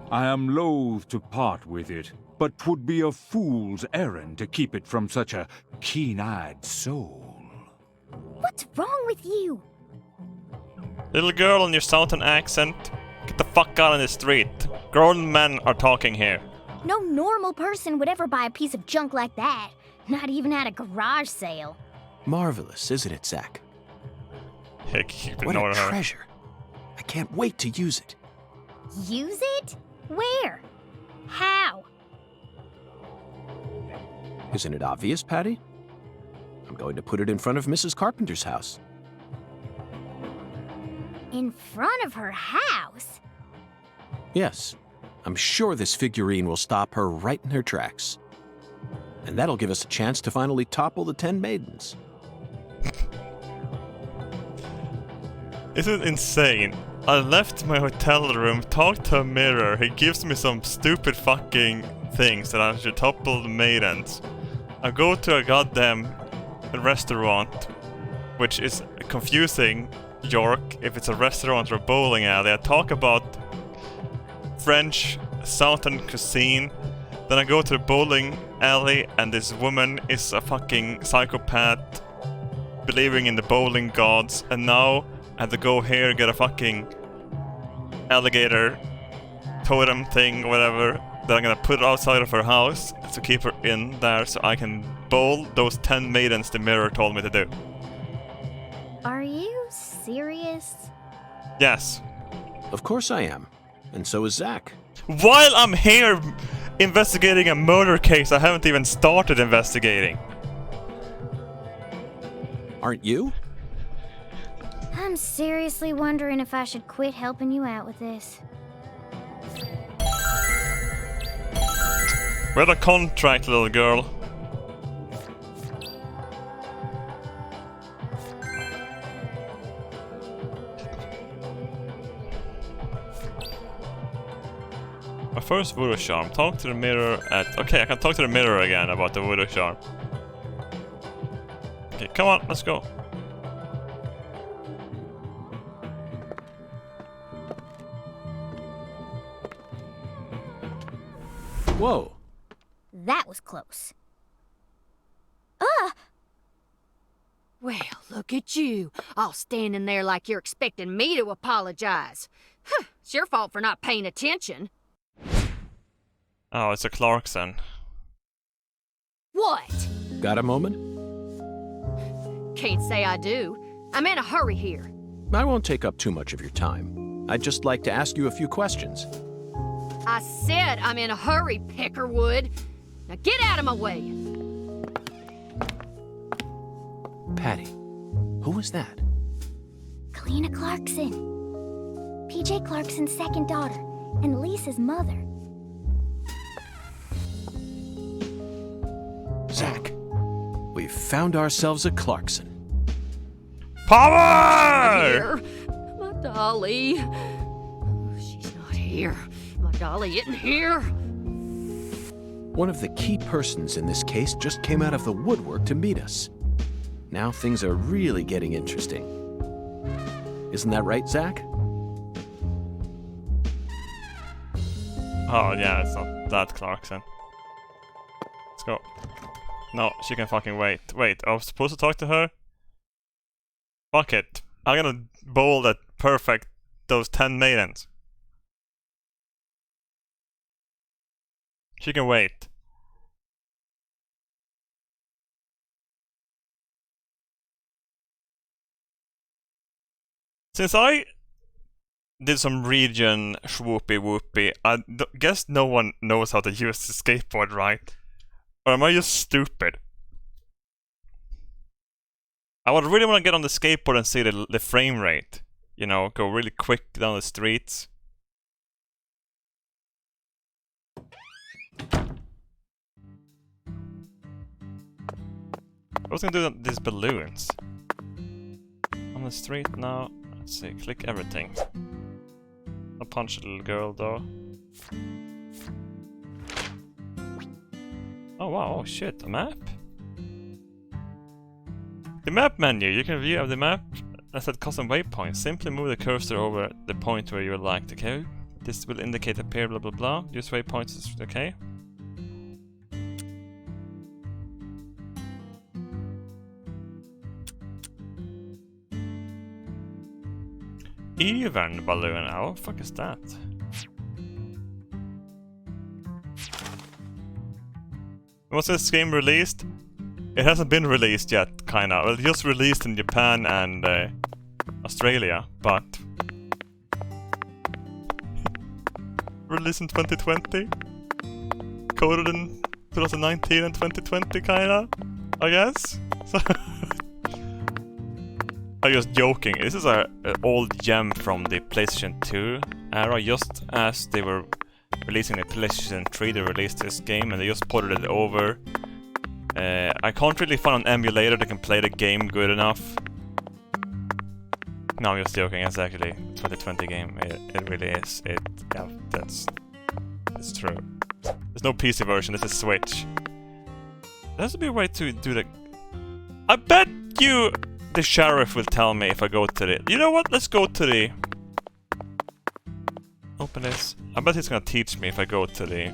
I am loath to part with it, but 'twould be a fool's errand to keep it from such a keen-eyed soul. What's wrong with you? Little girl in your southern accent, get the fuck out of the street. Grown men are talking here. No normal person would ever buy a piece of junk like that. Not even at a garage sale. Marvelous, isn't it, Zach? Yeah, keep What ignoring a her. treasure. I can't wait to use it. Use it? Where? How? Isn't it obvious, Patty? I'm going to put it in front of Mrs. Carpenter's house. In front of her house? Yes, I'm sure this figurine will stop her right in her tracks. And that'll give us a chance to finally topple the 10 maidens. Isn't it insane? I left my hotel room, talked to a mirror, he gives me some stupid fucking things that I should topple the maidens. I go to a goddamn restaurant, which is confusing, York, if it's a restaurant or a bowling alley. I talk about French southern cuisine, then I go to the bowling alley and this woman is a fucking psychopath believing in the bowling gods, and now I have to go here and get a fucking alligator totem thing or whatever that I'm gonna put outside of her house to keep her in there so I can bowl those 10 maidens the mirror told me to do. Are you serious? Yes. Of course I am. And so is Zach. While I'm here investigating a murder case I haven't even started investigating. Aren't you? I'm seriously wondering if I should quit helping you out with this. Read a contract, little girl. My first voodoo charm. Talk to the mirror at... Okay, I can talk to the mirror again about the voodoo charm. Okay, come on, let's go. Whoa. That was close. Well, look at you, all standing there like you're expecting me to apologize. Huh, it's your fault for not paying attention. Oh, it's a Clarkson. What? Got a moment? Can't say I do. I'm in a hurry here. I won't take up too much of your time. I'd just like to ask you a few questions. I said I'm in a hurry, Peckerwood. Now get out of my way. Patty, who was that? Kalina Clarkson. PJ Clarkson's second daughter, and Lisa's mother. Zach, we've found ourselves a Clarkson. Power! Here. My dolly. Oh, she's not here. My dolly isn't here. One of the key persons in this case just came out of the woodwork to meet us. Now things are really getting interesting. Isn't that right, Zach? Oh yeah, it's not that Clarkson. Let's go. No, she can fucking wait. Wait, I was supposed to talk to her? Fuck it. I'm gonna bowl that perfect those 10 maidens. She can wait. Since I did some region swoopy whoopy, I guess no one knows how to use the skateboard, right? Or am I just stupid? I would really want to get on the skateboard and see the frame rate. You know, go really quick down the streets. I was gonna do these balloons. On the street now. Let's see, click everything. I'll punch a little girl though. Oh wow, oh shit, a map? The map menu, you can view the map as a custom waypoint. Simply move the cursor over the point where you would like to go. This will indicate a pair, blah blah blah. Use waypoints is okay. Even balloon, oh, what the fuck is that? Was this game released? It hasn't been released yet, kinda. Well, just released in Japan and Australia, but released in 2020, coded in 2019 and 2020, kinda, I guess. So I'm just joking. This is an old gem from the PlayStation 2 era. Just as they were releasing the PlayStation 3, they released this game and they just ported it over. I can't really find an emulator that can play the game good enough. No, I'm just joking. It's actually a 2020 game. It really is. Yeah, that's true. There's no PC version. This is Switch. There has to be a way to do the. I bet you the sheriff will tell me if I go to the. You know what? Let's go to the. Open this. I bet he's gonna teach me if I go to the.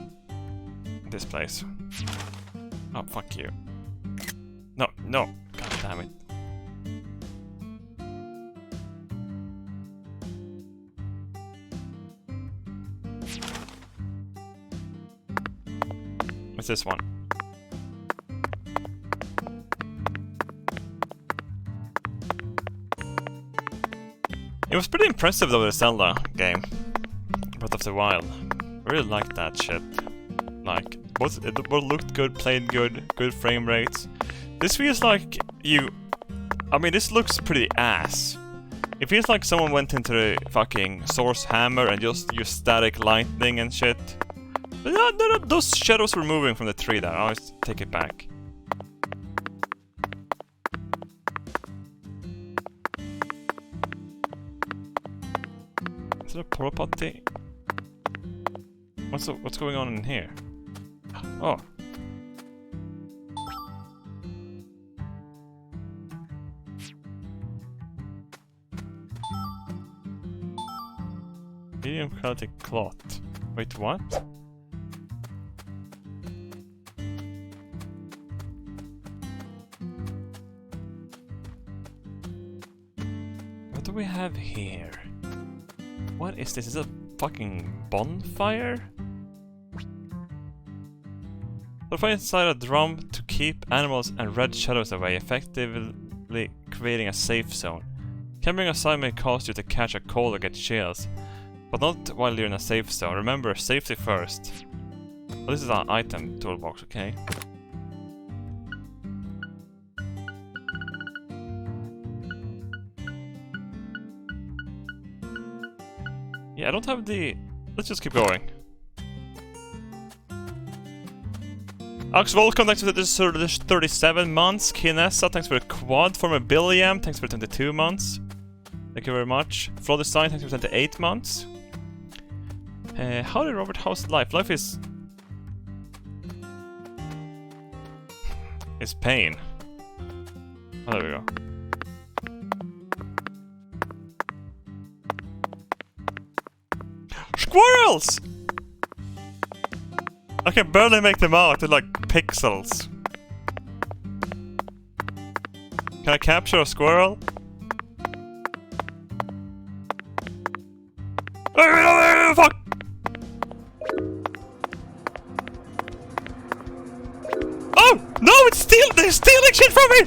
This place. Oh, fuck you. No, no. God damn it. What's this one? It was pretty impressive though, the Zelda game. Breath of the Wild. I really liked that shit. Like, it both looked good, played good, good frame rates. This feels like I mean, this looks pretty ass. It feels like someone went into the fucking Source Hammer and just used static lightning and shit. But no, those shadows were moving from the tree there. I always take it back. Is it a porta potty? What's going on in here? Oh. Medium quality cloth. Wait, what? What do we have here? What is this? Is it a fucking bonfire? The fire inside a drum to keep animals and red shadows away, effectively creating a safe zone. Camping outside may cause you to catch a cold or get chills, but not while you're in a safe zone. Remember, safety first. Oh, this is an item toolbox, okay. Yeah, I don't have the... Let's just keep going. Alex Volcom, thanks for this 37 months. Kinessa, thanks for the quad. Former Billiam, thanks for 22 months. Thank you very much. Flow Design, thanks for 28 months. How did Robert House life? Life is pain. Oh, there we go. Squirrels! I can barely make them out. They're like pixels. Can I capture a squirrel? Fuck! Oh! No! They're stealing shit from me!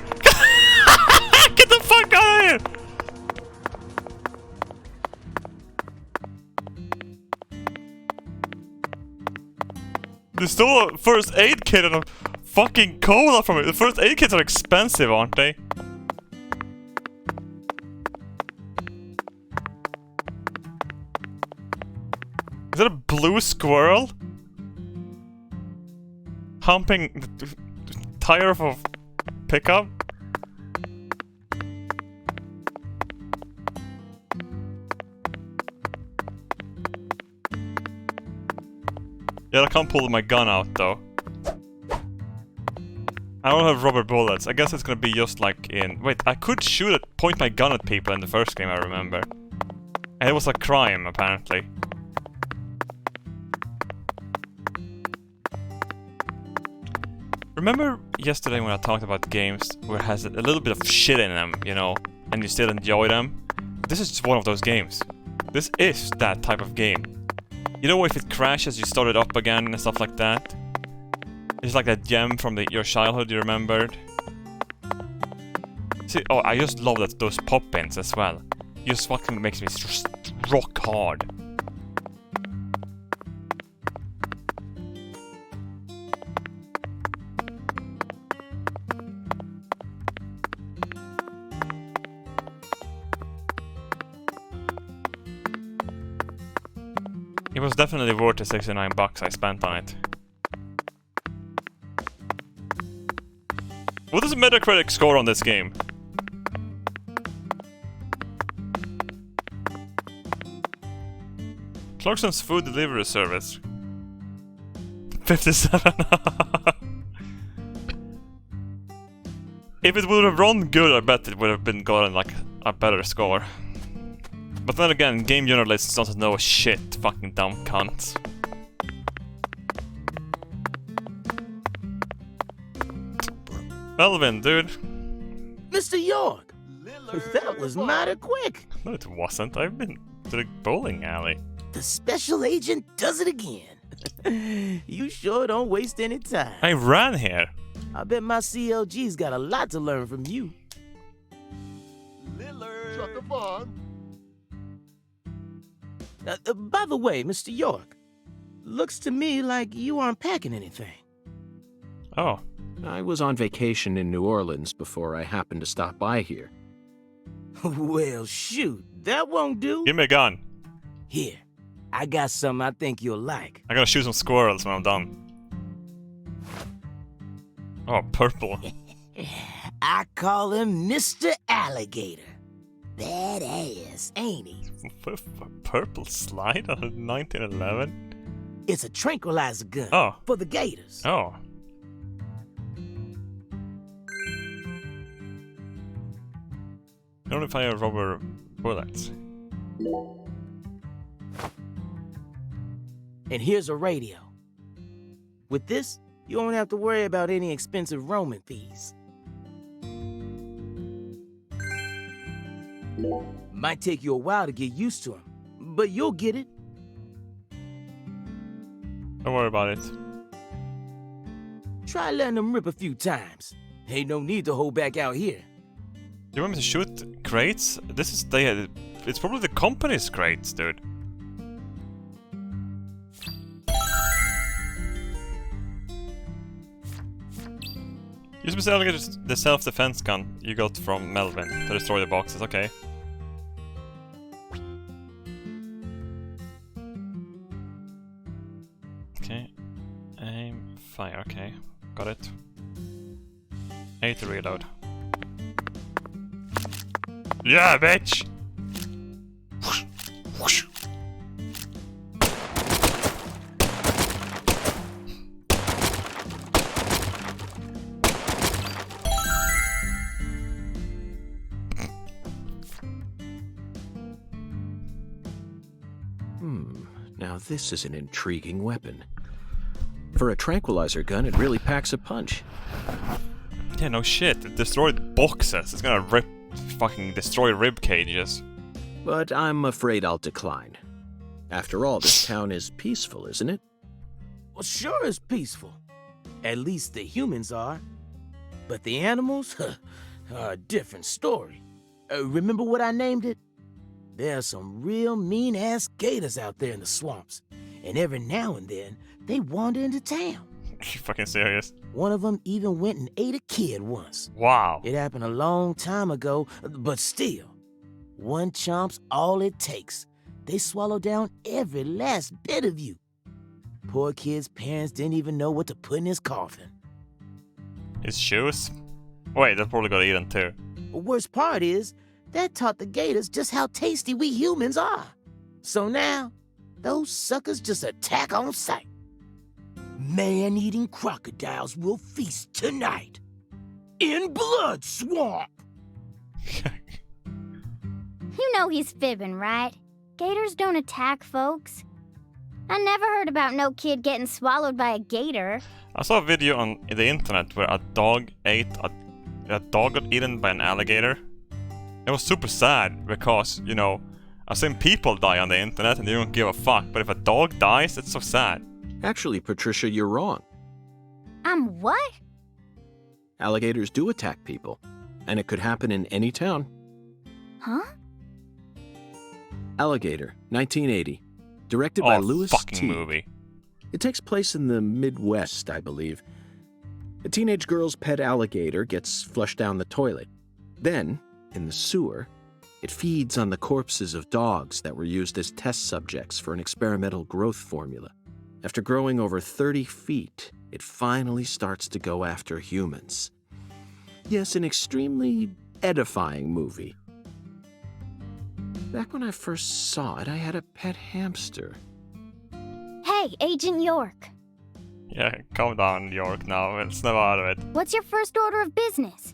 Get the fuck out of here! They stole a first aid kit and a fucking cola from it. The first aid kits are expensive, aren't they? Is that a blue squirrel? Humping the tire of a pickup? Yeah, I can't pull my gun out though. I don't have rubber bullets. I guess it's gonna be just like in... Wait, I could point my gun at people in the first game, I remember. And it was a crime, apparently. Remember yesterday when I talked about games where it has a little bit of shit in them, you know, and you still enjoy them? This is just one of those games. This is that type of game. You know, if it crashes, you start it up again and stuff like that. It's like that gem from your childhood you remembered. See, oh, I just love those pop-ins as well. It just fucking makes me just rock hard. It was definitely worth the 69 bucks I spent on it. What is the Metacritic score on this game? Clarkson's food delivery service. 57. If it would have run good, I bet it would have been gotten like a better score. But then again, game journalists don't know shit, fucking dumb cunts. Melvin, dude. Mr. York, that was mighty quick. No, it wasn't. I've been to the bowling alley. The special agent does it again. You sure don't waste any time. I ran here. I bet my CLG's got a lot to learn from you. Trucker Vaughn. By the way, Mr. York, looks to me like you aren't packing anything. Oh. I was on vacation in New Orleans before I happened to stop by here. Well, shoot, that won't do. Give me a gun. Here, I got something I think you'll like. I gotta shoot some squirrels when I'm done. Oh, purple. I call him Mr. Alligator. Badass, ain't he? Purple slide on 1911? It's a tranquilizer gun. Oh. For the gators. Oh. Only fire rubber bullets. And here's a radio. With this, you won't have to worry about any expensive roaming fees. Might take you a while to get used to them, but you'll get it. Don't worry about it. Try letting them rip a few times. Ain't no need to hold back out here. You want me to shoot crates? This is it's probably the company's crates, dude. Use Mr. Alligator's the self-defense gun you got from Melvin to destroy the boxes, okay. Okay. Aim, fire, okay. Got it. A to reload. Yeah, bitch! Now this is an intriguing weapon. For a tranquilizer gun, it really packs a punch. Yeah, no shit. It destroyed boxes. It's gonna fucking destroy rib cages. But I'm afraid I'll decline. After all, this town is peaceful, isn't it? Well, sure it's peaceful. At least the humans are. But the animals are a different story. Remember what I named it? There are some real mean-ass gators out there in the swamps. And every now and then, they wander into town. You fucking serious? One of them even went and ate a kid once. Wow. It happened a long time ago, but still. One chomp's all it takes. They swallow down every last bit of you. Poor kid's parents didn't even know what to put in his coffin. His shoes? Wait, that probably got eaten too. The worst part is, that taught the gators just how tasty we humans are. So now, those suckers just attack on sight. Man-eating crocodiles will feast tonight. In Blood Swamp! You know he's fibbing, right? Gators don't attack folks. I never heard about no kid getting swallowed by a gator. I saw a video on the internet where a dog got eaten by an alligator. It was super sad because, you know, I've seen people die on the internet and they don't give a fuck, but if a dog dies, it's so sad. Actually, Patricia, you're wrong. I'm what? Alligators do attack people, and it could happen in any town. Huh? Alligator, 1980. Directed by Louis fucking T. movie. It takes place in the Midwest, I believe. A teenage girl's pet alligator gets flushed down the toilet. Then, in the sewer, it feeds on the corpses of dogs that were used as test subjects for an experimental growth formula. After growing over 30 feet, it finally starts to go after humans. Yes, an extremely edifying movie. Back when I first saw it, I had a pet hamster. Hey, Agent York. Yeah, calm down, York, now. Let's snap out of it. What's your first order of business?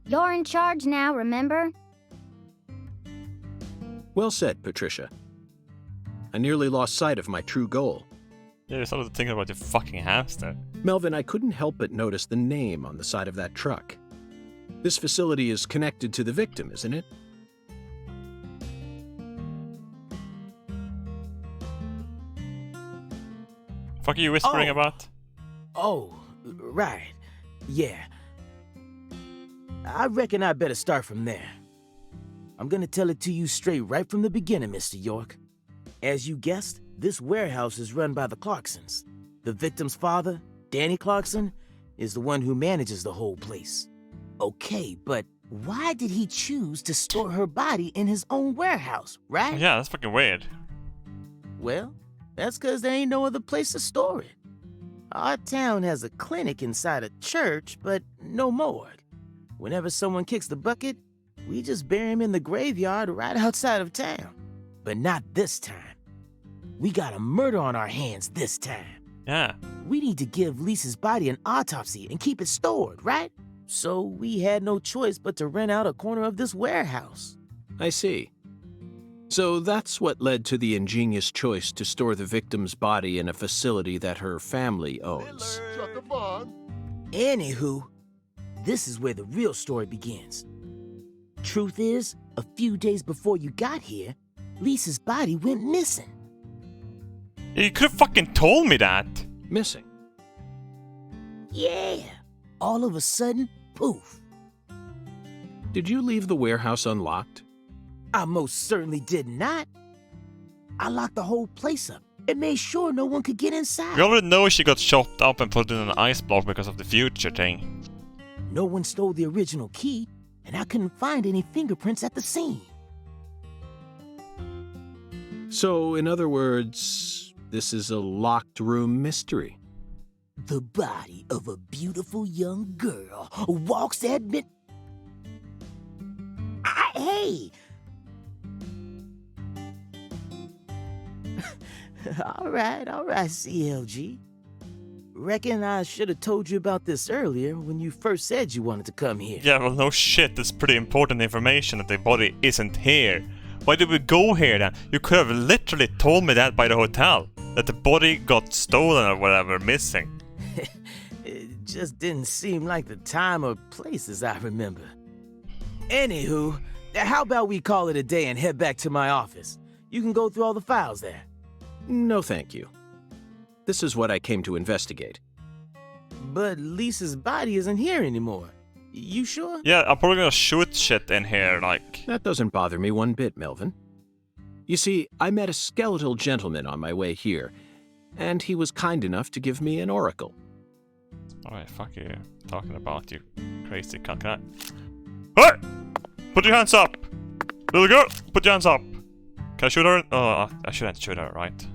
You're in charge now, remember? Well said, Patricia. I nearly lost sight of my true goal. Yeah, you started thinking about your fucking hamster. Melvin, I couldn't help but notice the name on the side of that truck. This facility is connected to the victim, isn't it? Fuck are you whispering about? Oh, right. Yeah. I reckon I better start from there. I'm gonna tell it to you straight right from the beginning, Mr. York. As you guessed, this warehouse is run by the Clarksons. The victim's father, Danny Clarkson, is the one who manages the whole place. Okay, but why did he choose to store her body in his own warehouse, right? Yeah, that's fucking weird. Well, that's because there ain't no other place to store it. Our town has a clinic inside a church, but no morgue. Whenever someone kicks the bucket, we just bury him in the graveyard right outside of town. But not this time. We got a murder on our hands this time. Yeah. We need to give Lisa's body an autopsy and keep it stored, right? So we had no choice but to rent out a corner of this warehouse. I see. So that's what led to the ingenious choice to store the victim's body in a facility that her family owns. Anywho, this is where the real story begins. Truth is, a few days before you got here, Lisa's body went missing. You could have fucking told me that. Missing? Yeah. All of a sudden, poof. Did you leave the warehouse unlocked? I most certainly did not. I locked the whole place up and made sure no one could get inside. We already know she got chopped up and put in an ice block because of the future thing. No one stole the original key, and I couldn't find any fingerprints at the scene. So, in other words, this is a locked room mystery. The body of a beautiful young girl walks at mid... Hey! All right, CLG. Reckon I should have told you about this earlier when you first said you wanted to come here. Yeah, well, no shit. That's pretty important information that the body isn't here. Why did we go here then? You could have literally told me that by the hotel. That the body got stolen or whatever, missing. It just didn't seem like the time or place as I remember. Anywho, how about we call it a day and head back to my office? You can go through all the files there. No, thank you. This is what I came to investigate. But Lisa's body isn't here anymore. You sure? Yeah, I'm probably gonna shoot shit in here, like... That doesn't bother me one bit, Melvin. You see, I met a skeletal gentleman on my way here, and he was kind enough to give me an oracle. Alright, fuck you. Talking about you crazy cunt. Can I... Hey! Put your hands up! Little girl, put your hands up! Can I shoot her? Oh, I shouldn't shoot her, right?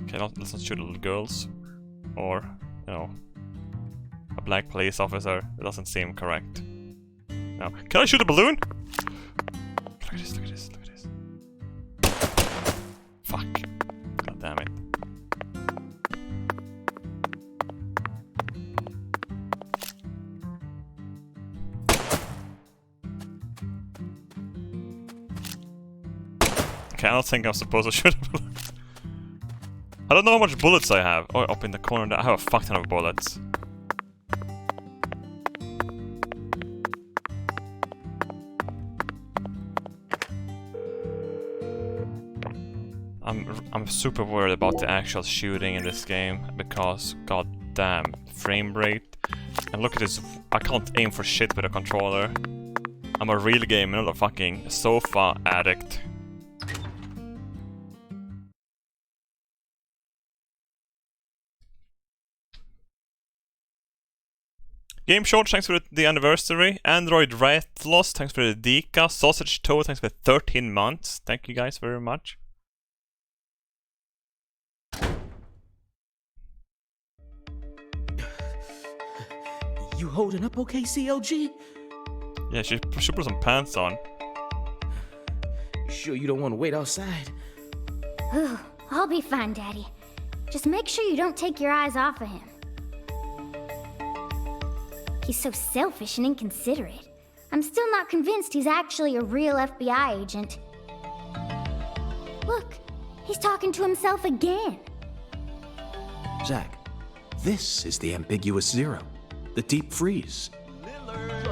Okay, let's not shoot little girls. Or, you know, a black police officer. It doesn't seem correct. No. Can I shoot a balloon? Look at this, look at this, look at this. Fuck. God damn it. Okay, I don't think I'm supposed to shoot a balloon. I don't know how much bullets I have. Oh, up in the corner there. I have a fuck ton of bullets. I'm super worried about the actual shooting in this game because goddamn frame rate. And look at this, I can't aim for shit with a controller. I'm a real gamer, not a fucking sofa addict. Game Short, thanks for the anniversary. Android Ratlos, thanks for the Dika. Sausage Toe, thanks for 13 months. Thank you guys very much. You holding up okay, CLG? Yeah, she should put some pants on. You sure you don't want to wait outside? Ooh, I'll be fine, Daddy. Just make sure you don't take your eyes off of him. He's so selfish and inconsiderate. I'm still not convinced he's actually a real FBI agent. Look, he's talking to himself again. Zach, this is the ambiguous zero, the deep freeze.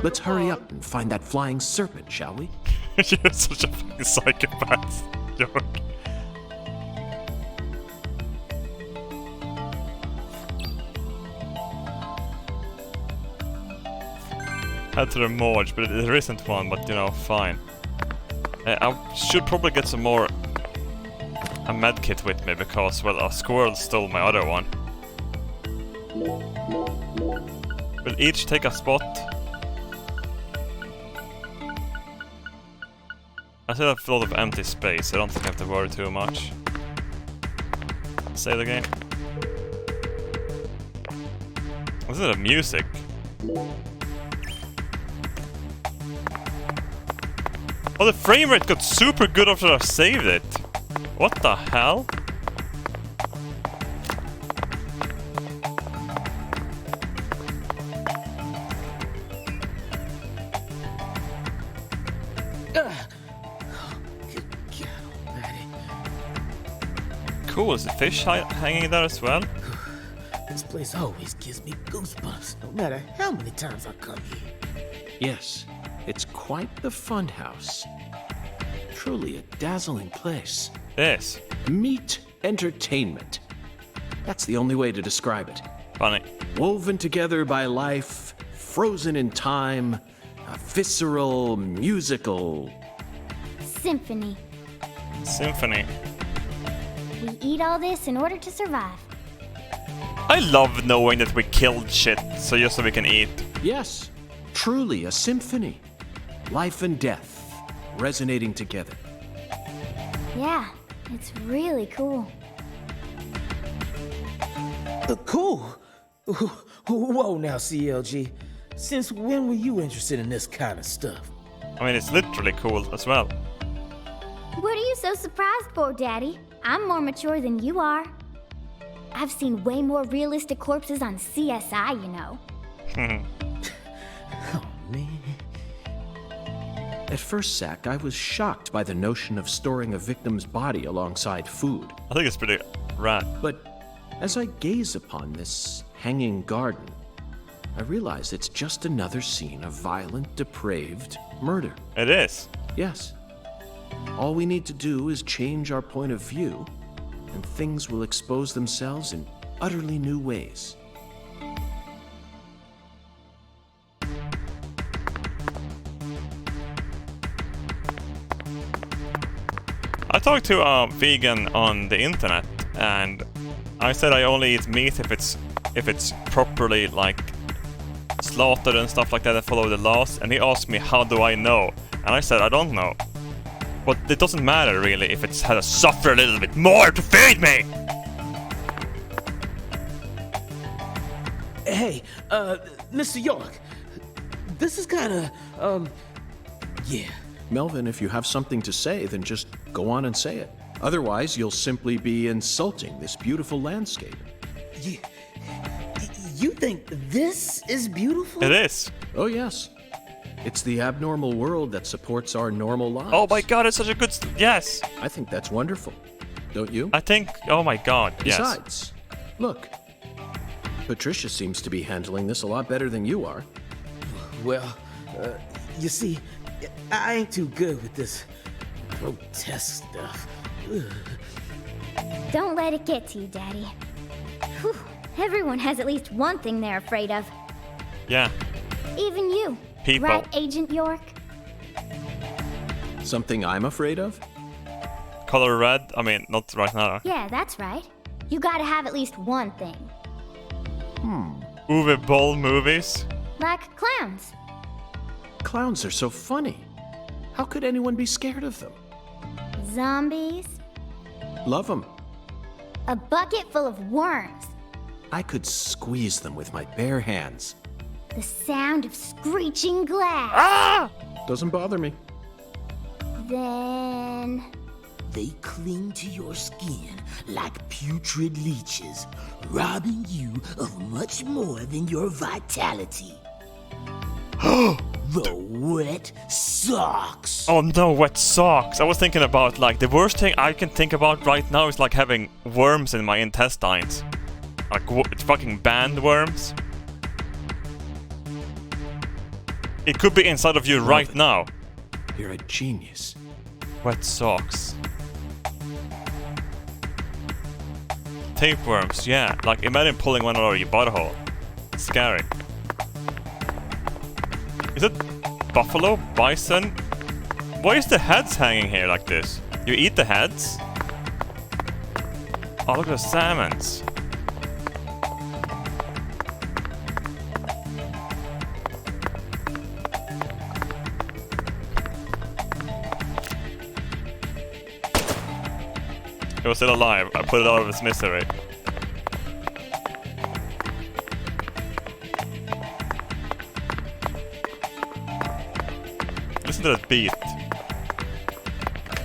Let's hurry up and find that flying serpent, shall we? You're such a fucking psychopath. Joke. Head to the morgue, but there isn't one, but you know, fine. I should probably get some more a med kit with me because, well, a squirrel stole my other one. We'll each take a spot. I still have a lot of empty space. I don't think I have to worry too much. Save the game. Listen to the music. Oh, the frame rate got super good after I saved it. What the hell? Cool, is the fish hanging there as well? This place always gives me goosebumps, no matter how many times I come here. Yes, it's quite the fun house. Truly a dazzling place. Yes. Meat entertainment. That's the only way to describe it. Funny. Woven together by life, frozen in time, a visceral, musical... Symphony. Symphony. We eat all this in order to survive. I love knowing that we killed shit so just so we can eat. Yes, truly a symphony. Life and death resonating together. Yeah, it's really cool. Cool? Whoa now, CLG. Since when were you interested in this kind of stuff? I mean, it's literally cool as well. What are you so surprised for, Daddy? I'm more mature than you are. I've seen way more realistic corpses on CSI, you know. Oh, man. At first, Zach, I was shocked by the notion of storing a victim's body alongside food. I think it's pretty rad. But as I gaze upon this hanging garden, I realize it's just another scene of violent, depraved murder. It is. Yes. All we need to do is change our point of view, and things will expose themselves in utterly new ways. I talked to a vegan on the internet, and I said I only eat meat if it's properly like slaughtered and stuff like that and follow the laws. And he asked me, how do I know? And I said I don't know. But it doesn't matter really if it's had to suffer a little bit more to feed me. Hey, Mr. York, this is kinda, yeah. Melvin, if you have something to say, then just go on and say it. Otherwise, you'll simply be insulting this beautiful landscape. You think this is beautiful? It is. Oh, yes. It's the abnormal world that supports our normal lives. Oh my god, it's such a good... Yes! I think that's wonderful. Don't you? I think... Oh my god, yes. Besides, look. Patricia seems to be handling this a lot better than you are. Well, you see, I ain't too good with this grotesque stuff. Ugh. Don't let it get to you, Daddy. Whew. Everyone has at least one thing they're afraid of. Yeah. Even you. People. Right, Agent York? Something I'm afraid of? Color red? I mean, not right now. Yeah, that's right. You gotta have at least one thing. Uwe Boll movies? Like clowns. Clowns are so funny. How could anyone be scared of them? Zombies. Love them. A bucket full of worms. I could squeeze them with my bare hands. The sound of screeching glass. Ah! Doesn't bother me. Then... They cling to your skin like putrid leeches, robbing you of much more than your vitality. The wet socks. Oh no, wet socks. I was thinking about, like, the worst thing I can think about right now is like having worms in my intestines. Like, fucking band worms. It could be inside of you right now. You're a genius. Wet socks. Tapeworms, yeah. Like, imagine pulling one out of your butthole. It's scary. Is it buffalo? Bison? Why is the heads hanging here like this? You eat the heads? Oh, look at the salmons. It was still alive. I put it out of its misery. Listen to that beat.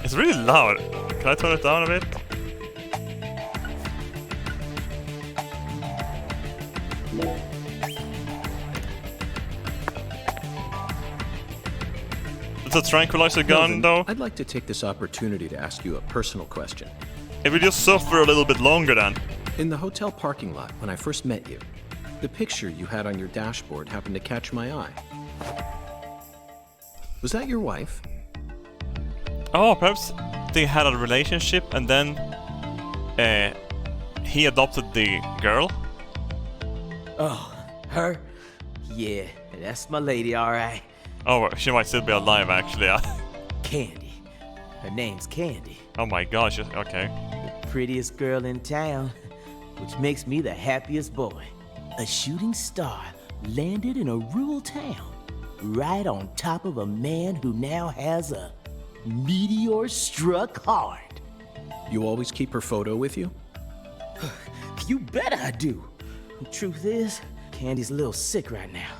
It's really loud. Can I turn it down a bit? It's a tranquilizer gun, Melvin, though. I'd like to take this opportunity to ask you a personal question. It will just suffer a little bit longer then. In the hotel parking lot, when I first met you, the picture you had on your dashboard happened to catch my eye. Was that your wife? Oh, perhaps they had a relationship and then he adopted the girl? Oh, her? Yeah, that's my lady, alright. Oh, she might still be alive actually. Candy. Her name's Candy. Oh my gosh, okay. The prettiest girl in town, which makes me the happiest boy. A shooting star landed in a rural town, right on top of a man who now has a meteor struck hard. You always keep her photo with you? You bet I do. The truth is, Candy's a little sick right now.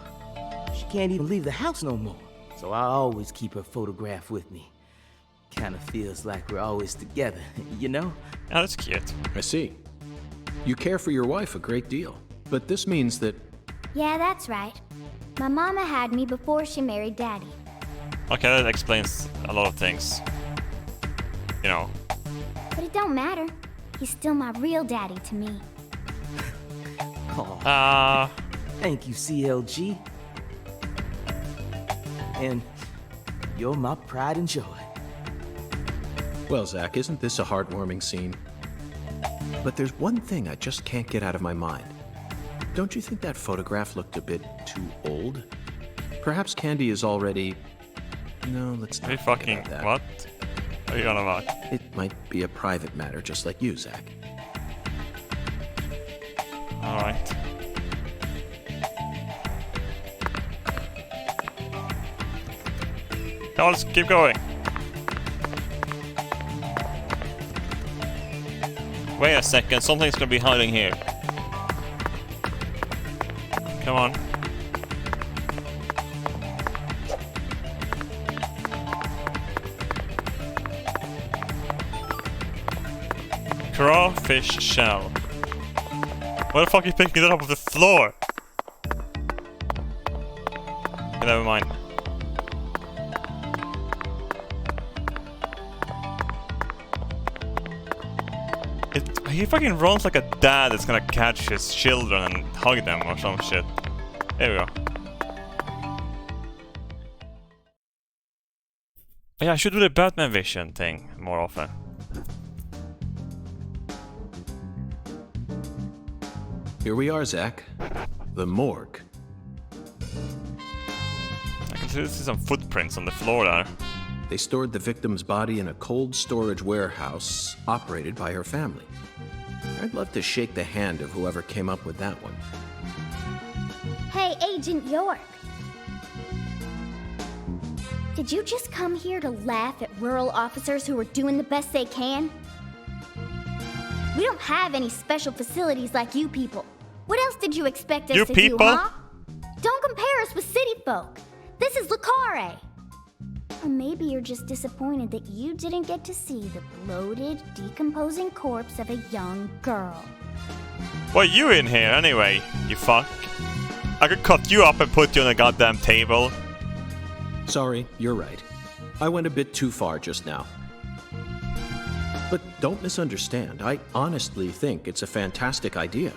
She can't even leave the house no more, so I always keep her photograph with me. Kinda feels like we're always together, you know? Oh, that's cute. I see. You care for your wife a great deal, but this means that... Yeah, that's right. My mama had me before she married Daddy. Okay, that explains a lot of things. You know. But it don't matter. He's still my real daddy to me. Oh, thank you, CLG. And you're my pride and joy. Well, Zach, isn't this a heartwarming scene? But there's one thing I just can't get out of my mind. Don't you think that photograph looked a bit too old? Perhaps Candy is already... No, let's not Hey, think fucking about that. what? What are you on about? It might be a private matter, just like you, Zach. Alright. Now let's keep going. Wait a second, something's gonna be hiding here. Come on. Crawfish shell. Why the fuck are you picking it up off the floor? Okay, never mind. He fucking runs like a dad that's gonna catch his children and hug them or some shit. There we go. Yeah, I should do the Batman Vision thing more often. Here we are, Zach. The morgue. I can see some footprints on the floor there. They stored the victim's body in a cold storage warehouse operated by her family. I'd love to shake the hand of whoever came up with that one. Hey, Agent York. Did you just come here to laugh at rural officers who are doing the best they can? We don't have any special facilities like you people. What else did you expect us to do, huh? Don't compare us with city folk. This is Lucare. Or maybe you're just disappointed that you didn't get to see the bloated, decomposing corpse of a young girl. Why are you in here anyway, you fuck? I could cut you up and put you on a goddamn table. Sorry, you're right. I went a bit too far just now. But don't misunderstand. I honestly think it's a fantastic idea.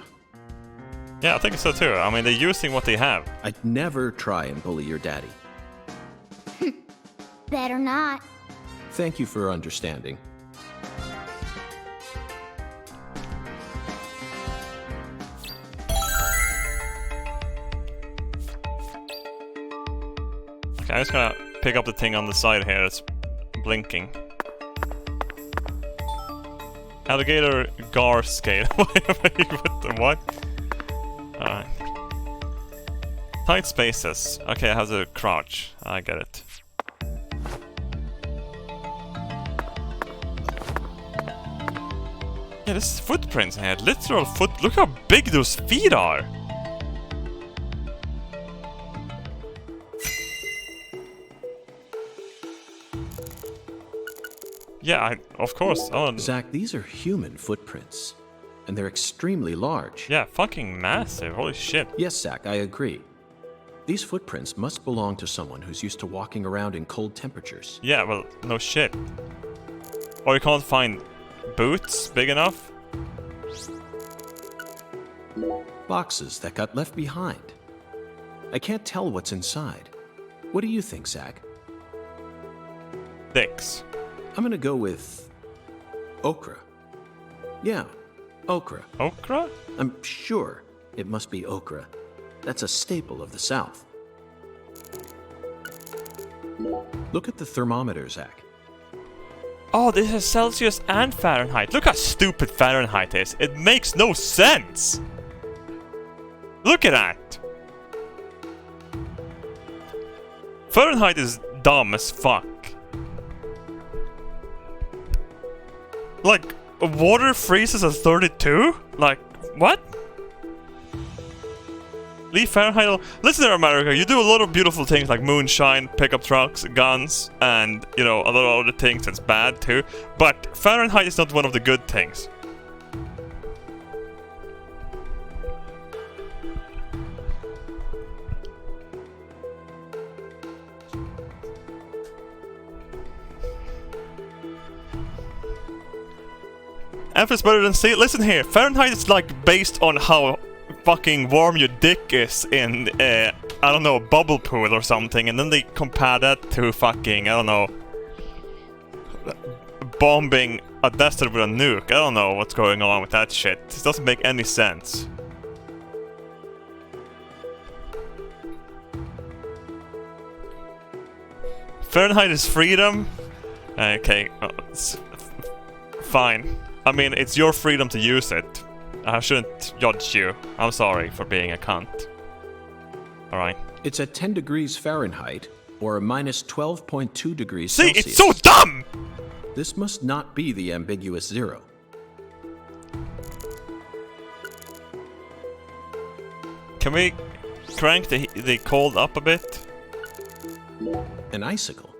Yeah, I think so too. I mean, they're using what they have. I'd never try and bully your daddy. Better not. Thank you for understanding. Okay, I'm just gonna pick up the thing on the side here that's blinking. Alligator gar scale. What? Alright. Tight spaces. Okay, I have to crouch. I get it. Yeah, there's footprints in here. Literal foot. Look how big those feet are. Yeah, of course. Oh. Zach, these are human footprints, and they're extremely large. Yeah, fucking massive. Holy shit. Yes, Zach, I agree. These footprints must belong to someone who's used to walking around in cold temperatures. Yeah, well, no shit. Or you can't find boots big enough? Boxes that got left behind. I can't tell what's inside. What do you think, Zach? Dicks. I'm gonna go with okra. Yeah, okra. Okra? I'm sure it must be okra. That's a staple of the South. Look at the thermometer, Zach. Oh, this is Celsius and Fahrenheit. Look how stupid Fahrenheit is. It makes no sense. Look at that. Fahrenheit is dumb as fuck. Like, water freezes at 32? Like, what? Leave Fahrenheit alone. Listen there, America, you do a lot of beautiful things like moonshine, pickup trucks, guns, and, you know, a lot of other things that's bad too. But Fahrenheit is not one of the good things. F is better than C. Listen here, Fahrenheit is like based on how fucking warm your dick is in, I don't know, a bubble pool or something, and then they compare that to fucking, I don't know, bombing a desert with a nuke. I don't know what's going on with that shit. It doesn't make any sense. Fahrenheit is freedom? Okay, it's fine. I mean, it's your freedom to use it. I shouldn't judge you. I'm sorry for being a cunt. Alright. It's at 10 degrees Fahrenheit, or a minus 12.2 degrees See, Celsius. it's so dumb! This must not be the ambiguous zero. Can we crank the cold up a bit? An icicle.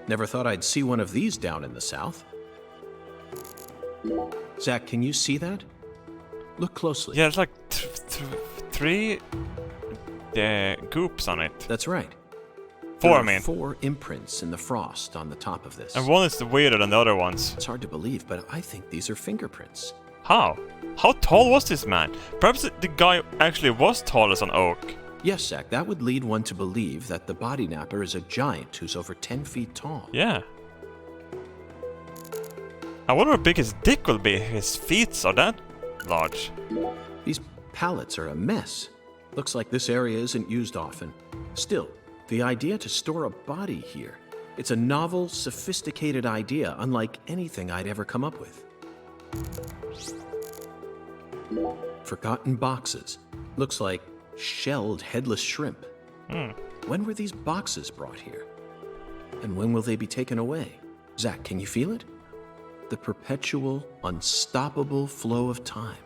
Never thought I'd see one of these down in the South. Zach, can you see that? Look closely. Yeah, it's like three goops on it. That's right. Four, There I mean. are 4 imprints in the frost on the top of this. And one is weirder than the other ones. It's hard to believe, but I think these are fingerprints. How? How tall was this man? Perhaps the guy actually was tall as an oak. Yes, Zach, that would lead one to believe that the body napper is a giant who's over 10 feet tall. Yeah. I wonder how big his dick will be if his feet are that large. These pallets are a mess. Looks like this area isn't used often. Still, the idea to store a body here. It's a novel, sophisticated idea, unlike anything I'd ever come up with. Forgotten boxes. Looks like shelled headless shrimp. When were these boxes brought here? And when will they be taken away? Zach, can you feel it? The perpetual, unstoppable flow of time.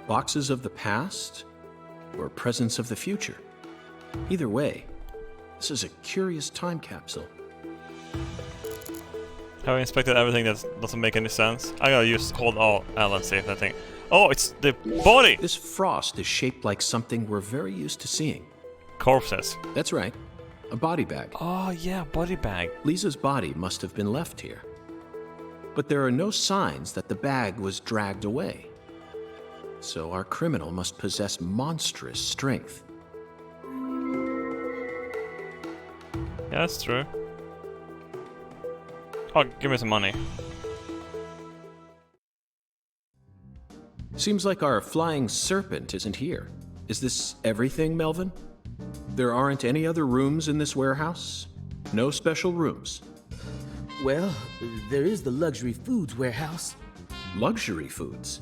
Boxes of the past or presence of the future. Either way, this is a curious time capsule. Have I inspected everything that doesn't make any sense? I gotta hold L and see if that thing... Oh, it's the body! This frost is shaped like something we're very used to seeing. Corpses. That's right. A body bag. Oh, yeah, body bag. Lisa's body must have been left here. But there are no signs that the bag was dragged away. So our criminal must possess monstrous strength. Yeah, that's true. Oh, give me some money. Seems like our flying serpent isn't here. Is this everything, Melvin? There aren't any other rooms in this warehouse? No special rooms? Well, there is the luxury foods warehouse. Luxury foods?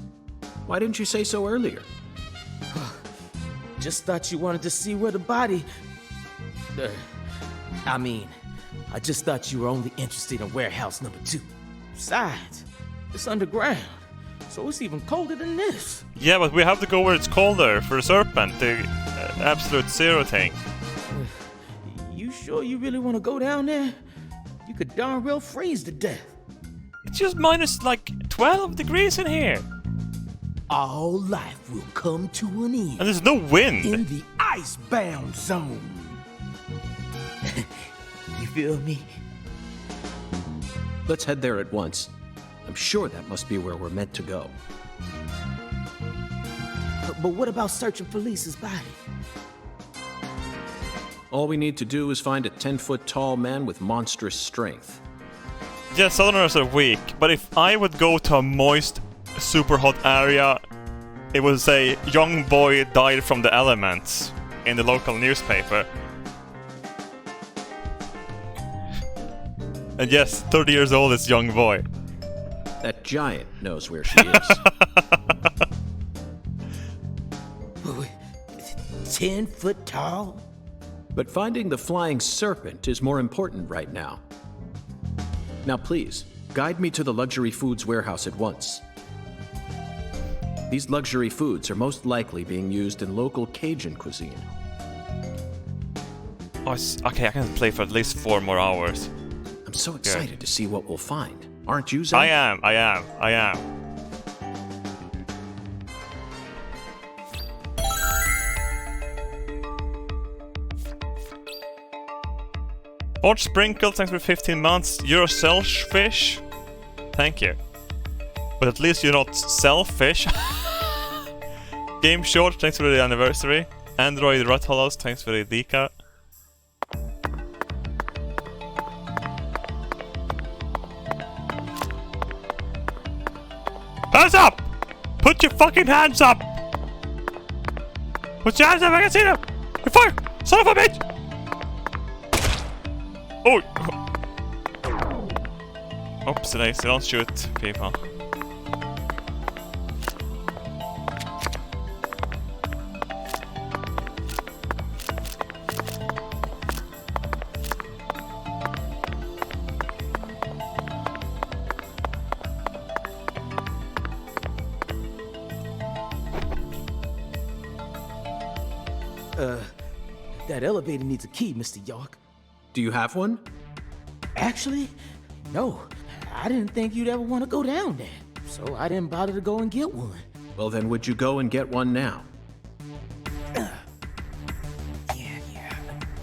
Why didn't you say so earlier? Just thought you wanted to see where the body... I just thought you were only interested in warehouse number 2. Besides, it's underground, so it's even colder than this. Yeah, but we have to go where it's colder for the serpent, the absolute zero thing. You sure you really want to go down there? You could darn well freeze to death. It's just minus like 12 degrees in here. All life will come to an end. And there's no wind. In the icebound zone. You feel me? Let's head there at once. I'm sure that must be where we're meant to go. But what about searching for Lisa's body? All we need to do is find a 10-foot tall man with monstrous strength. Yeah, Southerners are weak, but if I would go to a moist, super hot area, it would say, young boy died from the elements in the local newspaper. And yes, 30 years old is young boy. That giant knows where she is. 10 foot tall? But finding the flying serpent is more important right now. Now please, guide me to the luxury foods warehouse at once. These luxury foods are most likely being used in local Cajun cuisine. Oh, okay, I can play for at least 4 more hours. I'm so excited to see what we'll find. Aren't you, Zach? I am. Fort Sprinkle, thanks for 15 months. You're selfish. Thank you. But at least you're not selfish. Game Short, thanks for the anniversary. Android Rat Hollows, thanks for the Dika. Hands up! Put your fucking hands up! Put your hands up, I can see them! You fire! Son of a bitch! Oh! Oops, nice, don't shoot people. That elevator needs a key, Mr. York. Do you have one? Actually, no. I didn't think you'd ever want to go down there, so I didn't bother to go and get one. Well then, would you go and get one now? Yeah.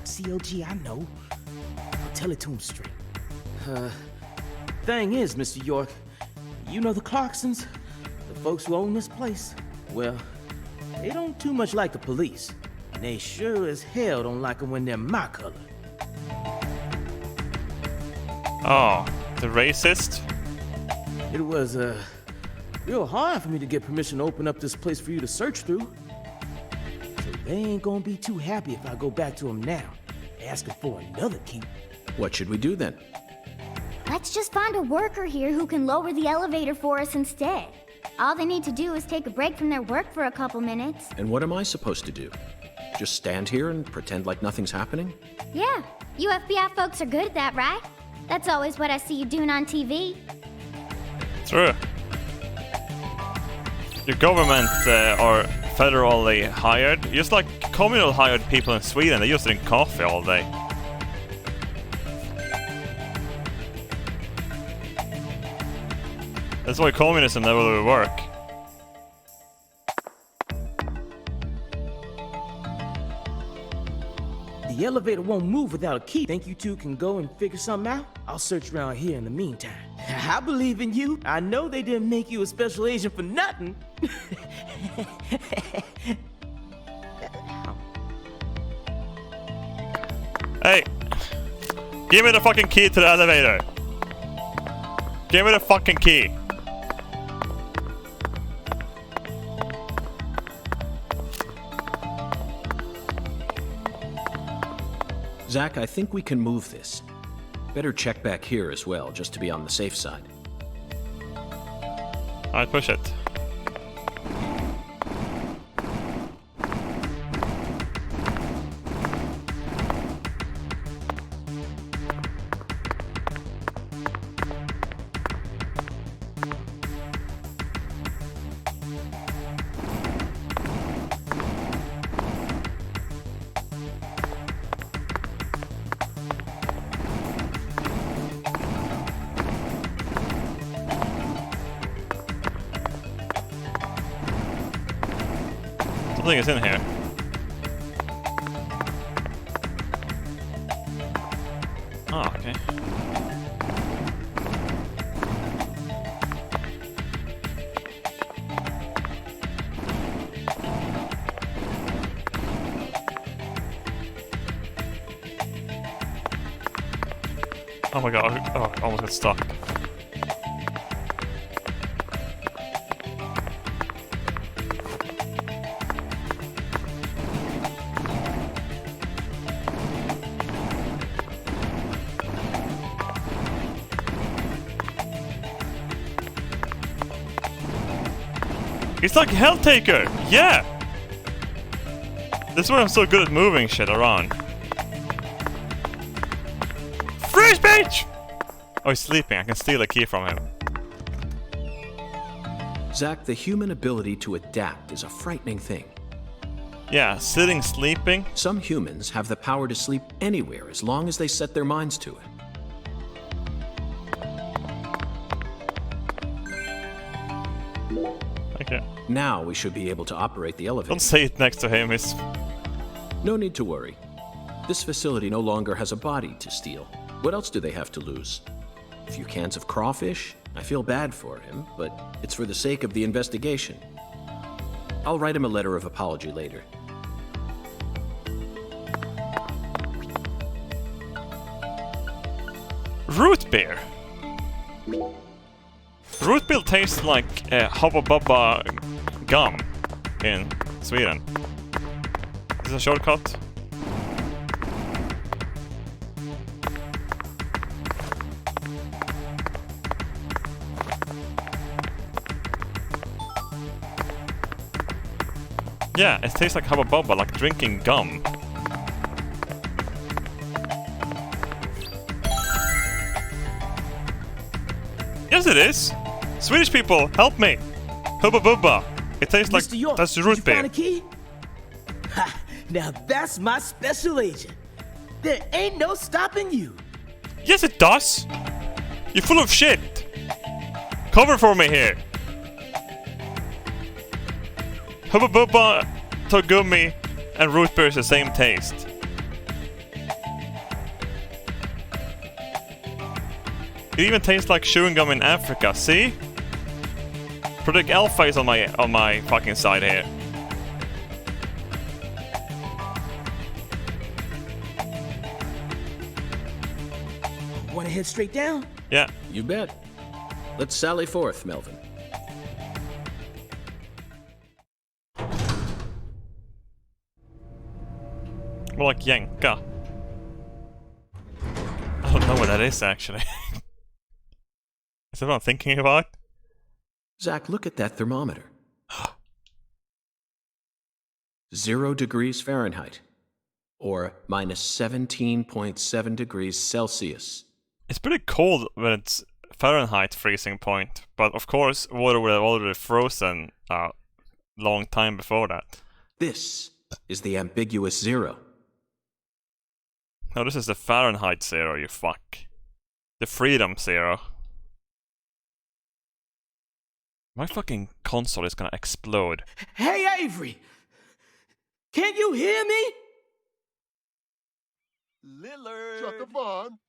COG, I know. I'll tell it to him straight. Thing is, Mr. York, you know the Clarksons? The folks who own this place? Well, they don't too much like the police. And they sure as hell don't like them when they're my color. Oh, the racist? It was, real hard for me to get permission to open up this place for you to search through. So they ain't gonna be too happy if I go back to them now, asking for another key. What should we do then? Let's just find a worker here who can lower the elevator for us instead. All they need to do is take a break from their work for a couple minutes. And what am I supposed to do? Just stand here and pretend like nothing's happening? Yeah, you FBI folks are good at that, right? That's always what I see you doing on TV. True. Your government are federally hired. Just like communal hired people in Sweden, they just drink coffee all day. That's why communism never will work. The elevator won't move without a key. Think you two can go and figure something out? I'll search around here in the meantime. I believe in you. I know they didn't make you a special agent for nothing. Hey! Give me the fucking key to the elevator! Give me the fucking key! Zach, I think we can move this. Better check back here as well, just to be on the safe side. Alright, push it. Something is in here. Oh, okay. Oh my god, oh, I almost got stuck. He's like Helltaker! Yeah! This is why I'm so good at moving shit around. Free speech! Oh, he's sleeping. I can steal a key from him. Zach, the human ability to adapt is a frightening thing. Yeah, sitting, sleeping. Some humans have the power to sleep anywhere as long as they set their minds to it. Okay. Now we should be able to operate the elevator. Don't say it next to him. It's... No need to worry. This facility no longer has a body to steal. What else do they have to lose? A few cans of crawfish? I feel bad for him, but it's for the sake of the investigation. I'll write him a letter of apology later. Root beer. Root beer tastes like Hubba Bubba gum in Sweden. Is this a shortcut? Yeah, it tastes like Hubba Bubba, like drinking gum. Yes, it is. Swedish people, help me! Hubba Bubba. It tastes like Mr. York, that's root did you beer. find a key? Ha! Now that's my special agent. There ain't no stopping you. Yes, it does. You're full of shit. Cover for me here. Hubba Bubba, Togummi, and root beer is the same taste. It even tastes like chewing gum in Africa. See? Project Alpha is on my fucking side here. Wanna head straight down? Yeah. You bet. Let's sally forth, Melvin. More like Yanka. I don't know what that is actually. Is that what I'm thinking about? Zach, look at that thermometer. 0 degrees Fahrenheit. Or minus 17.7 degrees Celsius. It's pretty cold when it's Fahrenheit freezing point, but of course water would have already frozen a long time before that. This is the ambiguous 0. No, this is the Fahrenheit 0, you fuck. The freedom 0. My fucking console is gonna explode. Hey, Avery! Can you hear me? Lillard! Shut the barn!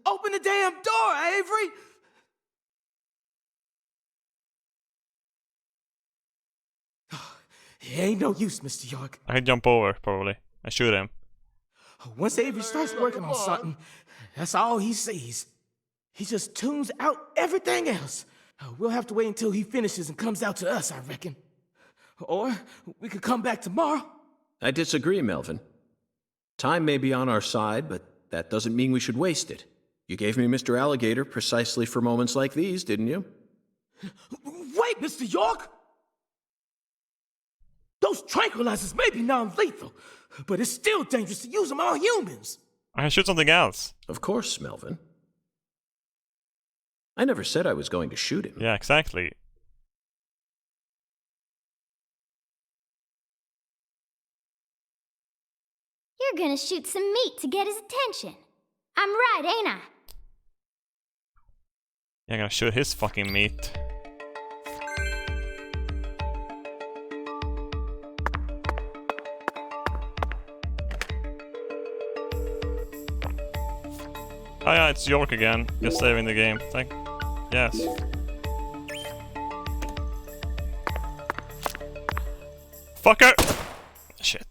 Open the damn door, Avery! It ain't no use, Mr. York. I can jump over, probably. I shoot him. Once Avery starts working on something, that's all he sees. He just tunes out everything else. We'll have to wait until he finishes and comes out to us, I reckon. Or we could come back tomorrow. I disagree, Melvin. Time may be on our side, but that doesn't mean we should waste it. You gave me Mr. Alligator precisely for moments like these, didn't you? Wait, Mr. York! Those tranquilizers may be non-lethal, but it's still dangerous to use them on humans. I can shoot something else. Of course, Melvin. I never said I was going to shoot him. Yeah, exactly. You're gonna shoot some meat to get his attention. I'm right, ain't I? Yeah, I'm gonna shoot his fucking meat. Hiya, it's York again. Just saving the game. Thank. Yes. Fucker! Shit.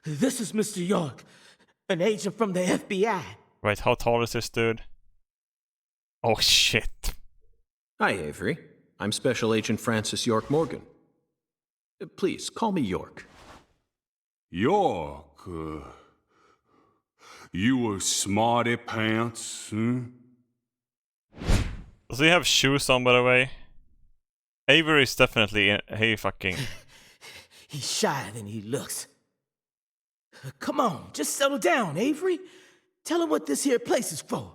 This is Mr. York, an agent from the FBI. Wait, how tall is this dude? Oh shit. Hi, Avery. I'm Special Agent Francis York Morgan. Please, call me York. York, you a smarty pants, Does he have shoes on, by the way? Avery is definitely he fucking... He's shyer than he looks. Come on, just settle down, Avery. Tell him what this here place is for.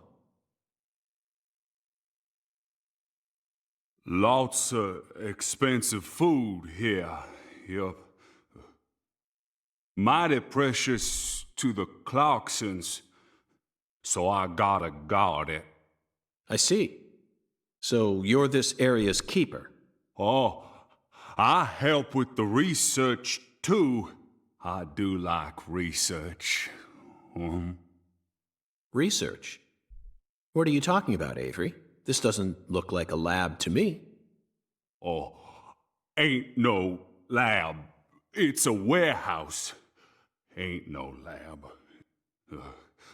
Lots of expensive food here. Yup. Mighty precious to the Clarksons, so I gotta guard it. I see. So you're this area's keeper? Oh, I help with the research too. I do like research. Research? What are you talking about, Avery? This doesn't look like a lab to me. Oh, ain't no lab. It's a warehouse. Ain't no lab.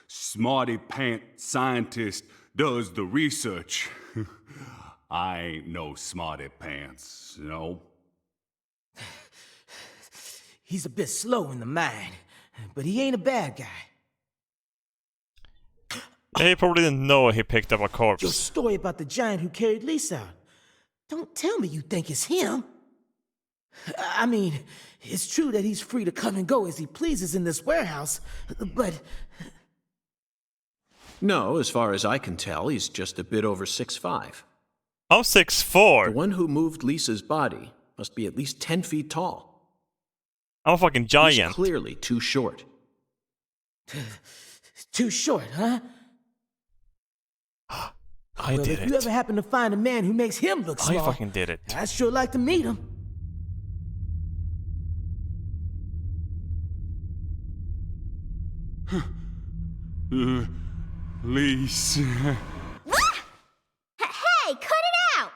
Smarty pant scientist does the research. I ain't no smarty pants, no. He's a bit slow in the mind, but he ain't a bad guy. He probably didn't know he picked up a corpse. Your story about the giant who carried Lisa out. Don't tell me you think it's him. I mean, it's true that he's free to come and go as he pleases in this warehouse, but... No, as far as I can tell, he's just a bit over 6'5". I'm 6'4". The one who moved Lisa's body must be at least 10 feet tall. I'm a fucking giant. He's clearly too short. Too short, huh? I did if it. you ever happen to find a man who makes him look small, I fucking did it. I'd sure like to meet him. Lise. Hey, cut it out!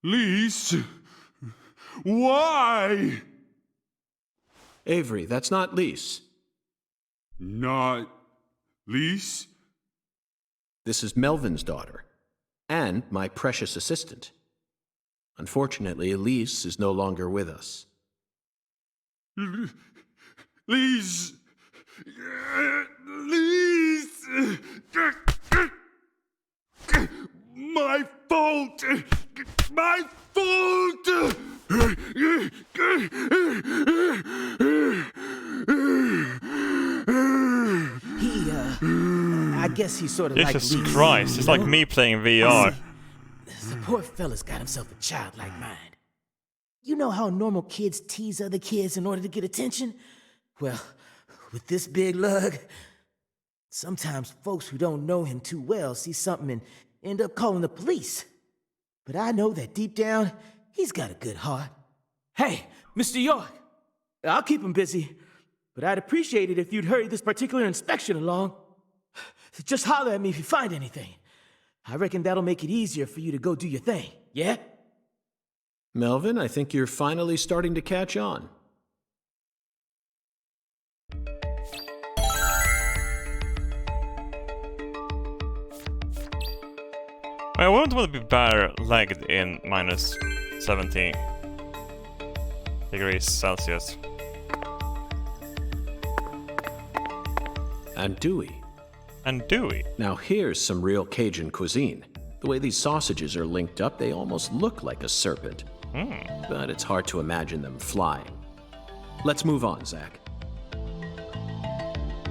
Lise? Why? Avery, that's not Lise. Not Lise? This is Melvin's daughter, and my precious assistant. Unfortunately, Elise is no longer with us. Lise! Lise! My fault! My fault! I guess he's sort of like Jesus Lise, Christ, it's like me playing VR. The poor fella's got himself a childlike mind. You know how normal kids tease other kids in order to get attention? Well, with this big lug, sometimes folks who don't know him too well see something and end up calling the police. But I know that deep down, he's got a good heart. Hey, Mr. York, I'll keep him busy, but I'd appreciate it if you'd hurry this particular inspection along. Just holler at me if you find anything. I reckon that'll make it easier for you to go do your thing, yeah? Melvin, I think you're finally starting to catch on. I wouldn't want to be bare-legged in minus 70 degrees Celsius. And Dewey. And Dewey. Now here's some real Cajun cuisine. The way these sausages are linked up, they almost look like a serpent. But it's hard to imagine them flying. Let's move on, Zach.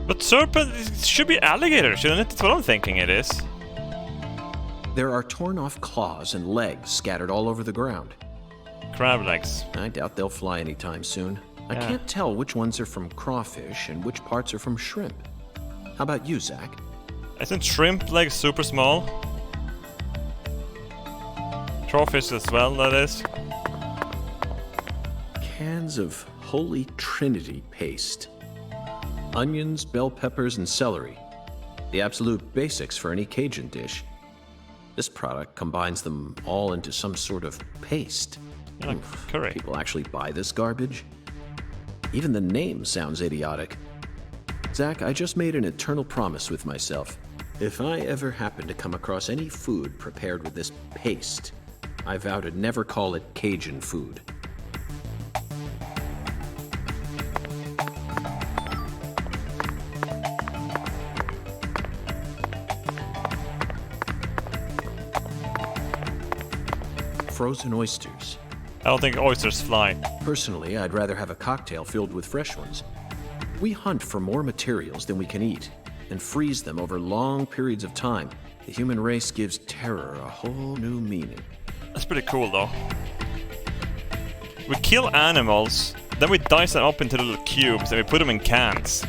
But serpent should be alligator, shouldn't it? That's what I'm thinking it is. There are torn off claws and legs scattered all over the ground. Crab legs. I doubt they'll fly anytime soon. I can't tell which ones are from crawfish and which parts are from shrimp. How about you, Zach? Isn't shrimp legs super small? Crawfish as well, that is. Cans of Holy Trinity paste. Onions, bell peppers, and celery. The absolute basics for any Cajun dish. This product combines them all into some sort of paste. Yeah, curry. People actually buy this garbage? Even the name sounds idiotic. Zach, I just made an eternal promise with myself. If I ever happen to come across any food prepared with this paste, I vow to never call it Cajun food. Frozen oysters. I don't think oysters fly. Personally, I'd rather have a cocktail filled with fresh ones. We hunt for more materials than we can eat, and freeze them over long periods of time. The human race gives terror a whole new meaning. That's pretty cool, though. We kill animals, then we dice them up into little cubes, and we put them in cans.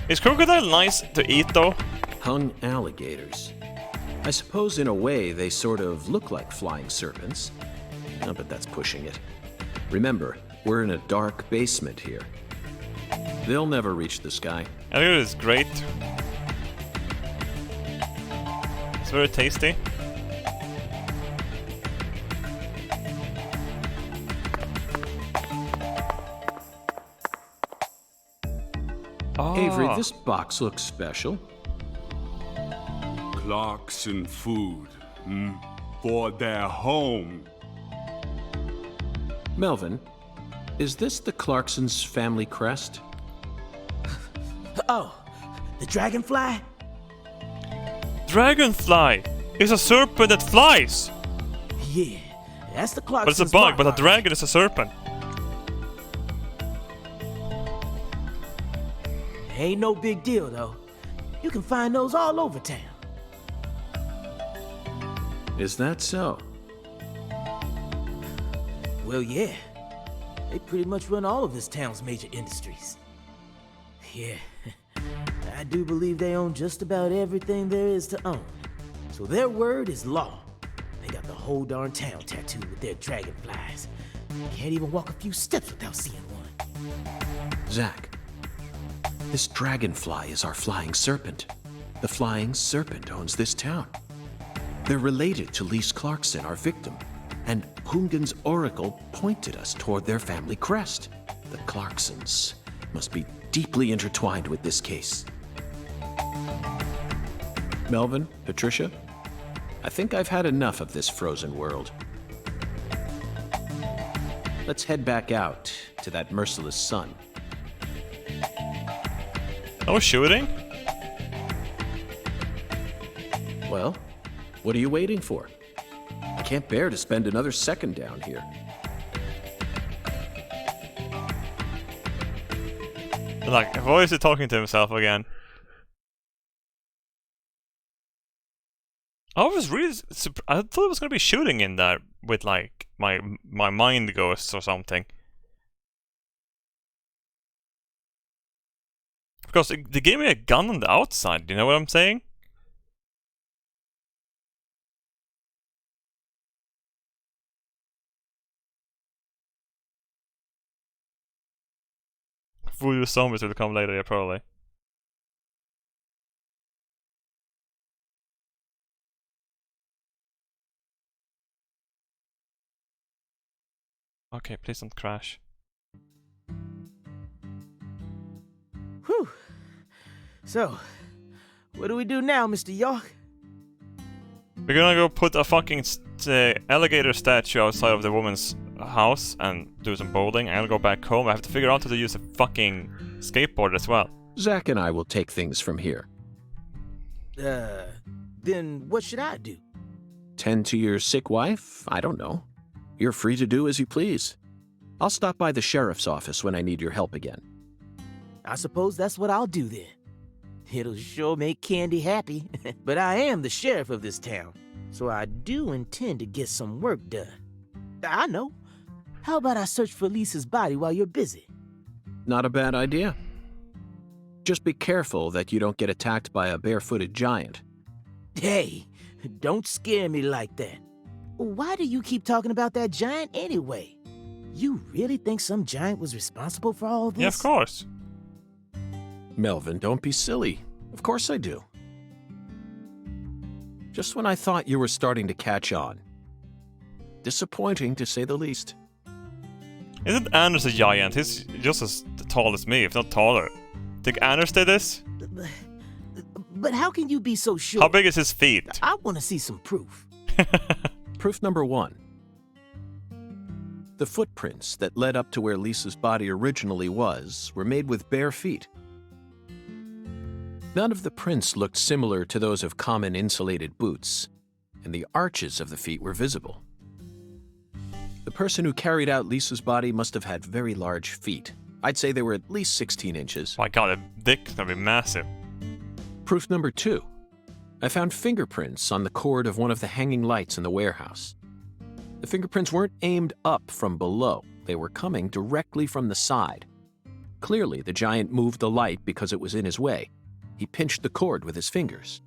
Is crocodile nice to eat, though? Hung alligators. I suppose in a way they sort of look like flying serpents. Oh, but that's pushing it. Remember, we're in a dark basement here. They'll never reach the sky. Alligator is great. It's very tasty. Avery, this box looks special. Clarkson food, for their home. Melvin, is this the Clarksons' family crest? Oh, the dragonfly? Dragonfly! It's a serpent that flies! Yeah, that's the Clarksons. But it's a bug, but a dragon is a serpent. Ain't no big deal, though. You can find those all over town. Is that so? Well, yeah. They pretty much run all of this town's major industries. Yeah, I do believe they own just about everything there is to own. So their word is law. They got the whole darn town tattooed with their dragonflies. Can't even walk a few steps without seeing one. Zach, this dragonfly is our flying serpent. The flying serpent owns this town. They're related to Lise Clarkson, our victim, and Hungan's oracle pointed us toward their family crest. The Clarksons must be deeply intertwined with this case. Melvin, Patricia, I think I've had enough of this frozen world. Let's head back out to that merciless sun. No shooting? Well, what are you waiting for? I can't bear to spend another second down here. Like, why is he talking to himself again? I was really I thought it was gonna be shooting in there with like my mind ghosts or something. Because they gave me a gun on the outside, you know what I'm saying? voodoo zombies will come later, yeah, probably. Okay, please don't crash. Whew. So, what do we do now, Mr. York? We're gonna go put a fucking alligator statue outside of the woman's house and do some bowling. I'm gonna go back home. I have to figure out how to use a fucking skateboard as well. Zach and I will take things from here. Then what should I do? Tend to your sick wife? I don't know. You're free to do as you please. I'll stop by the sheriff's office when I need your help again. I suppose that's what I'll do then. It'll sure make Candy happy. But I am the sheriff of this town, so I do intend to get some work done. I know. How about I search for Lisa's body while you're busy? Not a bad idea. Just be careful that you don't get attacked by a barefooted giant. Hey, don't scare me like that. Why do you keep talking about that giant anyway? You really think some giant was responsible for all this? Yeah, of course. Melvin, don't be silly. Of course I do. Just when I thought you were starting to catch on. Disappointing, to say the least. Isn't Anders a giant? He's just as tall as me, if not taller. Think Anders did this? But how can you be so sure? How big is his feet? I want to see some proof. Proof number 1. The footprints that led up to where Lisa's body originally was were made with bare feet. None of the prints looked similar to those of common insulated boots, and the arches of the feet were visible. The person who carried out Lisa's body must have had very large feet. I'd say they were at least 16 inches. My god, a dick's gonna be massive. Proof number 2. I found fingerprints on the cord of one of the hanging lights in the warehouse. The fingerprints weren't aimed up from below. They were coming directly from the side. Clearly, the giant moved the light because it was in his way. He pinched the cord with his fingers.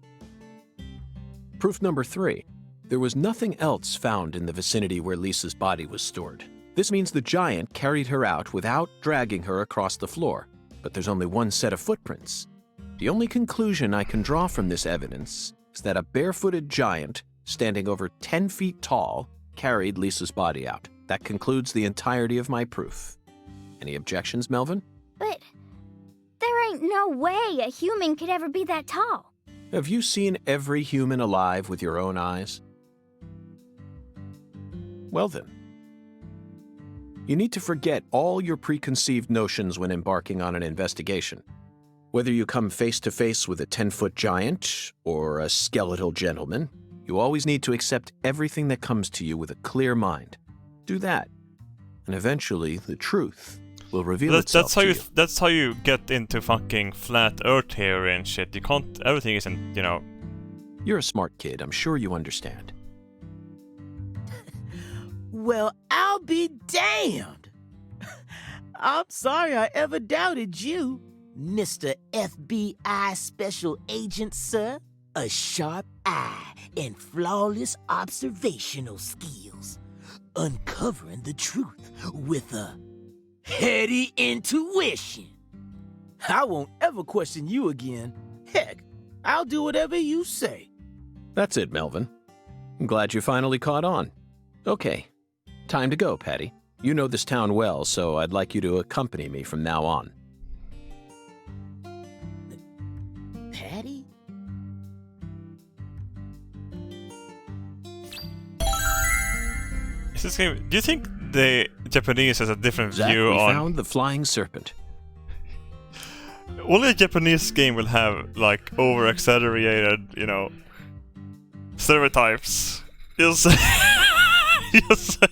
Proof number 3. There was nothing else found in the vicinity where Lisa's body was stored. This means the giant carried her out without dragging her across the floor, but there's only one set of footprints. The only conclusion I can draw from this evidence is that a barefooted giant, standing over 10 feet tall, carried Lisa's body out. That concludes the entirety of my proof. Any objections, Melvin? But there ain't no way a human could ever be that tall. Have you seen every human alive with your own eyes? Well then, you need to forget all your preconceived notions when embarking on an investigation. Whether you come face to face with a 10-foot giant or a skeletal gentleman, you always need to accept everything that comes to you with a clear mind. Do that, and eventually the truth will reveal itself to you. That's how you get into fucking flat Earth theory and shit. You can't. Everything isn't, you know. You're a smart kid. I'm sure you understand. Well, I'll be damned. I'm sorry I ever doubted you, Mr. FBI Special Agent, sir. A sharp eye and flawless observational skills. Uncovering the truth with a heady intuition. I won't ever question you again. Heck, I'll do whatever you say. That's it, Melvin. I'm glad you finally caught on. Okay, time to go, Patty. You know this town well, so I'd like you to accompany me from now on. Patty? Is this game? Do you think the Japanese has a different Zach, view we on? found the flying serpent. Only a Japanese game will have like over-exaggerated, you know, stereotypes. Just saying.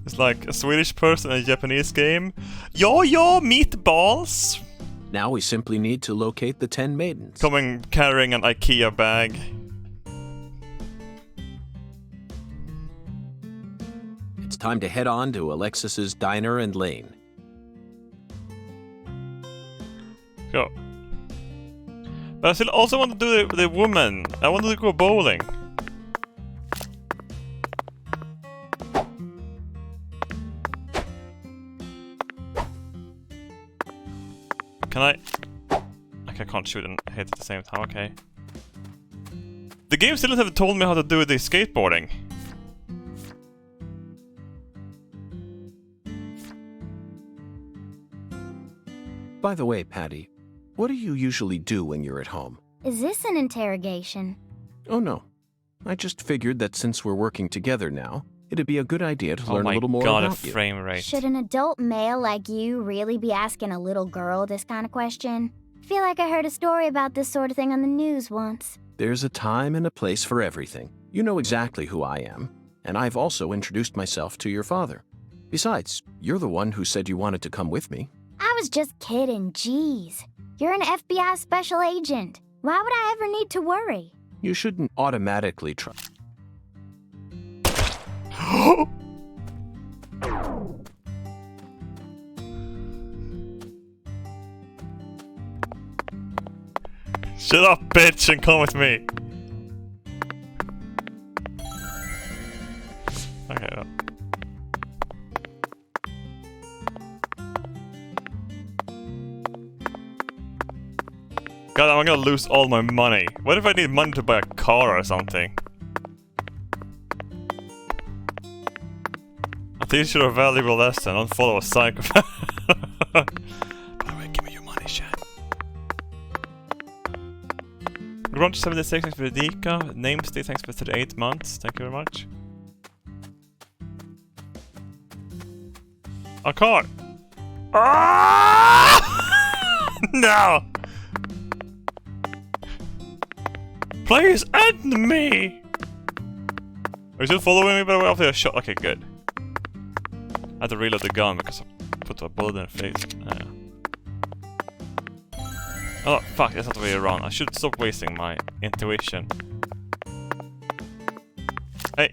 It's like a Swedish person in a Japanese game. Yo, meatballs! Now we simply need to locate the 10 maidens. Coming carrying an IKEA bag. It's time to head on to Alexis's Diner and Lane. Go. But I still also want to do the woman. I want to go bowling. Can I? Okay, I can't shoot and hit at the same time. Okay. The game still haven't told me how to do the skateboarding. By the way, Patty, what do you usually do when you're at home? Is this an interrogation? Oh, no. I just figured that since we're working together now, it'd be a good idea to learn a little more about you. Frame rate. Should an adult male like you really be asking a little girl this kind of question? I feel like I heard a story about this sort of thing on the news once. There's a time and a place for everything. You know exactly who I am, and I've also introduced myself to your father. Besides, you're the one who said you wanted to come with me. I was just kidding, jeez. You're an FBI special agent. Why would I ever need to worry? You shouldn't automatically try. Shut up, bitch, and come with me. Okay. Well. God, I'm gonna lose all my money. What if I need money to buy a car or something? I teach you a valuable lesson. Don't follow a psychopath. By the way, give me your money, Chad. Grunge 76, thanks for the Dika. Namestate, thanks for 38 months. Thank you very much. A car! Ah! No! Please end me! Are you still following me by the way after a shot? Okay, good. I had to reload the gun because I put a bullet in the face. Oh, fuck, that's not the way around. I should stop wasting my intuition. Hey,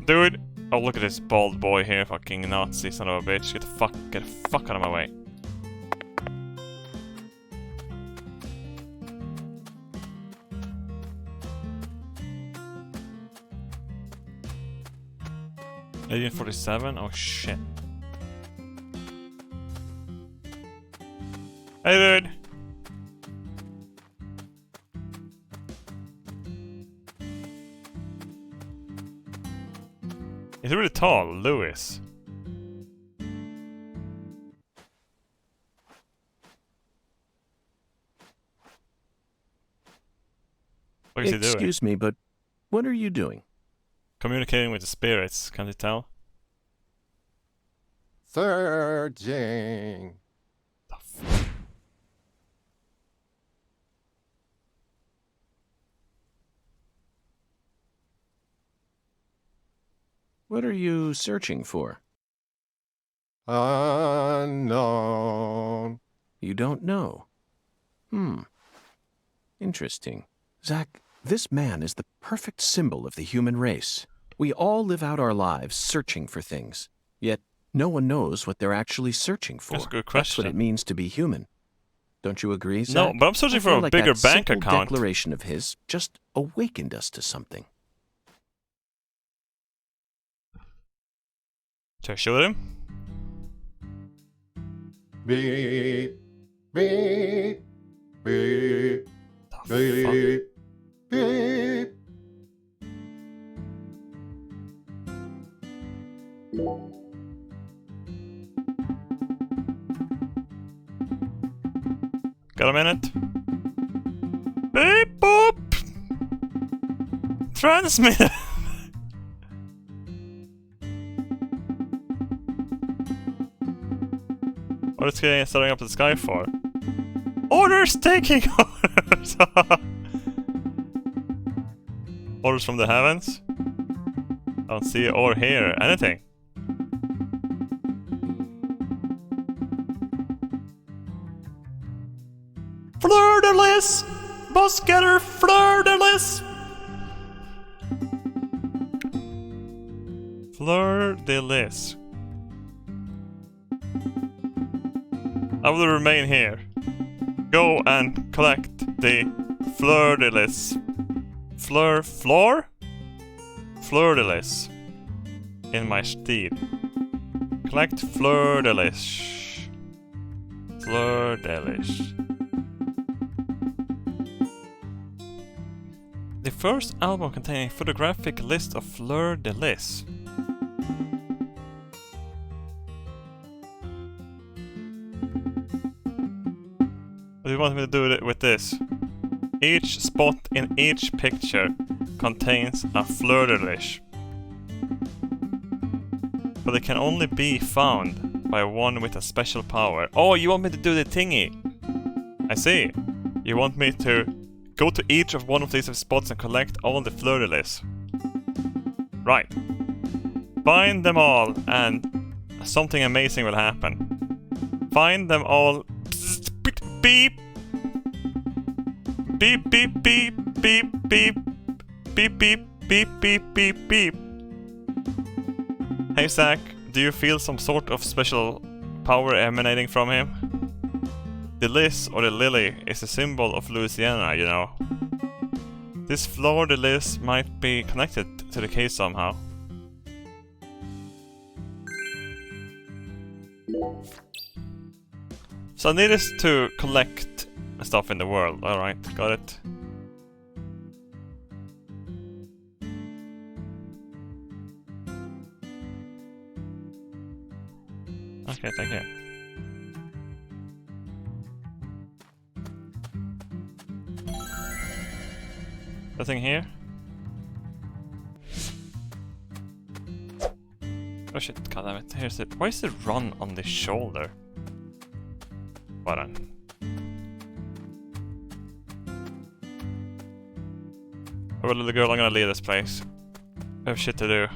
dude! Oh, look at this bald boy here, fucking Nazi son of a bitch. Get the fuck out of my way. Agent 47? Oh shit. Hey dude! He's really tall, Lewis. What is he doing? Excuse me, but what are you doing? Communicating with the spirits, can't you tell? Searching. What are you searching for? Unknown. You don't know? Interesting. Zach, this man is the perfect symbol of the human race. We all live out our lives searching for things, yet no one knows what they're actually searching for. That's a good question. That's what it means to be human. Don't you agree, Zach? No, but I'm searching for a bigger bank account. That declaration of his just awakened us to something. Should I shoot him? Beep, beep, beep, beep, beep. Got a minute? Beep boop! Transmit! What is he setting up the sky for? Orders taking orders! Orders from the heavens? I don't see or hear anything. Fleur-de-lis! Boss getter, fleur-de-lis! Fleur-de-lis. I will remain here. Go and collect the fleur-de-lis. Fleur-de-lis. In my steed. Collect fleur-de-lis. Fleur-de-lis. The first album containing a photographic list of fleur-de-lis. What do you want me to do with this? Each spot in each picture contains a fleur-de-lis. But it can only be found by one with a special power. Oh, you want me to do the thingy? I see. You want me to go to each of one of these spots and collect all the fleur-de-lis. Right. Find them all and something amazing will happen. Find them all. Beep. Beep beep beep beep beep beep beep beep beep beep. Hey Zach, do you feel some sort of special power emanating from him? The lis, or the lily, is a symbol of Louisiana, you know. This fleur-de-lis might be connected to the case somehow. So I need us to collect stuff in the world. Alright, got it. Okay, thank you. Nothing here? Oh shit, goddammit. Here's it. Why is the run on the shoulder? Hold on. Oh, little girl, I'm gonna leave this place. I have shit to do.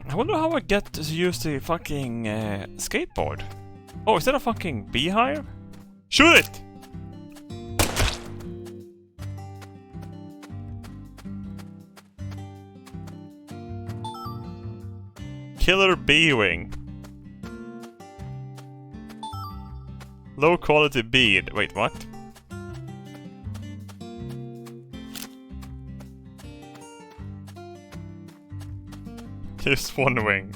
I wonder how I get to use the fucking skateboard. Oh, is that a fucking beehive? Shoot it! Killer bee wing. Low quality bead. Wait, what? Just one wing.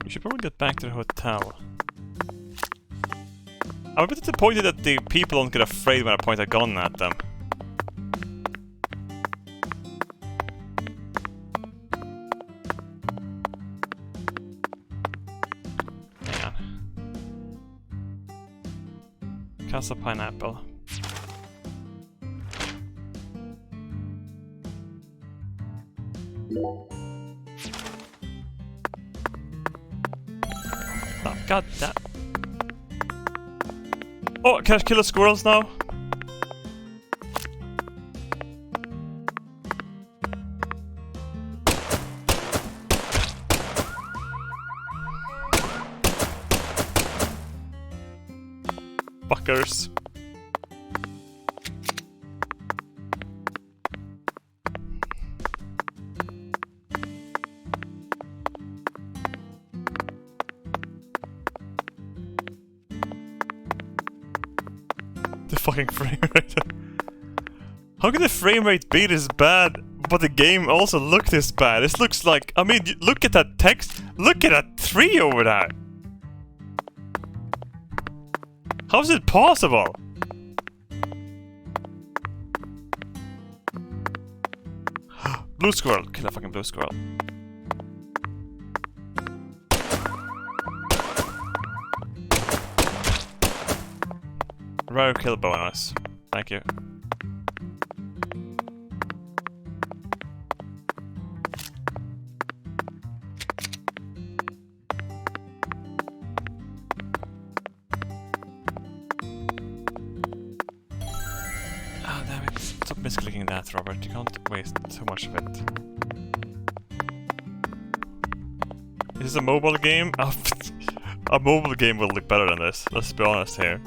We should probably get back to the hotel. I'm a bit disappointed that the people don't get afraid when I point a gun at them. Hang on. Casa pineapple. Oh, god damn. Oh, can I kill the squirrels now? Fuckers. The fucking frame rate. How can the frame rate be this bad, but the game also look this bad? This looks like, I mean, look at that text. Look at that tree over there. How is it possible? Blue squirrel. Kill a fucking blue squirrel. Rare kill bonus. Thank you. Ah, damn it. Stop misclicking that, Robert. You can't waste too much of it. Is this a mobile game? A mobile game will look better than this, let's be honest here.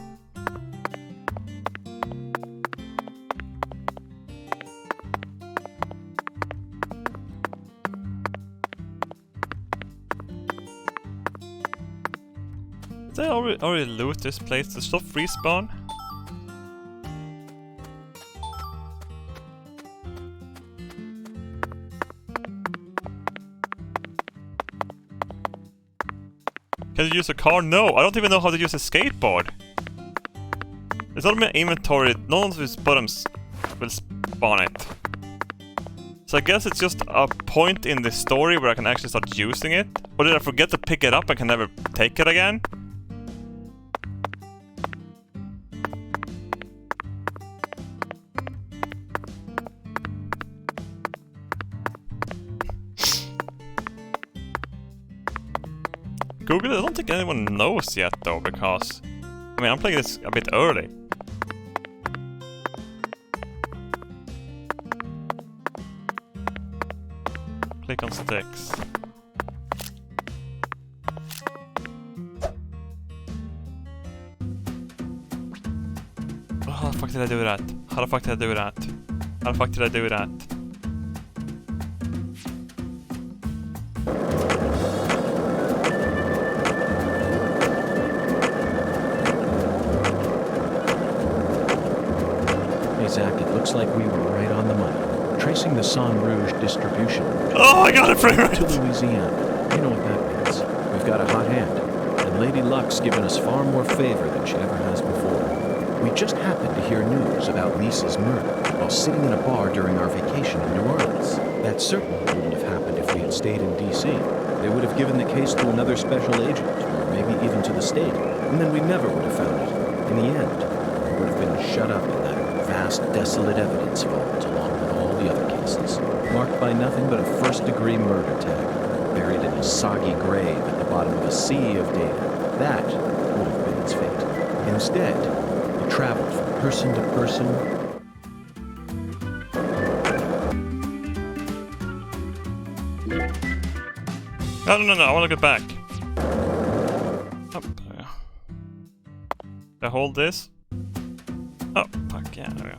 Did I already loot this place? Does stuff respawn? Can you use a car? No, I don't even know how to use a skateboard. It's not in my inventory, none of these buttons will spawn it. So I guess it's just a point in the story where I can actually start using it. Or did I forget to pick it up and can never take it again? Google it? I don't think anyone knows yet though, because... I mean, I'm playing this a bit early. Click on sticks. Oh, how the fuck did I do that? How the fuck did I do that? How the fuck did I do that? Zach, it looks like we were right on the money. Tracing the San Rouge distribution. Oh, I got it for to Louisiana. You know what that means. We've got a hot hand. And Lady Luck's given us far more favor than she ever has before. We just happened to hear news about Lisa's murder while sitting in a bar during our vacation in New Orleans. That certainly wouldn't have happened if we had stayed in D.C. They would have given the case to another special agent, or maybe even to the state, and then we never would have found it. In the end, we would have been shut up in that vast, desolate evidence vault along with all the other cases, marked by nothing but a first-degree murder tag, buried in a soggy grave at the bottom of a sea of data. That would have been its fate. Instead, it traveled from person to person. No, I want to get back. Oh, yeah. I hold this. Oh, fuck yeah, there we go.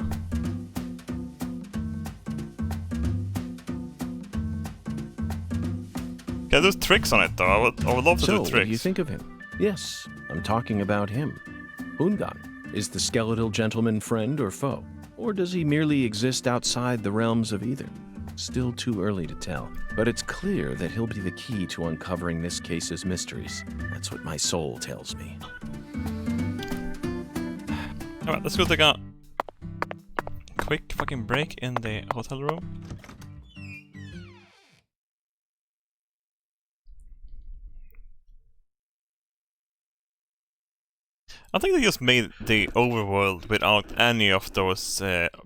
Can I do tricks on it though? I would love to do tricks. What do you think of him? Yes, I'm talking about him. Ungan. Is the skeletal gentleman friend or foe? Or does he merely exist outside the realms of either? Still too early to tell. But it's clear that he'll be the key to uncovering this case's mysteries. That's what my soul tells me. Alright, let's go take a quick fucking break in the hotel room. I think they just made the overworld without any of those,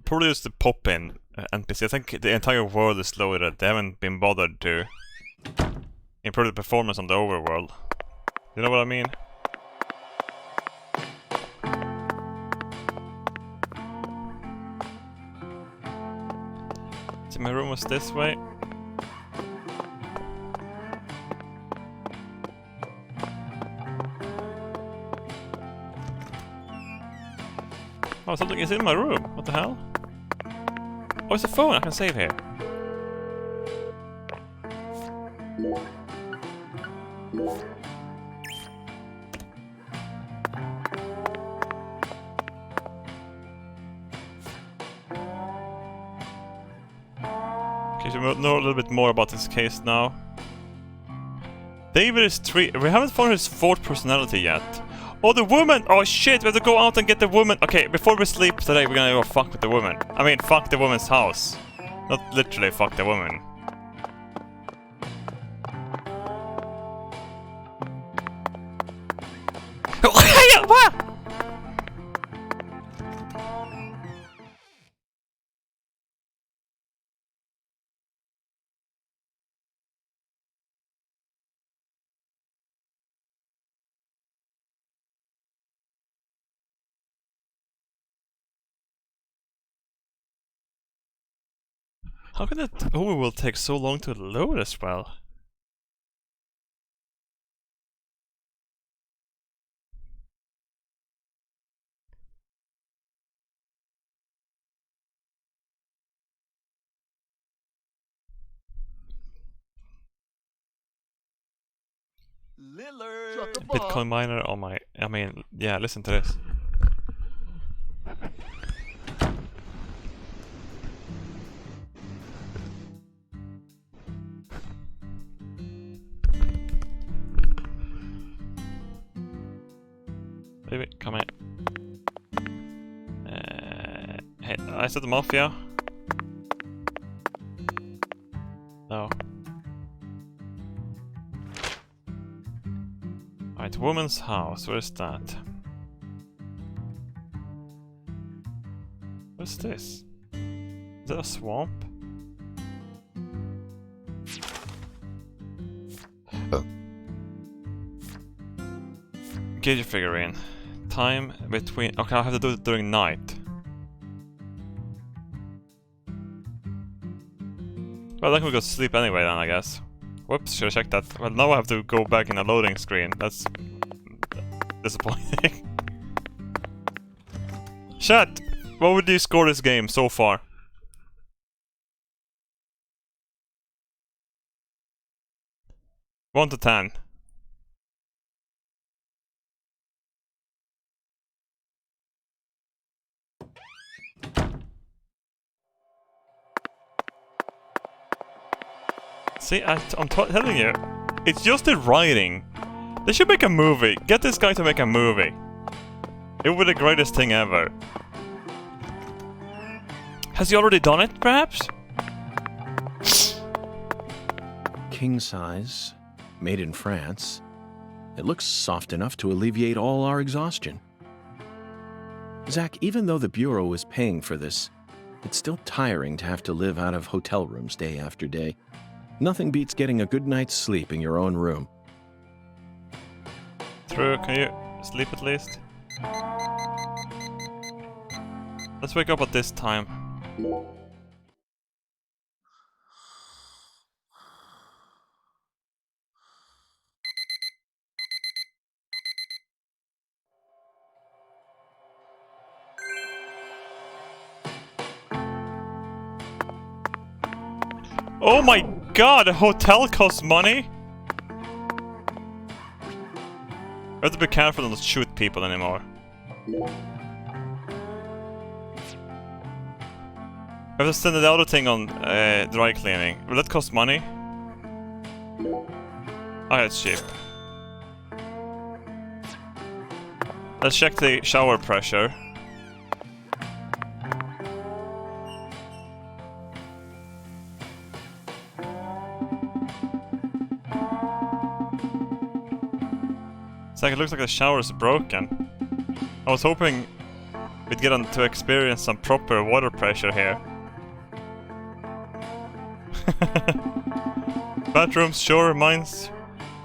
probably just the pop-in NPC. I think the entire world is loaded. They haven't been bothered to improve the performance on the overworld. You know what I mean? So my room was this way. Oh, something is in my room. What the hell? Oh, it's a phone. I can save here. Okay, so we know a little bit more about this case now. David is 3. We haven't found his 4th personality yet. Oh, the woman! Oh shit, we have to go out and get the woman. Okay, before we sleep today, we're gonna go fuck with the woman. I mean, fuck the woman's house. Not literally fuck the woman. How can that overworld take so long to load as well? Bitcoin miner on my... I mean, yeah, listen to this. Baby, come here. Hey, I said the Mafia. No. Alright, woman's house, where's that? What's this? Is that a swamp? Gauge figurine. Time between... Okay, I have to do it during night. Well, then we go to sleep anyway then, I guess. Whoops, should have checked that. Well, now I have to go back in a loading screen. That's... disappointing. Chat! What would you score this game so far? One to 10. See, I'm telling you, it's just the writing. They should make a movie. Get this guy to make a movie. It would be the greatest thing ever. Has he already done it, perhaps? King size, made in France. It looks soft enough to alleviate all our exhaustion. Zach, even though the Bureau is paying for this, it's still tiring to have to live out of hotel rooms day after day. Nothing beats getting a good night's sleep in your own room. True, can you sleep at least? Let's wake up at this time. Oh my god, a hotel costs money? I have to be careful not to shoot people anymore. I have to send the other thing on dry cleaning. Will that cost money? Oh, it's cheap. Let's check the shower pressure. It looks like the shower is broken. I was hoping we'd get on to experience some proper water pressure here. Bathrooms sure reminds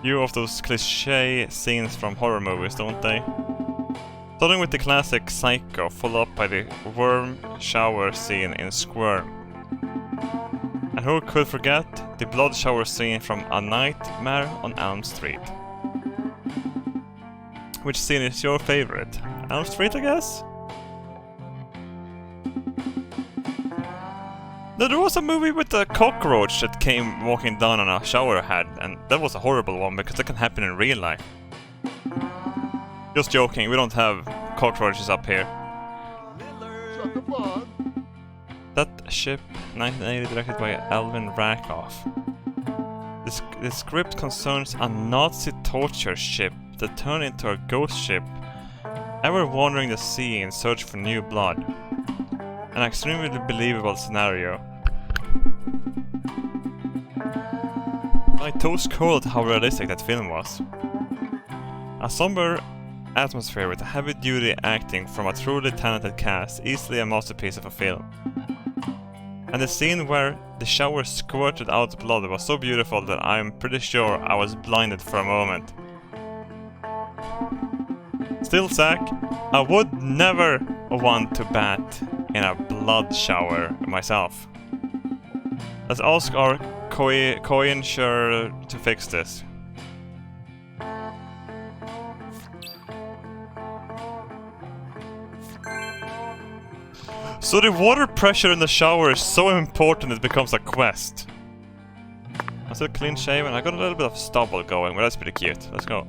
you of those cliché scenes from horror movies, don't they? Starting with the classic Psycho, followed up by the worm shower scene in Squirm. And who could forget the blood shower scene from A Nightmare on Elm Street? Which scene is your favorite? Elm Street, I guess? No, there was a movie with a cockroach that came walking down on a shower head, and that was a horrible one because that can happen in real life. Just joking, we don't have cockroaches up here. That ship, 1980, directed by Alvin Rakoff. The script concerns a Nazi torture ship that turned into a ghost ship, ever wandering the sea in search for new blood. An extremely believable scenario. My toes curled how realistic that film was. A somber atmosphere with heavy-duty acting from a truly talented cast, easily a masterpiece of a film. And the scene where the shower squirted out blood was so beautiful that I'm pretty sure I was blinded for a moment. Still, Zach, I would never want to bat in a blood shower myself. Let's ask our co-insurer to fix this. So the water pressure in the shower is so important it becomes a quest. still clean shaven. I got a little bit of stubble going, but that's pretty cute. Let's go.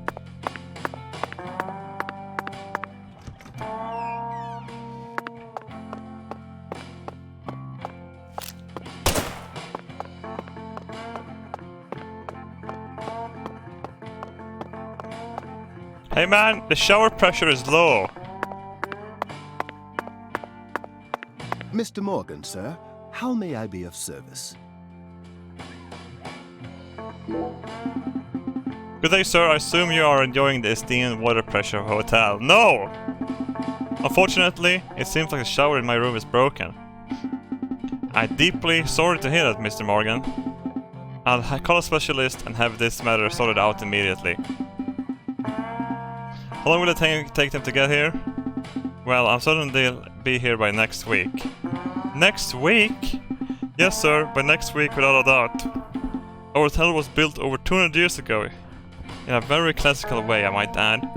Hey man, the shower pressure is low. Mr. Morgan, sir, how may I be of service? Good day, sir. I assume you are enjoying the esteemed water pressure hotel. No! Unfortunately, it seems like the shower in my room is broken. I'm deeply sorry to hear that, Mr. Morgan. I'll call a specialist and have this matter sorted out immediately. How long will it take them to get here? Well, I'm certain they'll be here by next week. Next week? Yes, sir, by next week without a doubt. Our hotel was built over 200 years ago. In a very classical way, I might add.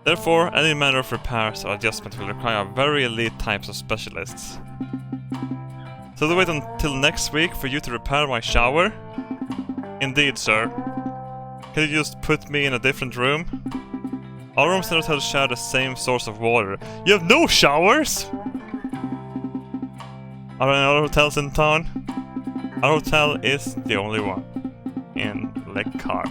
Therefore, any manner of repairs or adjustment will require very elite types of specialists. So they wait until next week for you to repair my shower? Indeed, sir. Can you just put me in a different room? All rooms in the hotel share the same source of water. You have no showers?! Are there any other hotels in town? Our hotel is the only one in Lekar,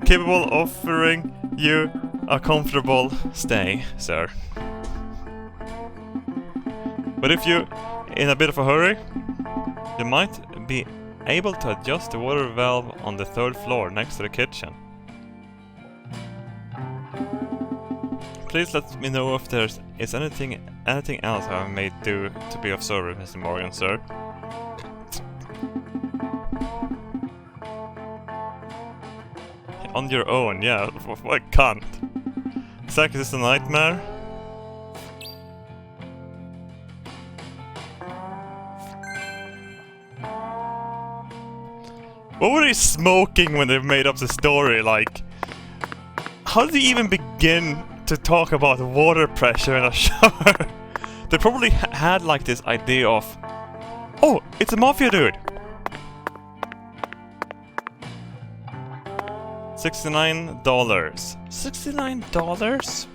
capable of offering you a comfortable stay, sir. But if you're in a bit of a hurry, you might be able to adjust the water valve on the 3rd floor next to the kitchen. Please let me know if there is anything else I may do to be of service, Mr. Morgan, sir. On your own, yeah, what cunt. Zach, is this a nightmare? What were they smoking when they made up the story? Like, how did they even begin to talk about water pressure in a shower? They probably had like this idea of, oh, it's a mafia dude. $69. $69?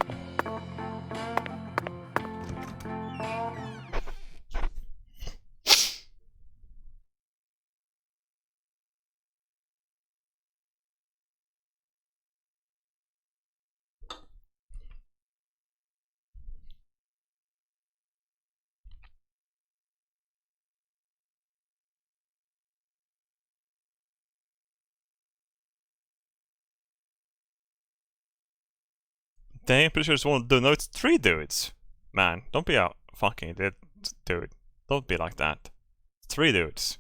Dang, pretty sure it's one dude. No, it's 3 dudes. Man, don't be a fucking dude. Don't be like that. It's 3 dudes.